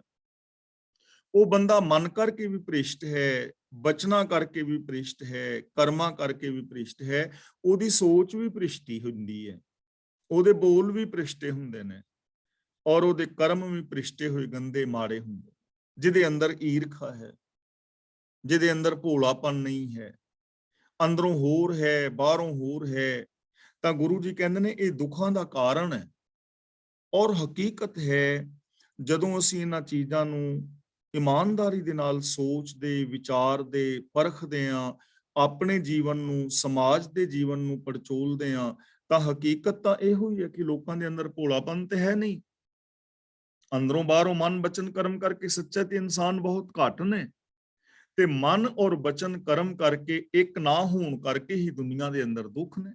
ਉਹ ਬੰਦਾ ਮਨ ਕਰਕੇ ਵੀ ਭ੍ਰਿਸ਼ਟ ਹੈ, ਬਚਨਾ ਕਰਕੇ ਵੀ ਭ੍ਰਿਸ਼ਟ ਹੈ, ਕਰਮਾਂ ਕਰਕੇ ਵੀ ਭ੍ਰਿਸ਼ਟ ਹੈ, ਉਹਦੀ ਸੋਚ ਵੀ ਭ੍ਰਿਸ਼ਟੀ ਹੁੰਦੀ ਹੈ, ਉਹਦੇ ਬੋਲ ਵੀ ਭ੍ਰਿਸ਼ਟੇ ਹੁੰਦੇ ਨੇ, ਔਰ ਉਹਦੇ ਕਰਮ ਵੀ ਭ੍ਰਿਸ਼ਟੇ ਹੋਏ ਗੰਦੇ ਮਾੜੇ ਹੁੰਦੇ। ਜਿਹਦੇ ਅੰਦਰ ਈਰਖਾ ਹੈ, ਜਿਹਦੇ ਅੰਦਰ ਭੋਲਾਪਨ ਨਹੀਂ ਹੈ, ਅੰਦਰੋਂ ਹੋਰ ਹੈ, ਬਾਹਰੋਂ ਹੋਰ ਹੈ, ਤਾਂ ਗੁਰੂ ਜੀ ਕਹਿੰਦੇ ਨੇ ਇਹ ਦੁੱਖਾਂ ਦਾ ਕਾਰਨ ਹੈ। ਔਰ ਹਕੀਕਤ ਹੈ, ਜਦੋਂ ਅਸੀਂ ਇਹਨਾਂ ਚੀਜ਼ਾਂ ਨੂੰ ਇਮਾਨਦਾਰੀ ਦੇ ਨਾਲ ਸੋਚਦੇ, ਵਿਚਾਰਦੇ, ਪਰਖਦੇ ਹਾਂ, ਆਪਣੇ ਜੀਵਨ ਨੂੰ, ਸਮਾਜ ਦੇ ਜੀਵਨ ਨੂੰ ਪੜਚੋਲਦੇ ਹਾਂ, ਤਾਂ ਹਕੀਕਤ ਤਾਂ ਇਹੋ ਹੀ ਹੈ ਕਿ ਲੋਕਾਂ ਦੇ ਅੰਦਰ ਭੋਲਾਪਨ ਤੇ ਹੈ ਨਹੀਂ। ਅੰਦਰੋਂ ਬਾਹਰੋਂ ਮਨ, ਬਚਨ, ਕਰਮ ਕਰਕੇ ਸੱਚੇ ਤੇ ਇਨਸਾਨ ਬਹੁਤ ਘੱਟ ਨੇ, ਤੇ ਮਨ ਔਰ ਬਚਨ, ਕਰਮ ਕਰਕੇ ਇੱਕ ਨਾ ਹੋਣ ਕਰਕੇ ਹੀ ਦੁਨੀਆ ਦੇ ਅੰਦਰ ਦੁੱਖ ਨੇ।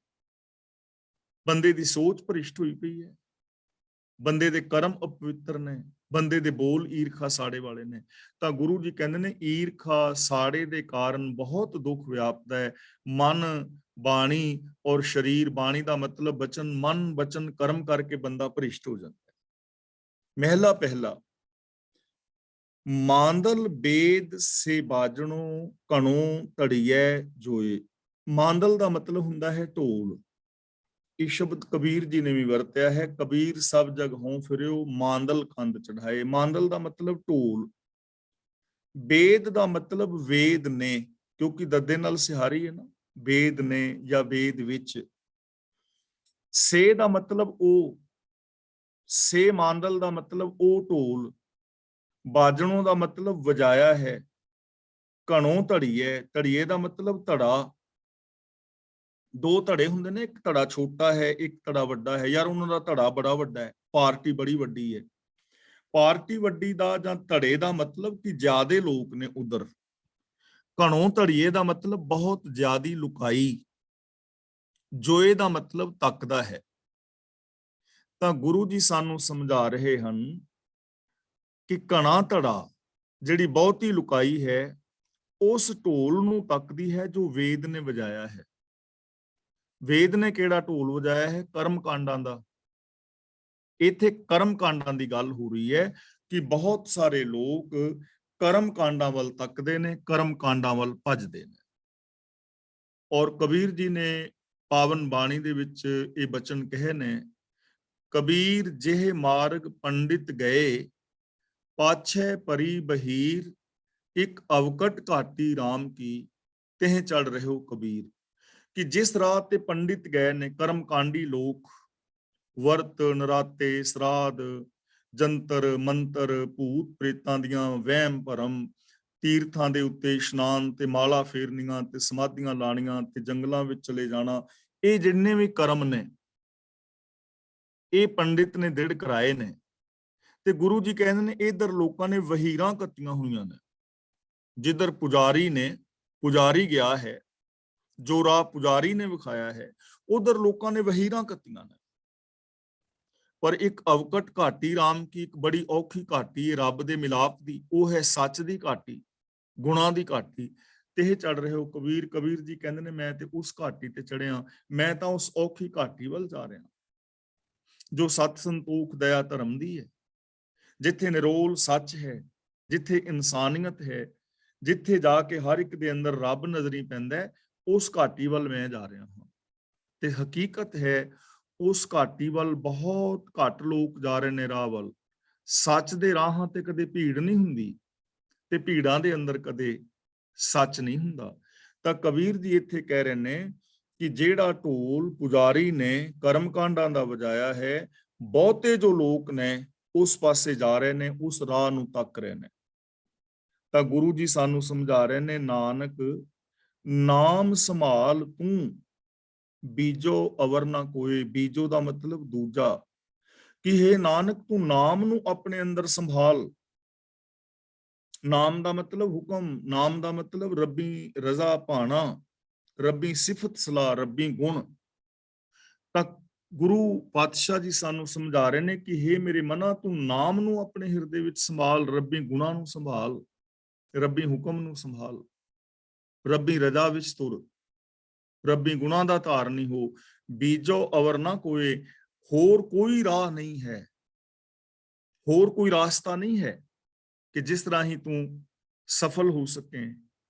ਬੰਦੇ ਦੀ ਸੋਚ ਭ੍ਰਿਸ਼ਟ ਹੋਈ ਪਈ ਹੈ, ਬੰਦੇ ਦੇ ਕਰਮ ਅਪਵਿੱਤਰ ਨੇ, ਬੰਦੇ ਦੇ ਬੋਲ ਈਰਖਾ ਸਾੜੇ ਵਾਲੇ ਨੇ। ਤਾਂ ਗੁਰੂ ਜੀ ਕਹਿੰਦੇ ਨੇ ਈਰਖਾ ਸਾੜੇ ਦੇ ਕਾਰਨ ਬਹੁਤ ਦੁੱਖ ਵਿਆਪਦਾ ਹੈ। ਮਨ, ਬਾਣੀ ਔਰ ਸਰੀਰ, ਬਾਣੀ ਦਾ ਮਤਲਬ ਬਚਨ, ਮਨ, ਬਚਨ, ਕਰਮ ਕਰਕੇ ਬੰਦਾ ਭ੍ਰਿਸ਼ਟ ਹੋ ਜਾਂਦਾ ਹੈ। ਮਹਿਲਾ ਪਹਿਲਾ, ਮਾਂਦਲ ਬੇਦ ਸੇ ਬਾਜਣੋ ਕਣੋ ਧੜੀਐ ਜੋਏ। ਮਾਂਦਲ ਦਾ ਮਤਲਬ ਹੁੰਦਾ ਹੈ ਢੋਲ। ਇਹ ਸ਼ਬਦ ਕਬੀਰ ਜੀ ਨੇ ਵੀ ਵਰਤਿਆ ਹੈ, ਕਬੀਰ ਸਭ ਜਗ ਹੋਂ ਫਿਰਿਓ ਮਾਂਦਲ ਖੰਡ ਚੜਾਏ। ਮਾਂਦਲ ਦਾ ਮਤਲਬ ਢੋਲ। ਵੇਦ ਦਾ ਮਤਲਬ ਵੇਦ ਨੇ, ਕਿਉਂਕਿ ਦੱਦੇ ਨਾਲ ਸਿਹਾਰੀ ਹੈ ਨਾ, ਵੇਦ ਨੇ ਜਾਂ ਵੇਦ ਵਿੱਚ। ਸੇ ਦਾ ਮਤਲਬ ਉਹ, ਸੇ ਮਾਂਦਲ ਦਾ ਮਤਲਬ ਉਹ ਢੋਲ। ਬਾਜਣੋਂ ਦਾ ਮਤਲਬ ਵਜਾਇਆ ਹੈ। ਘਣੋਂ ਧੜੀਏ, ਧੜੀਏ ਦਾ ਮਤਲਬ ਧੜਾ। ਦੋ ਧੜੇ ਹੁੰਦੇ ਨੇ, ਇੱਕ ਧੜਾ ਛੋਟਾ ਹੈ, ਇੱਕ ਧੜਾ ਵੱਡਾ ਹੈ। ਯਾਰ ਉਹਨਾਂ ਦਾ ਧੜਾ ਬੜਾ ਵੱਡਾ ਹੈ, ਪਾਰਟੀ ਬੜੀ ਵੱਡੀ ਹੈ। ਪਾਰਟੀ ਵੱਡੀ ਦਾ ਜਾਂ ਧੜੇ ਦਾ ਮਤਲਬ ਕਿ ਜ਼ਿਆਦੇ ਲੋਕ ਨੇ ਉਧਰ। ਘਣੋਂ ਧੜੀਏ ਦਾ ਮਤਲਬ ਬਹੁਤ ਜ਼ਿਆਦੀ ਲੁਕਾਈ। ਜੋਏ ਦਾ ਮਤਲਬ ਤੱਕਦਾ ਹੈ। ਤਾਂ ਗੁਰੂ ਜੀ ਸਾਨੂੰ ਸਮਝਾ ਰਹੇ ਹਨ ਕਿ ਘਣਾ ਧੜਾ ਜਿਹੜੀ ਬਹੁਤੀ ਲੁਕਾਈ ਹੈ, ਉਸ ਢੋਲ ਨੂੰ ਤੱਕਦੀ ਹੈ ਜੋ ਵੇਦ ਨੇ ਵਜਾਇਆ ਹੈ। ਵੇਦ ਨੇ ਕਿਹੜਾ ਢੋਲ ਵਜਾਇਆ ਹੈ? ਕਰਮ ਕਾਂਡਾਂ ਦਾ। ਇੱਥੇ ਕਰਮ ਕਾਂਡਾਂ ਦੀ ਗੱਲ ਹੋ ਰਹੀ ਹੈ ਕਿ ਬਹੁਤ ਸਾਰੇ ਲੋਕ ਕਰਮ ਕਾਂਡਾਂ ਵੱਲ ਤੱਕਦੇ ਨੇ, ਕਰਮ ਕਾਂਡਾਂ ਵੱਲ ਭੱਜਦੇ ਨੇ। ਔਰ ਕਬੀਰ ਜੀ ਨੇ ਪਾਵਨ ਬਾਣੀ ਦੇ ਵਿੱਚ ਇਹ ਬਚਨ ਕਹੇ ਨੇ, ਕਬੀਰ ਜਿਹੇ ਮਾਰਗ ਪੰਡਿਤ ਗਏ, ਪਾਛੈ ਪਰੀ ਬਹੀਰ, ਇੱਕ ਅਵਕਟ ਘਾਟੀ ਰਾਮ ਕੀ, ਤਿਹ ਚੜ ਰਹਿਓ ਕਬੀਰ। ਕਿ ਜਿਸ ਰਾਹ ਤੇ ਪੰਡਿਤ ਗਏ ਨੇ, ਕਰਮ ਕਾਂਡੀ ਲੋਕ, ਵਰਤ, ਨਰਾਤੇ, ਸਰਾਧ, ਜੰਤਰ ਮੰਤਰ, ਭੂਤ ਪ੍ਰੇਤਾਂ ਦੀਆਂ ਵਹਿਮ ਭਰਮ, ਤੀਰਥਾਂ ਦੇ ਉੱਤੇ ਇਸ਼ਨਾਨ ਤੇ ਮਾਲਾ ਫੇਰਨੀਆਂ ਤੇ ਸਮਾਧੀਆਂ ਲਾਣੀਆਂ ਤੇ ਜੰਗਲਾਂ ਵਿੱਚ ਚਲੇ ਜਾਣਾ, ਇਹ ਜਿੰਨੇ ਵੀ ਕਰਮ ਨੇ ਇਹ ਪੰਡਿਤ ਨੇ ਦ੍ਰਿੜ ਕਰਾਏ ਨੇ। ਤੇ ਗੁਰੂ ਜੀ ਕਹਿੰਦੇ ਨੇ ਇਧਰ ਲੋਕਾਂ ਨੇ ਵਹੀਰਾਂ ਕੱਤੀਆਂ ਹੋਈਆਂ ਨੇ। ਜਿੱਧਰ ਪੁਜਾਰੀ ਨੇ, ਪੁਜਾਰੀ ਗਿਆ ਹੈ, ਜੋ ਰਾਹ ਪੁਜਾਰੀ ਨੇ ਵਿਖਾਇਆ ਹੈ, ਉਧਰ ਲੋਕਾਂ ਨੇ ਵਹੀਰਾਂ ਕੱਤੀਆਂ ਨੇ। ਪਰ ਇੱਕ ਅਵਕਟ ਘਾਟੀ ਰਾਮ ਕੀ, ਇੱਕ ਬੜੀ ਔਖੀ ਘਾਟੀ ਹੈ ਰੱਬ ਦੇ ਮਿਲਾਪ ਦੀ, ਉਹ ਹੈ ਸੱਚ ਦੀ ਘਾਟੀ, ਗੁਣਾਂ ਦੀ ਘਾਟੀ। ਤੇ ਇਹ ਚੜ ਰਹੇ ਹੋ ਕਬੀਰ। ਕਬੀਰ ਜੀ ਕਹਿੰਦੇ ਨੇ ਮੈਂ ਤੇ ਉਸ ਘਾਟੀ ਤੇ ਚੜਿਆ, ਮੈਂ ਤਾਂ ਉਸ ਔਖੀ ਘਾਟੀ ਵੱਲ ਜਾ ਰਿਹਾ ਜੋ ਸਤ ਸੰਤੋਖ ਦਇਆ ਧਰਮ ਦੀ ਹੈ, ਜਿੱਥੇ ਨਿਰੋਲ ਸੱਚ ਹੈ, ਜਿੱਥੇ ਇਨਸਾਨੀਅਤ ਹੈ, ਜਿੱਥੇ ਜਾ ਕੇ ਹਰ ਇੱਕ ਦੇ ਅੰਦਰ ਰੱਬ ਨਜ਼ਰੀ ਪੈਂਦਾ ਹੈ, ਉਸ ਘਾਟੀ ਵੱਲ ਮੈਂ ਜਾ ਰਿਹਾ ਹਾਂ। ਤੇ ਹਕੀਕਤ ਹੈ ਉਸ ਘਾਟੀ ਵੱਲ ਬਹੁਤ ਘੱਟ ਲੋਕ ਜਾ ਰਹੇ ਨੇ, ਰਾਹ ਵੱਲ। ਸੱਚ ਦੇ ਰਾਹਾਂ ਤੇ ਕਦੇ ਭੀੜ ਨਹੀਂ ਹੁੰਦੀ, ਤੇ ਭੀੜਾਂ ਦੇ ਅੰਦਰ ਕਦੇ ਸੱਚ ਨਹੀਂ ਹੁੰਦਾ। ਤਾਂ ਕਬੀਰ ਜੀ ਇੱਥੇ ਕਹਿ ਰਹੇ ਨੇ ਕਿ ਜਿਹੜਾ ਢੋਲ ਪੁਜਾਰੀ ਨੇ ਕਰਮ ਕਾਂਡਾਂ ਦਾ ਵਜਾਇਆ ਹੈ, ਬਹੁਤੇ ਜੋ ਲੋਕ ਨੇ ਉਸ ਪਾਸੇ ਜਾ ਰਹੇ ਨੇ, ਉਸ ਰਾਹ ਨੂੰ ਤੱਕ ਰਹੇ ਨੇ। ਤਾਂ ਗੁਰੂ ਜੀ ਸਾਨੂੰ ਸਮਝਾ ਰਹੇ ਨੇ, ਨਾਨਕ ਨਾਮ ਸੰਭਾਲ ਤੂੰ, ਬੀਜੋ ਅਵਰ ਨਾ ਕੋਏ। ਬੀਜੋ ਦਾ ਮਤਲਬ ਦੂਜਾ, ਕਿ ਹੇ ਨਾਨਕ ਤੂੰ ਨਾਮ ਨੂੰ ਆਪਣੇ ਅੰਦਰ ਸੰਭਾਲ। ਨਾਮ ਦਾ ਮਤਲਬ ਹੁਕਮ, ਨਾਮ ਦਾ ਮਤਲਬ ਰੱਬੀ ਰਜ਼ਾ ਭਾਣਾ, ਰੱਬੀ ਸਿਫਤ ਸਲਾਹ, ਰੱਬੀ ਗੁਣ। ਤਾਂ ਗੁਰੂ ਪਾਤਸ਼ਾਹ ਜੀ ਸਾਨੂੰ ਸਮਝਾ ਰਹੇ ਨੇ ਕਿ ਹੇ ਮੇਰੇ ਮਨਾ, ਤੂੰ ਨਾਮ ਨੂੰ ਆਪਣੇ ਹਿਰਦੇ ਵਿੱਚ ਸੰਭਾਲ, ਰੱਬੀ ਗੁਣਾਂ ਨੂੰ ਸੰਭਾਲ, ਰੱਬੀ ਹੁਕਮ ਨੂੰ ਸੰਭਾਲ, ਰੱਬੀ ਰਜ਼ਾ ਵਿੱਚ ਤੁਰ, ਰੱਬੀ ਗੁਣਾਂ ਦਾ ਧਾਰਨੀ ਹੋ, ਬੀਜੋ ਅਵਰ ਨਾ ਕੋਏ। ਹੋਰ ਕੋਈ ਰਾਹ ਨਹੀਂ ਹੈ, ਹੋਰ ਕੋਈ ਰਾਸਤਾ ਨਹੀਂ ਹੈ ਕਿ ਜਿਸ ਤਰ੍ਹਾਂ ਹੀ ਤੂੰ ਸਫਲ ਹੋ ਸਕੇ,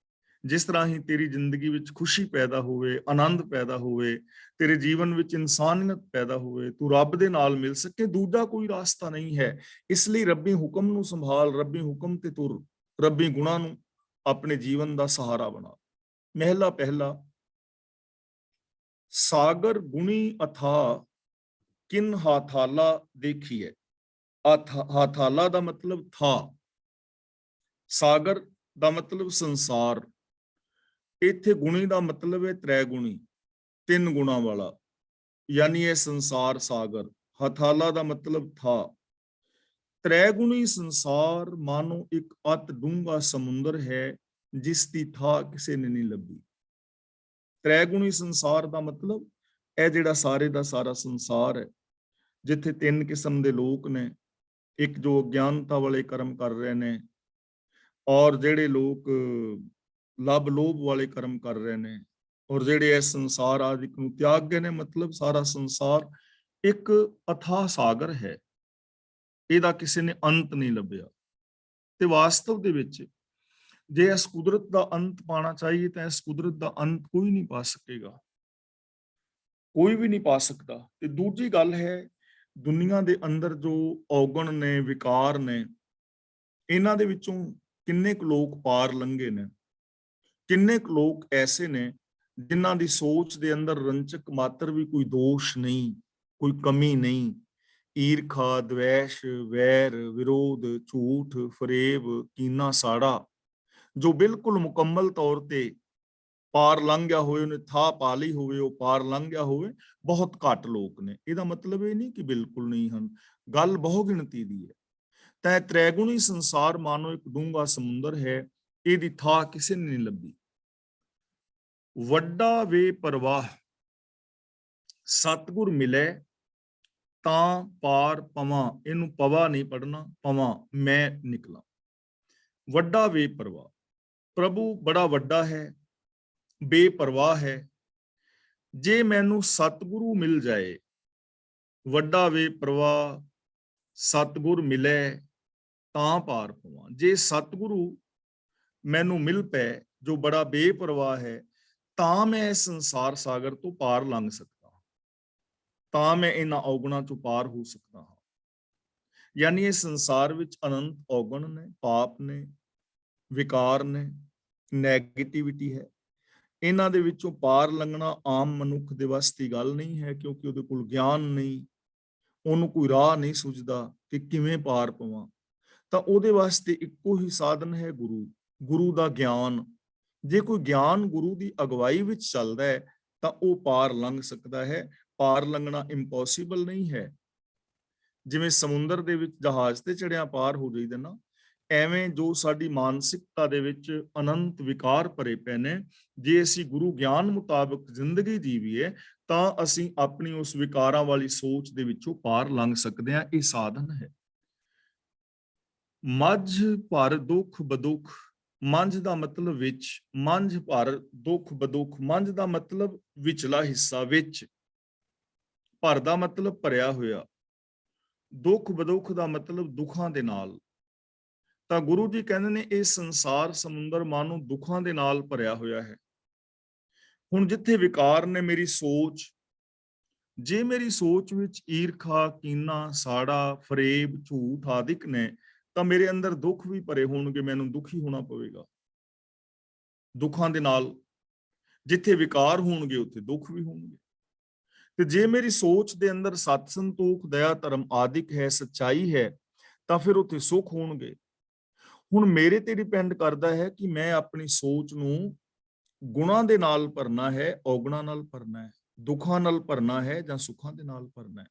ਜਿਸ ਤਰ੍ਹਾਂ ਹੀ ਤੇਰੀ ਜ਼ਿੰਦਗੀ ਵਿੱਚ ਖੁਸ਼ੀ ਪੈਦਾ ਹੋਵੇ, ਆਨੰਦ ਪੈਦਾ ਹੋਵੇ, ਤੇਰੇ ਜੀਵਨ ਵਿੱਚ ਇਨਸਾਨੀਅਤ ਪੈਦਾ ਹੋਵੇ, ਤੂੰ ਰੱਬ ਦੇ ਨਾਲ ਮਿਲ ਸਕੇ, ਦੂਜਾ ਕੋਈ ਰਾਸਤਾ ਨਹੀਂ ਹੈ। ਇਸ ਲਈ ਰੱਬੀ ਹੁਕਮ ਨੂੰ ਸੰਭਾਲ, ਰੱਬੀ ਹੁਕਮ ਤੇ ਤੁਰ, ਰੱਬੀ ਗੁਣਾਂ ਨੂੰ ਆਪਣੇ ਜੀਵਨ ਦਾ ਸਹਾਰਾ ਬਣਾ। ਮਹਿਲਾ ਪਹਿਲਾ। ਸਾਗਰ ਗੁਣੀ ਅਥਾ ਕਿਨ ਹਾਥਾਲਾ ਦੇਖੀਏ। ਹਾਥਾਲਾ ਦਾ ਮਤਲਬ ਥਾ, ਸਾਗਰ ਦਾ ਮਤਲਬ ਸੰਸਾਰ, ਇੱਥੇ ਗੁਣੀ ਦਾ ਮਤਲਬ ਹੈ ਤ੍ਰੈ ਗੁਣੀ, ਤਿੰਨ ਗੁਣਾ ਵਾਲਾ, ਯਾਨੀ ਇਹ ਸੰਸਾਰ ਸਾਗਰ। ਹਥਾਲਾ ਦਾ ਮਤਲਬ ਥਾ। ਤ੍ਰੈ ਗੁਣੀ ਸੰਸਾਰ ਮਾਨੋ ਇੱਕ ਅਤ ਡੂੰਘਾ ਸਮੁੰਦਰ ਹੈ ਜਿਸ ਦੀ ਥਾਂ ਕਿਸੇ ਨੇ ਨਹੀਂ ਲੱਭੀ। ਤ੍ਰੈ ਗੁਣੀ ਸੰਸਾਰ ਦਾ ਮਤਲਬ ਇਹ ਜਿਹੜਾ ਸਾਰੇ ਦਾ ਸਾਰਾ ਸੰਸਾਰ ਹੈ, ਜਿੱਥੇ ਤਿੰਨ ਕਿਸਮ ਦੇ ਲੋਕ ਨੇ, ਇੱਕ ਜੋ ਅਗਿਆਨਤਾ ਵਾਲੇ ਕਰਮ ਕਰ ਰਹੇ ਨੇ, ਔਰ ਜਿਹੜੇ ਲੋਕ ਲੱਭ ਲੋਭ ਵਾਲੇ ਕਰਮ ਕਰ ਰਹੇ ਨੇ, ਔਰ ਜਿਹੜੇ ਇਸ ਸੰਸਾਰ ਆਦਿਕ ਨੂੰ ਤਿਆਗ ਗਏ ਨੇ। ਮਤਲਬ ਸਾਰਾ ਸੰਸਾਰ ਇੱਕ ਅਥਾਹ ਸਾਗਰ ਹੈ, ਇਹਦਾ ਕਿਸੇ ਨੇ ਅੰਤ ਨਹੀਂ ਲੱਭਿਆ। ਤੇ ਵਾਸਤਵ ਦੇ ਵਿੱਚ ਜੇ ਇਸ ਕੁਦਰਤ ਦਾ ਅੰਤ ਪਾਣਾ ਚਾਹੀਏ ਤਾਂ ਇਸ ਕੁਦਰਤ ਦਾ ਅੰਤ ਕੋਈ ਨਹੀਂ ਪਾ ਸਕੇਗਾ, ਕੋਈ ਵੀ ਨਹੀਂ ਪਾ ਸਕਦਾ। ਤੇ ਦੂਜੀ ਗੱਲ ਹੈ, ਦੁਨੀਆ ਦੇ ਅੰਦਰ ਜੋ ਔਗਣ ਨੇ, ਵਿਕਾਰ ਨੇ, ਇਹਨਾਂ ਦੇ ਵਿੱਚੋਂ ਕਿੰਨੇ ਕੁ ਲੋਕ ਪਾਰ ਲੰਘੇ ਨੇ, ਕਿੰਨੇ ਕੁ ਲੋਕ ਐਸੇ ਨੇ ਜਿਨ੍ਹਾਂ ਦੀ ਸੋਚ ਦੇ ਅੰਦਰ ਰੰਚਕ ਮਾਤਰ ਵੀ ਕੋਈ ਦੋਸ਼ ਨਹੀਂ, ਕੋਈ ਕਮੀ ਨਹੀਂ। ਈਰਖਾ, ਦਵੈਸ਼, ਵੈਰ, ਵਿਰੋਧ, ਝੂਠ, ਫਰੇਬ, ਕੀਨਾ, ਸਾੜਾ ਜੋ ਬਿਲਕੁਲ ਮੁਕੰਮਲ ਤੌਰ ਤੇ ਪਾਰ ਲੰਘ ਗਿਆ ਹੋਵੇ, ਉਹਨੇ ਥਾਂ ਪਾ ਲਈ ਹੋਵੇ, ਉਹ ਪਾਰ ਲੰਘ ਗਿਆ ਹੋਵੇ, ਬਹੁਤ ਘੱਟ ਲੋਕ ਨੇ। ਇਹਦਾ ਮਤਲਬ ਇਹ ਨਹੀਂ ਕਿ ਬਿਲਕੁਲ ਨਹੀਂ ਹਨ, ਗੱਲ ਬਹੁ ਗਿਣਤੀ ਦੀ ਹੈ। ਤਾਂ ਤ੍ਰੈਗੁਣੀ ਸੰਸਾਰ ਮਾਨੋ ਇੱਕ ਡੂੰਘਾ ਸਮੁੰਦਰ ਹੈ, ਇਹਦੀ ਥਾਂ ਕਿਸੇ ਨੇ ਨਹੀਂ ਲੱਭੀ। ਵੱਡਾ ਵੇ ਪ੍ਰਵਾਹ ਸਤਿਗੁਰ ਮਿਲੇ ਤਾਂ ਪਾਰ ਪਵਾਂ। ਇਹਨੂੰ ਪਵਾ ਨਹੀਂ ਪੜਨਾ, ਪਵਾਂ ਮੈਂ ਨਿਕਲਾਂ। ਵੱਡਾ ਵੇ ਪ੍ਰਵਾਹ, ਪ੍ਰਭੂ ਬੜਾ ਵੱਡਾ ਹੈ, ਬੇਪਰਵਾਹ ਹੈ। ਜੇ ਮੈਨੂੰ ਸਤਿਗੁਰੂ ਮਿਲ ਜਾਏ, ਵੱਡਾ ਵੇ ਪ੍ਰਵਾਹ ਸਤਿਗੁਰ ਮਿਲੇ ਤਾਂ ਪਾਰ ਪਵਾਂ। ਜੇ ਸਤਿਗੁਰੂ ਮੈਨੂੰ ਮਿਲ ਪਏ ਜੋ ਬੜਾ ਬੇਪਰਵਾਹ ਹੈ, ਤਾਂ ਮੈਂ ਇਸ ਸੰਸਾਰ ਸਾਗਰ ਤੋਂ ਪਾਰ ਲੰਘ ਸਕਦਾ, ਤਾਂ ਮੈਂ ਇਹਨਾਂ ਔਗਣਾਂ ਤੋਂ ਪਾਰ ਹੋ ਸਕਦਾ ਹਾਂ। ਯਾਨੀ ਇਹ ਸੰਸਾਰ ਵਿੱਚ ਅਨੰਤ ਔਗਣ ਨੇ, ਪਾਪ ਨੇ, ਵਿਕਾਰ ਨੇ, ਨੈਗੇਟਿਵਿਟੀ ਹੈ। ਇਹਨਾਂ ਦੇ ਵਿੱਚੋਂ ਪਾਰ ਲੰਘਣਾ ਆਮ ਮਨੁੱਖ ਦੇ ਵੱਸ ਦੀ ਗੱਲ ਨਹੀਂ ਹੈ, ਕਿਉਂਕਿ ਉਹਦੇ ਕੋਲ ਗਿਆਨ ਨਹੀਂ, ਉਹਨੂੰ ਕੋਈ ਰਾਹ ਨਹੀਂ ਸੁਝਦਾ ਕਿ ਕਿਵੇਂ ਪਾਰ ਪਵਾਂ। ਤਾਂ ਉਹਦੇ ਵਾਸਤੇ ਇੱਕੋ ਹੀ ਸਾਧਨ ਹੈ, ਗੁਰੂ, ਗੁਰੂ ਦਾ ਗਿਆਨ। ਜੇ ਕੋਈ ਗਿਆਨ ਗੁਰੂ ਦੀ ਅਗਵਾਈ ਵਿੱਚ ਚੱਲਦਾ ਹੈ ਤਾਂ ਉਹ ਪਾਰ ਲੰਘ ਸਕਦਾ ਹੈ। ਪਾਰ ਲੰਘਣਾ ਇੰਪੋਸੀਬਲ ਨਹੀਂ ਹੈ। ਜਿਵੇਂ ਸਮੁੰਦਰ ਦੇ ਵਿੱਚ ਜਹਾਜ਼ ਤੇ ਚੜਿਆ ਪਾਰ ਹੋ ਜਾਈਦਾ ਨਾ, ਐਵੇਂ ਜੋ ਸਾਡੀ ਮਾਨਸਿਕਤਾ ਦੇ ਵਿੱਚ ਅਨੰਤ ਵਿਕਾਰ ਭਰੇ ਪਏ ਨੇ, ਜੇ ਅਸੀਂ ਗੁਰੂ ਗਿਆਨ ਮੁਤਾਬਕ ਜ਼ਿੰਦਗੀ ਜੀਵੀਏ ਤਾਂ ਅਸੀਂ ਆਪਣੀ ਉਸ ਵਿਕਾਰਾਂ ਵਾਲੀ ਸੋਚ ਦੇ ਵਿੱਚੋਂ ਪਾਰ ਲੰਘ ਸਕਦੇ ਹਾਂ। ਇਹ ਸਾਧਨ ਹੈ। ਮੱਝ ਭਰ ਦੁੱਖ ਬਦੁੱਖ, ਮੰਝ ਦਾ ਮਤਲਬ ਵਿੱਚ, ਮੰਝ ਭਰ ਦੁੱਖ ਬਦੁੱਖ, ਮੰਝ ਦਾ ਮਤਲਬ ਵਿਚਲਾ ਹਿੱਸਾ, ਵਿੱਚ। ਭਰ ਦਾ ਮਤਲਬ ਭਰਿਆ ਹੋਇਆ, ਦੁੱਖ ਬਦੁੱਖ ਦਾ ਮਤਲਬ ਦੁੱਖਾਂ ਦੇ ਨਾਲ। ਤਾਂ ਗੁਰੂ ਜੀ ਕਹਿੰਦੇ ਨੇ ਇਹ ਸੰਸਾਰ ਸਮੁੰਦਰ ਮਾਨੋ ਦੁੱਖਾਂ ਦੇ ਨਾਲ ਭਰਿਆ ਹੋਇਆ ਹੈ। ਹੁਣ ਜਿੱਥੇ ਵਿਕਾਰ ਨੇ, ਮੇਰੀ ਸੋਚ, ਜੇ ਮੇਰੀ ਸੋਚ ਵਿੱਚ ਈਰਖਾ, ਕੀਨਾ, ਸਾੜਾ, ਫਰੇਬ, ਝੂਠ ਆਦਿਕ ਨੇ, ਤਾਂ ਮੇਰੇ ਅੰਦਰ ਦੁੱਖ ਵੀ ਭਰੇ ਹੋਣਗੇ, ਮੈਨੂੰ ਦੁਖੀ ਹੋਣਾ ਪਵੇਗਾ। ਦੁੱਖਾਂ ਦੇ ਨਾਲ ਜਿੱਥੇ ਵਿਕਾਰ ਹੋਣਗੇ ਉੱਥੇ ਦੁੱਖ ਵੀ ਹੋਣਗੇ। ਤੇ ਜੇ ਮੇਰੀ ਸੋਚ ਦੇ ਅੰਦਰ ਸਤ, ਸੰਤੋਖ, ਦਇਆ, ਧਰਮ ਆਦਿਕ ਹੈ, ਸੱਚਾਈ ਹੈ, ਤਾਂ ਫਿਰ ਉੱਥੇ ਸੁੱਖ ਹੋਣਗੇ। ਹੁਣ ਮੇਰੇ ਤੇ ਡਿਪੈਂਡ ਕਰਦਾ ਹੈ ਕਿ ਮੈਂ ਆਪਣੀ ਸੋਚ ਨੂੰ ਗੁਣਾਂ ਦੇ ਨਾਲ ਭਰਨਾ ਹੈ, ਔਗਣਾਂ ਨਾਲ ਭਰਨਾ ਹੈ, ਦੁੱਖਾਂ ਨਾਲ ਭਰਨਾ ਹੈ ਜਾਂ ਸੁੱਖਾਂ ਦੇ ਨਾਲ ਭਰਨਾ ਹੈ।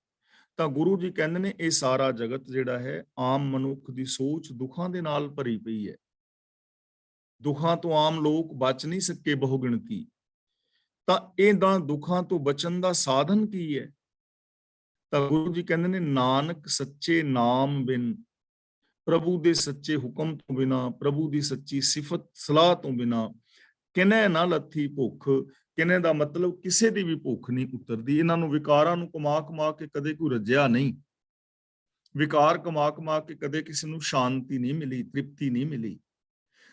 ਤਾਂ ਗੁਰੂ ਜੀ ਕਹਿੰਦੇ ਨੇ ਇਹ ਸਾਰਾ ਜਗਤ ਜਿਹੜਾ ਹੈ, ਆਮ ਮਨੁੱਖ ਦੀ ਸੋਚ ਦੁੱਖਾਂ ਦੇ ਨਾਲ ਭਰੀ ਪਈ ਹੈ। ਦੁੱਖਾਂ ਤੋਂ ਆਮ ਲੋਕ ਬਚ ਨਹੀਂ ਸਕੇ, ਬਹੁ ਗਿਣਤੀ। ਤਾਂ ਇਹਨਾਂ ਦੁੱਖਾਂ ਤੋਂ ਬਚਣ ਦਾ ਸਾਧਨ ਕੀ ਹੈ? ਤਾਂ ਗੁਰੂ ਜੀ ਕਹਿੰਦੇ ਨੇ ਨਾਨਕ ਸੱਚੇ ਨਾਮ ਬਿਨ, ਪ੍ਰਭੂ ਦੇ ਸੱਚੇ ਹੁਕਮ ਤੋਂ ਬਿਨਾ, ਪ੍ਰਭੂ ਦੀ ਸੱਚੀ ਸਿਫਤ ਸਲਾਹ ਤੋਂ ਬਿਨਾ ਕਿਨੇ ਨਾ ਲੱਥੀ ਭੁੱਖ। ਕਿਨੇ ਦਾ ਮਤਲਬ ਕਿਸੇ ਦੀ ਵੀ ਭੁੱਖ ਨਹੀਂ ਉਤਰਦੀ। ਇਹਨਾਂ ਨੂੰ ਵਿਕਾਰਾਂ ਨੂੰ ਕਮਾ ਕਮਾ ਕੇ ਕਦੇ ਕੋਈ ਰੱਜਿਆ ਨਹੀਂ। ਵਿਕਾਰ ਕਮਾ ਕਮਾ ਕੇ ਕਦੇ ਕਿਸੇ ਨੂੰ ਸ਼ਾਂਤੀ ਨਹੀਂ ਮਿਲੀ, ਤ੍ਰਿਪਤੀ ਨਹੀਂ ਮਿਲੀ।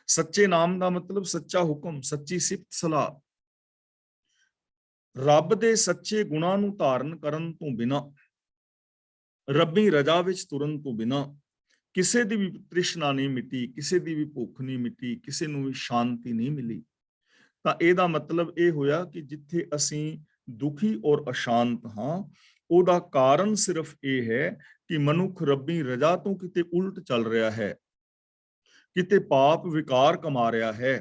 ਸੱਚੇ ਨਾਮ ਦਾ ਮਤਲਬ ਸੱਚਾ ਹੁਕਮ, ਸੱਚੀ ਸਿਫਤ ਸਲਾਹ। ਰੱਬ ਦੇ ਸੱਚੇ ਗੁਣਾਂ ਨੂੰ ਧਾਰਨ ਕਰਨ ਤੋਂ ਬਿਨਾ, ਰੱਬੀ ਰਜਾ ਵਿੱਚ ਤੁਰਨ ਤੋਂ ਬਿਨਾ ਕਿਸੇ ਦੀ ਵੀ ਤ੍ਰਿਸ਼ਨਾ ਨਹੀਂ ਮਿਟੀ, ਕਿਸੇ ਦੀ ਵੀ ਭੁੱਖ ਨਹੀਂ ਮਿਟੀ, ਕਿਸੇ ਨੂੰ ਵੀ ਸ਼ਾਂਤੀ ਨਹੀਂ ਮਿਲੀ। ਤਾਂ ਇਹਦਾ ਮਤਲਬ ਇਹ ਹੋਇਆ ਕਿ ਜਿੱਥੇ ਅਸੀਂ ਦੁਖੀ ਔਰ ਅਸ਼ਾਂਤ ਹਾਂ, ਉਹਦਾ ਕਾਰਨ ਸਿਰਫ ਇਹ ਹੈ ਕਿ ਮਨੁੱਖ ਰੱਬੀ ਰਜਾ ਤੋਂ ਕਿਤੇ ਉਲਟ ਚੱਲ ਰਿਹਾ ਹੈ, ਕਿਤੇ ਪਾਪ ਵਿਕਾਰ ਕਮਾ ਰਿਹਾ ਹੈ।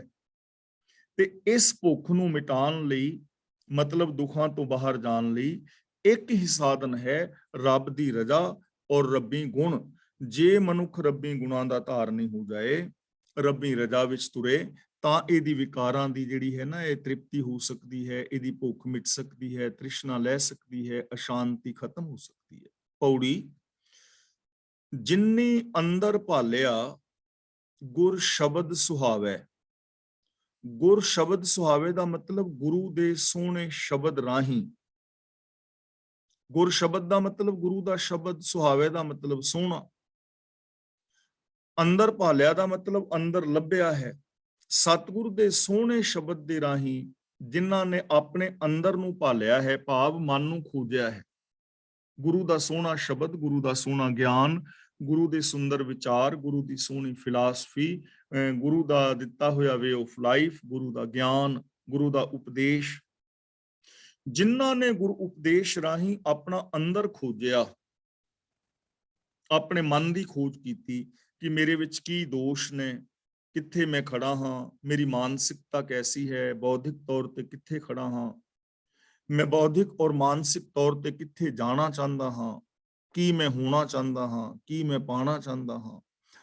ਤੇ ਇਸ ਭੁੱਖ ਨੂੰ ਮਿਟਾਉਣ ਲਈ, ਮਤਲਬ ਦੁੱਖਾਂ ਤੋਂ ਬਾਹਰ ਜਾਣ ਲਈ ਇੱਕ ਹੀ ਸਾਧਨ ਹੈ, ਰੱਬ ਦੀ ਰਜਾ ਔਰ ਰੱਬੀ ਗੁਣ। ਜੇ ਮਨੁੱਖ ਰੱਬੀ ਗੁਣਾਂ ਦਾ ਧਾਰਨੀ ਹੋ ਜਾਏ, ਰੱਬੀ ਰਜਾ ਵਿੱਚ ਤੁਰੇ, ਤਾਂ ਇਹਦੀ ਵਿਕਾਰਾਂ ਦੀ ਜਿਹੜੀ ਹੈ ਨਾ, ਇਹ ਤ੍ਰਿਪਤੀ ਹੋ ਸਕਦੀ ਹੈ, ਇਹਦੀ ਭੁੱਖ ਮਿਟ ਸਕਦੀ ਹੈ, ਤ੍ਰਿਸ਼ਨਾ ਲੈ ਸਕਦੀ ਹੈ, ਅਸ਼ਾਂਤੀ ਖਤਮ ਹੋ ਸਕਦੀ ਹੈ। ਪੌੜੀ, ਜਿਨਨੀ ਅੰਦਰ ਭਾਲਿਆ ਗੁਰ ਸ਼ਬਦ ਸੁਹਾਵੇ। ਗੁਰ ਸ਼ਬਦ ਸੁਹਾਵੇ ਦਾ ਮਤਲਬ ਗੁਰੂ ਦੇ ਸੋਹਣੇ ਸ਼ਬਦ ਰਾਹੀਂ। ਗੁਰ ਸ਼ਬਦ ਦਾ ਮਤਲਬ ਗੁਰੂ ਦਾ ਸ਼ਬਦ, ਸੁਹਾਵੇ ਦਾ ਮਤਲਬ ਸੋਹਣਾ। ਅੰਦਰ ਭਾਲਿਆ ਦਾ ਮਤਲਬ ਅੰਦਰ ਲੱਭਿਆ ਹੈ। ਸਤਿਗੁਰ ਦੇ ਸੋਹਣੇ ਸ਼ਬਦ ਦੇ ਰਾਹੀਂ ਜਿਨ੍ਹਾਂ ਨੇ ਆਪਣੇ ਅੰਦਰ ਨੂੰ ਭਾਲਿਆ ਹੈ, ਭਾਵ ਮਨ ਨੂੰ ਖੋਜਿਆ ਹੈ। ਗੁਰੂ ਦਾ ਸੋਹਣਾ ਸ਼ਬਦ, ਗੁਰੂ ਦਾ ਸੋਹਣਾ ਗਿਆਨ, ਗੁਰੂ ਦੇ ਸੁੰਦਰ ਵਿਚਾਰ, ਗੁਰੂ ਦੀ ਸੋਹਣੀ ਫਿਲਾਸਫੀ, ਗੁਰੂ ਦਾ ਦਿੱਤਾ ਹੋਇਆ ਵੇ ਆਫ ਲਾਈਫ, ਗੁਰੂ ਦਾ ਗਿਆਨ, ਗੁਰੂ ਦਾ ਉਪਦੇਸ਼। ਜਿਨ੍ਹਾਂ ਨੇ ਗੁਰੂ ਉਪਦੇਸ਼ ਰਾਹੀਂ ਆਪਣਾ ਅੰਦਰ ਖੋਜਿਆ, ਆਪਣੇ ਮਨ ਦੀ ਖੋਜ ਕੀਤੀ ਕਿ ਮੇਰੇ ਵਿੱਚ ਕੀ ਦੋਸ਼ ਨੇ, ਕਿੱਥੇ ਮੈਂ ਖੜਾ ਹਾਂ, ਮੇਰੀ ਮਾਨਸਿਕਤਾ ਕੈਸੀ ਹੈ, ਬੌਧਿਕ ਤੌਰ ਤੇ ਕਿੱਥੇ ਖੜਾ ਹਾਂ, ਮੈਂ ਬੌਧਿਕ ਔਰ ਮਾਨਸਿਕ ਤੌਰ ਤੇ ਕਿੱਥੇ ਜਾਣਾ ਚਾਹੁੰਦਾ ਹਾਂ, ਕੀ ਮੈਂ ਹੋਣਾ ਚਾਹੁੰਦਾ ਹਾਂ, ਕੀ ਮੈਂ ਪਾਣਾ ਚਾਹੁੰਦਾ ਹਾਂ,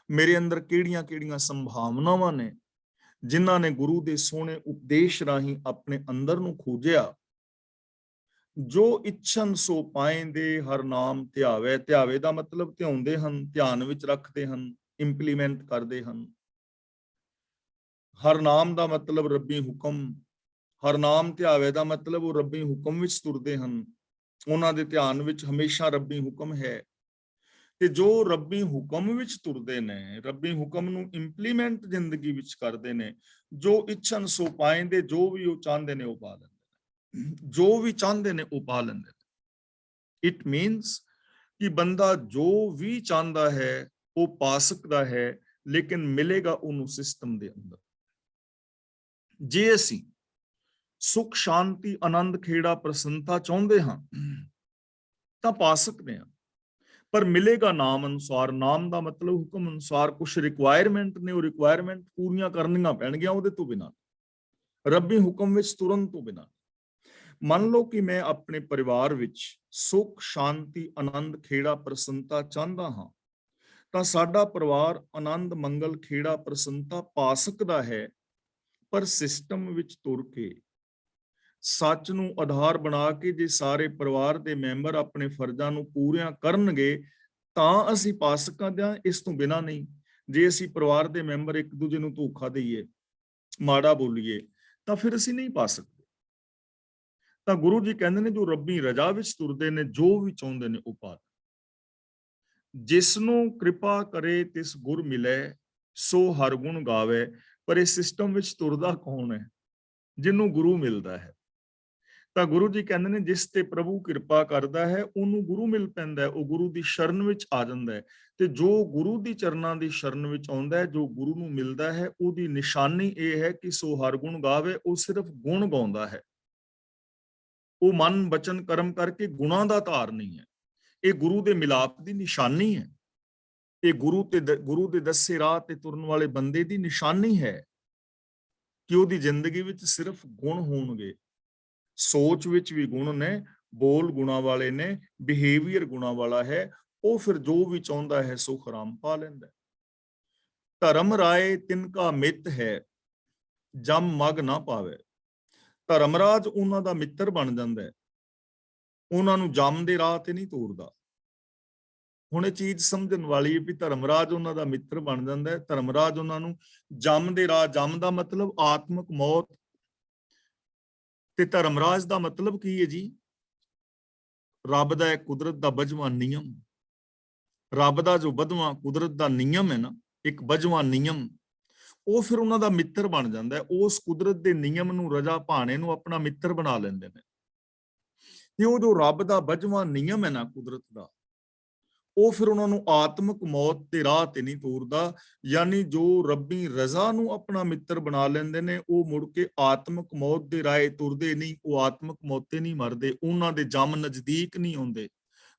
ਮੇਰੇ ਅੰਦਰ ਕਿਹੜੀਆਂ-ਕਿਹੜੀਆਂ ਸੰਭਾਵਨਾਵਾਂ ਨੇ। ਜਿਨ੍ਹਾਂ ਨੇ ਗੁਰੂ ਦੇ ਸੋਹਣੇ ਉਪਦੇਸ਼ ਰਾਹੀਂ ਆਪਣੇ ਅੰਦਰ ਨੂੰ ਖੋਜਿਆ, ਜੋ ਇੱਛਨ ਸੋ ਪਾਏਂਦੇ ਹਰ ਨਾਮ ਧਿਆਵੇ। ਧਿਆਵੇ ਦਾ ਮਤਲਬ ਧਿਆਉਂਦੇ ਹਨ, ਧਿਆਨ ਵਿੱਚ ਰੱਖਦੇ ਹਨ, ਇੰਪਲੀਮੈਂਟ ਕਰਦੇ ਹਨ। ਹਰ ਨਾਮ ਦਾ ਮਤਲਬ ਰੱਬੀ ਹੁਕਮ। ਹਰ ਨਾਮ ਧਿਆਵੇ ਦਾ ਮਤਲਬ ਉਹ ਰੱਬੀ ਹੁਕਮ ਵਿੱਚ ਤੁਰਦੇ ਹਨ, ਉਹਨਾਂ ਦੇ ਧਿਆਨ ਵਿੱਚ ਹਮੇਸ਼ਾ ਰੱਬੀ ਹੁਕਮ ਹੈ। ਤੇ ਜੋ ਰੱਬੀ ਹੁਕਮ ਵਿੱਚ ਤੁਰਦੇ ਨੇ, ਰੱਬੀ ਹੁਕਮ ਨੂੰ ਇੰਪਲੀਮੈਂਟ ਜ਼ਿੰਦਗੀ ਵਿੱਚ ਕਰਦੇ ਨੇ, ਜੋ ਇੱਛਨ ਸੋ ਪਾਏਂਦੇ, ਜੋ ਵੀ ਉਹ ਚਾਹੁੰਦੇ ਨੇ ਉਹ ਪਾ ਲੈਂਦੇ ਨੇ, ਜੋ ਵੀ ਚਾਹੁੰਦੇ ਨੇ ਉਹ ਪਾ ਲੈਂਦੇ ਨੇ। ਇਟ ਮੀਨਸ ਕਿ ਬੰਦਾ ਜੋ ਵੀ ਚਾਹੁੰਦਾ ਹੈ ਉਹ ਪਾ ਸਕਦਾ ਹੈ, ਲੇਕਿਨ ਮਿਲੇਗਾ ਉਹਨੂੰ ਸਿਸਟਮ ਦੇ ਅੰਦਰ। ਜੇ ਅਸੀਂ ਸੁਖ ਸ਼ਾਂਤੀ ਆਨੰਦ ਖੇੜਾ ਪ੍ਰਸੰਨਤਾ ਚਾਹੁੰਦੇ ਹਾਂ ਤਾਂ ਪਾ ਸਕਦੇ ਹਾਂ, ਪਰ ਮਿਲੇਗਾ ਨਾਮ ਅਨੁਸਾਰ। ਨਾਮ ਦਾ ਮਤਲਬ ਹੁਕਮ ਅਨੁਸਾਰ। ਕੁਝ ਰਿਕੁਆਇਰਮੈਂਟ ਨੇ, ਉਹ ਰਿਕੁਆਇਰਮੈਂਟ ਪੂਰੀਆਂ ਕਰਨੀਆਂ ਪੈਣਗੀਆਂ ਉਹਦੇ ਤੋਂ ਬਿਨਾਂ, ਰੱਬੀ ਹੁਕਮ ਵਿੱਚ ਤੁਰਨ ਤੋਂ ਬਿਨਾਂ। ਮੰਨ ਲਓ ਕਿ ਮੈਂ ਆਪਣੇ ਪਰਿਵਾਰ ਵਿੱਚ ਸੁਖ ਸ਼ਾਂਤੀ ਆਨੰਦ ਖੇੜਾ ਪ੍ਰਸੰਨਤਾ ਚਾਹੁੰਦਾ ਹਾਂ, ਤਾਂ ਸਾਡਾ ਪਰਿਵਾਰ ਆਨੰਦ ਮੰਗਲ ਖੇੜਾ ਪ੍ਰਸੰਨਤਾ ਪਾ ਸਕਦਾ ਹੈ, ਪਰ ਸਿਸਟਮ ਵਿੱਚ ਤੁਰ ਕੇ, ਸੱਚ ਨੂੰ ਆਧਾਰ ਬਣਾ ਕੇ ਜੇ ਸਾਰੇ ਪਰਿਵਾਰ ਦੇ ਮੈਂਬਰ ਆਪਣੇ ਫਰਜ਼ਾਂ ਨੂੰ ਪੂਰੀਆਂ ਕਰਨਗੇ ਤਾਂ ਅਸੀਂ ਪਾ ਸਕਦੇ ਹਾਂ, ਇਸ ਤੋਂ ਬਿਨਾਂ ਨਹੀਂ। ਜੇ ਅਸੀਂ ਪਰਿਵਾਰ ਦੇ ਮੈਂਬਰ ਇੱਕ ਦੂਜੇ ਨੂੰ ਧੋਖਾ ਦਈਏ, ਮਾੜਾ ਬੋਲੀਏ, ਤਾਂ ਫਿਰ ਅਸੀਂ ਨਹੀਂ ਪਾ ਸਕਦੇ। ਤਾਂ ਗੁਰੂ ਜੀ ਕਹਿੰਦੇ ਨੇ ਜੋ ਰੱਬੀ ਰਜਾ ਵਿੱਚ ਤੁਰਦੇ ਨੇ, ਜੋ ਵੀ ਚਾਹੁੰਦੇ ਨੇ ਉਹ ਪਾ। ਜਿਸ ਨੂੰ ਕਿਰਪਾ ਕਰੇ ਤਿਸ ਗੁਰ ਮਿਲੇ, ਸੋ ਹਰ ਗੁਣ ਗਾਵੇ। ਪਰ ਇਸ ਸਿਸਟਮ ਵਿੱਚ ਤੁਰਦਾ ਕੌਣ ਹੈ? ਜਿਹਨੂੰ ਗੁਰੂ ਮਿਲਦਾ ਹੈ। ਤਾਂ ਗੁਰੂ ਜੀ ਕਹਿੰਦੇ ਨੇ ਜਿਸ ਤੇ ਪ੍ਰਭੂ ਕਿਰਪਾ ਕਰਦਾ ਹੈ ਉਹਨੂੰ ਗੁਰੂ ਮਿਲ ਪੈਂਦਾ ਹੈ, ਉਹ ਗੁਰੂ ਦੀ ਸ਼ਰਨ ਵਿੱਚ ਆ ਜਾਂਦਾ ਹੈ। ਤੇ ਜੋ ਗੁਰੂ ਦੀ ਚਰਨਾਂ ਦੀ ਸ਼ਰਨ ਵਿੱਚ ਆਉਂਦਾ ਹੈ, ਜੋ ਗੁਰੂ ਨੂੰ ਮਿਲਦਾ ਹੈ, ਉਹਦੀ ਨਿਸ਼ਾਨੀ ਇਹ ਹੈ ਕਿ ਸੋ ਹਰ ਗੁਣ ਗਾਵੇ। ਉਹ ਸਿਰਫ ਗੁਣ ਗਾਉਂਦਾ ਹੈ, ਉਹ ਮਨ ਬਚਨ ਕਰਮ ਕਰਕੇ ਗੁਣਾਂ ਦਾ ਧਾਰ ਨਹੀਂ ਹੈ। ਇਹ ਗੁਰੂ ਦੇ ਮਿਲਾਪ ਦੀ ਨਿਸ਼ਾਨੀ ਹੈ। ਇਹ ਗੁਰੂ ਦੇ ਦੱਸੇ ਰਾਹ ਤੇ ਤੁਰਨ ਵਾਲੇ ਬੰਦੇ ਦੀ ਨਿਸ਼ਾਨੀ ਹੈ ਕਿ ਉਹਦੀ ਜ਼ਿੰਦਗੀ ਵਿੱਚ ਸਿਰਫ ਗੁਣ ਹੋਣਗੇ। ਸੋਚ ਵਿੱਚ ਵੀ ਗੁਣ ਨੇ, ਬੋਲ ਗੁਣਾ ਵਾਲੇ ਨੇ, ਬਿਹੇਵੀਅਰ ਗੁਣਾ ਵਾਲਾ ਹੈ। ਉਹ ਫਿਰ ਜੋ ਵੀ ਚਾਹੁੰਦਾ ਹੈ ਸੁਖ ਆਰਾਮ ਪਾ ਲੈਂਦਾ। ਧਰਮ ਰਾਏ ਤਿਨਕਾ ਮਿੱਤ ਹੈ, ਜਮ ਮਗ ਨਾ ਪਾਵੇ। ਧਰਮਰਾਜ ਉਹਨਾਂ ਦਾ ਮਿੱਤਰ ਬਣ ਜਾਂਦਾ ਹੈ। ਉਹਨਾਂ ਨੂੰ ਜਮ ਦੇ ਰਾਹ ਤੇ ਨਹੀਂ ਤੋਰਦਾ। ਹੁਣ ਇਹ ਚੀਜ਼ ਸਮਝਣ ਵਾਲੀ ਹੈ ਵੀ ਧਰਮਰਾਜ ਉਹਨਾਂ ਦਾ ਮਿੱਤਰ ਬਣ ਜਾਂਦਾ ਹੈ। ਧਰਮਰਾਜ ਉਹਨਾਂ ਨੂੰ ਜਮ ਦੇ ਰਾਹ, ਜਮ ਦਾ ਮਤਲਬ ਆਤਮਿਕ ਮੌਤ, ਤੇ ਧਰਮਰਾਜ ਦਾ ਮਤਲਬ ਕੀ ਹੈ ਜੀ? ਰੱਬ ਦਾ ਇੱਕ ਕੁਦਰਤ ਦਾ ਬਜਵਾਂ ਨਿਯਮ, ਰੱਬ ਦਾ ਜੋ ਬਧਵਾਂ ਕੁਦਰਤ ਦਾ ਨਿਯਮ ਹੈ ਨਾ, ਇੱਕ ਬਜਵਾਂ ਨਿਯਮ, ਉਹ ਫਿਰ ਉਹਨਾਂ ਦਾ ਮਿੱਤਰ ਬਣ ਜਾਂਦਾ ਹੈ। ਉਸ ਕੁਦਰਤ ਦੇ ਨਿਯਮ ਨੂੰ, ਰਜਾ ਭਾਣੇ ਨੂੰ ਆਪਣਾ ਮਿੱਤਰ ਬਣਾ ਲੈਂਦੇ ਨੇ। ਤੇ ਉਹ ਜੋ ਰੱਬ ਦਾ ਬਜਵਾਂ ਨਿਯਮ ਹੈ ਨਾ ਕੁਦਰਤ ਦਾ, ਉਹ ਫਿਰ ਉਹਨਾਂ ਨੂੰ ਆਤਮਿਕ ਮੌਤ ਦੇ ਰਾਹ ਤੇ ਨਹੀਂ ਤੋਰਦਾ। ਯਾਨੀ ਜੋ ਰੱਬੀ ਰਜ਼ਾ ਨੂੰ ਆਪਣਾ ਮਿੱਤਰ ਬਣਾ ਲੈਂਦੇ ਨੇ, ਉਹ ਮੁੜ ਕੇ ਆਤਮਿਕ ਮੌਤ ਦੇ ਰਾਹ ਤੁਰਦੇ ਨਹੀਂ, ਉਹ ਆਤਮਿਕ ਮੌਤ ਤੇ ਨਹੀਂ ਮਰਦੇ, ਉਹਨਾਂ ਦੇ ਜਮ ਨਜ਼ਦੀਕ ਨਹੀਂ ਆਉਂਦੇ।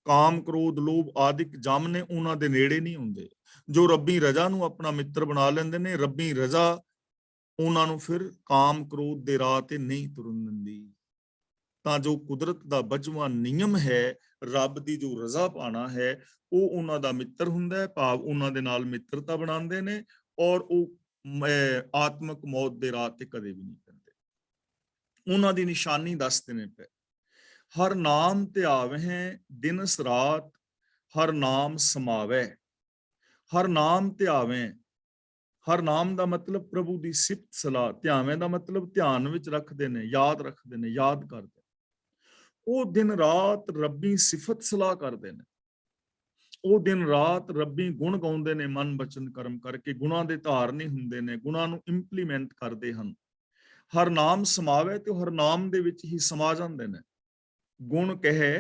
ਕਾਮ, ਕ੍ਰੋਧ, ਲੋਭ ਆਦਿਕ ਜਮ ਨੇ ਉਹਨਾਂ ਦੇ ਨੇੜੇ ਨਹੀਂ ਹੁੰਦੇ। ਜੋ ਰੱਬੀ ਰਜ਼ਾ ਨੂੰ ਆਪਣਾ ਮਿੱਤਰ ਬਣਾ ਲੈਂਦੇ ਨੇ, ਰੱਬੀ ਰਜ਼ਾ ਉਹਨਾਂ ਨੂੰ ਫਿਰ ਕਾਮ, ਕ੍ਰੋਧ ਦੇ ਰਾਹ ਤੇ ਨਹੀਂ ਤੁਰਨ ਦਿੰਦੀ। ਤਾਂ ਜੋ ਕੁਦਰਤ ਦਾ ਬਜਵਾਂ ਨਿਯਮ ਹੈ, ਰੱਬ ਦੀ ਜੋ ਰਜ਼ਾ ਪਾਣਾ ਹੈ, ਉਹ ਉਹਨਾਂ ਦਾ ਮਿੱਤਰ ਹੁੰਦਾ ਹੈ, ਭਾਵ ਉਹਨਾਂ ਦੇ ਨਾਲ ਮਿੱਤਰਤਾ ਬਣਾਉਂਦੇ ਨੇ, ਔਰ ਉਹ ਆਤਮਿਕ ਮੌਤ ਦੇ ਰਾਹ ਤੇ ਕਦੇ ਵੀ ਨਹੀਂ ਪੈਂਦੇ। ਉਹਨਾਂ ਦੀ ਨਿਸ਼ਾਨੀ ਦੱਸਦੇ ਨੇ ਪਏ, ਹਰ ਨਾਮ ਧਿਆਵਹਿ ਦਿਨਸ ਰਾਤ, ਹਰ ਨਾਮ ਸਮਾਵੈ। ਹਰ ਨਾਮ ਧਿਆਵੈ, ਹਰ ਨਾਮ ਦਾ ਮਤਲਬ ਪ੍ਰਭੂ ਦੀ ਸਿਫਤ ਸਲਾਹ, ਧਿਆਵੇਂ ਦਾ ਮਤਲਬ ਧਿਆਨ ਵਿੱਚ ਰੱਖਦੇ ਨੇ, ਯਾਦ ਰੱਖਦੇ ਨੇ, ਯਾਦ ਕਰਦੇ। ਉਹ ਦਿਨ ਰਾਤ ਰੱਬੀ ਸਿਫਤ ਸਲਾਹ ਕਰਦੇ ਨੇ, ਉਹ ਦਿਨ ਰਾਤ ਰੱਬੀ ਗੁਣ ਗਾਉਂਦੇ ਨੇ, ਮਨ ਬਚਨ ਕਰਮ ਕਰਕੇ ਗੁਣਾਂ ਦੇ ਧਾਰਨੀ ਹੁੰਦੇ ਨੇ, ਗੁਣਾਂ ਨੂੰ ਇੰਪਲੀਮੈਂਟ ਕਰਦੇ ਹਨ। ਹਰ ਨਾਮ ਸਮਾਵੇ, ਤੇ ਹਰ ਨਾਮ ਦੇ ਵਿੱਚ ਹੀ ਸਮਾ ਜਾਂਦੇ ਨੇ। ਗੁਣ ਕਹੇ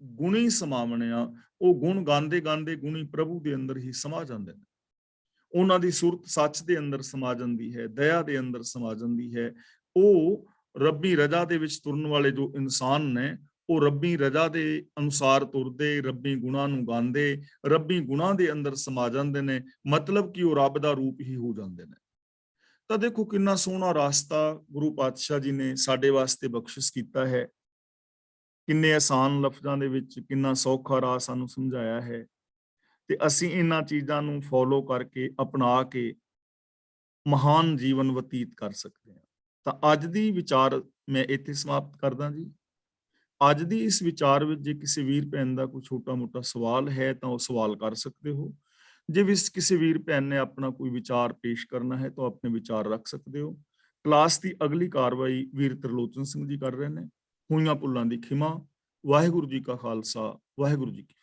ਗੁਣੀ ਸਮਾਵਣਿਆ, ਉਹ ਗੁਣ ਗਾਉਂਦੇ ਗਾਉਂਦੇ ਗੁਣੀ ਪ੍ਰਭੂ ਦੇ ਅੰਦਰ ਹੀ ਸਮਾ ਜਾਂਦੇ ਨੇ। ਉਹਨਾਂ ਦੀ ਸੁਰਤ ਸੱਚ ਦੇ ਅੰਦਰ ਸਮਾ ਜਾਂਦੀ ਹੈ, ਦਇਆ ਦੇ ਅੰਦਰ ਸਮਾ ਜਾਂਦੀ ਹੈ। ਉਹ ਰੱਬੀ ਰਜ਼ਾ ਦੇ ਵਿੱਚ ਤੁਰਨ ਵਾਲੇ ਜੋ ਇਨਸਾਨ ਨੇ, ਉਹ ਰੱਬੀ ਰਜ਼ਾ ਦੇ ਅਨੁਸਾਰ ਤੁਰਦੇ, ਰੱਬੀ ਗੁਣਾਂ ਨੂੰ ਗਾਉਂਦੇ, ਰੱਬੀ ਗੁਣਾਂ ਦੇ ਅੰਦਰ ਸਮਾ ਜਾਂਦੇ ਨੇ। ਮਤਲਬ ਕਿ ਉਹ ਰੱਬ ਦਾ ਰੂਪ ਹੀ ਹੋ ਜਾਂਦੇ ਨੇ। ਤਾਂ ਦੇਖੋ ਕਿੰਨਾ ਸੋਹਣਾ ਰਾਸਤਾ ਗੁਰੂ ਪਾਤਸ਼ਾਹ ਜੀ ਨੇ ਸਾਡੇ ਵਾਸਤੇ ਬਖਸ਼ਿਸ਼ ਕੀਤਾ ਹੈ। ਕਿੰਨੇ ਆਸਾਨ ਲਫ਼ਜ਼ਾਂ ਦੇ ਵਿੱਚ ਕਿੰਨਾ ਸੌਖਾ ਰਾਹ ਸਾਨੂੰ ਸਮਝਾਇਆ ਹੈ, ਤੇ ਅਸੀਂ ਇਹਨਾਂ ਚੀਜ਼ਾਂ ਨੂੰ ਫੋਲੋ ਕਰਕੇ, ਅਪਣਾ ਕੇ ਮਹਾਨ ਜੀਵਨ ਬਤੀਤ ਕਰ ਸਕਦੇ ਹਾਂ। ਤਾਂ ਅੱਜ ਦੀ ਵਿਚਾਰ ਮੈਂ ਇੱਥੇ ਸਮਾਪਤ ਕਰਦਾ ਜੀ। ਅੱਜ ਦੀ ਇਸ ਵਿਚਾਰ ਵਿੱਚ ਜੇ ਕਿਸੇ ਵੀਰ ਭੈਣ ਦਾ ਕੋਈ ਛੋਟਾ ਮੋਟਾ ਸਵਾਲ ਹੈ ਤਾਂ ਉਹ ਸਵਾਲ ਕਰ ਸਕਦੇ ਹੋ। ਜੇ ਕਿਸੇ ਵੀਰ ਭੈਣ ਨੇ ਆਪਣਾ ਕੋਈ ਵਿਚਾਰ ਪੇਸ਼ ਕਰਨਾ ਹੈ ਤਾਂ ਆਪਣੇ ਵਿਚਾਰ ਰੱਖ ਸਕਦੇ ਹੋ। ਕਲਾਸ ਦੀ ਅਗਲੀ ਕਾਰਵਾਈ ਵੀਰ ਤਰਲੋਚਨ ਸਿੰਘ ਜੀ ਕਰ ਰਹੇ ਨੇ। ਹੋਈਆਂ ਭੁੱਲਾਂ ਦੀ ਖਿਮਾ। ਵਾਹਿਗੁਰੂ ਜੀ ਕਾ ਖਾਲਸਾ, ਵਾਹਿਗੁਰੂ ਜੀ ਕੀ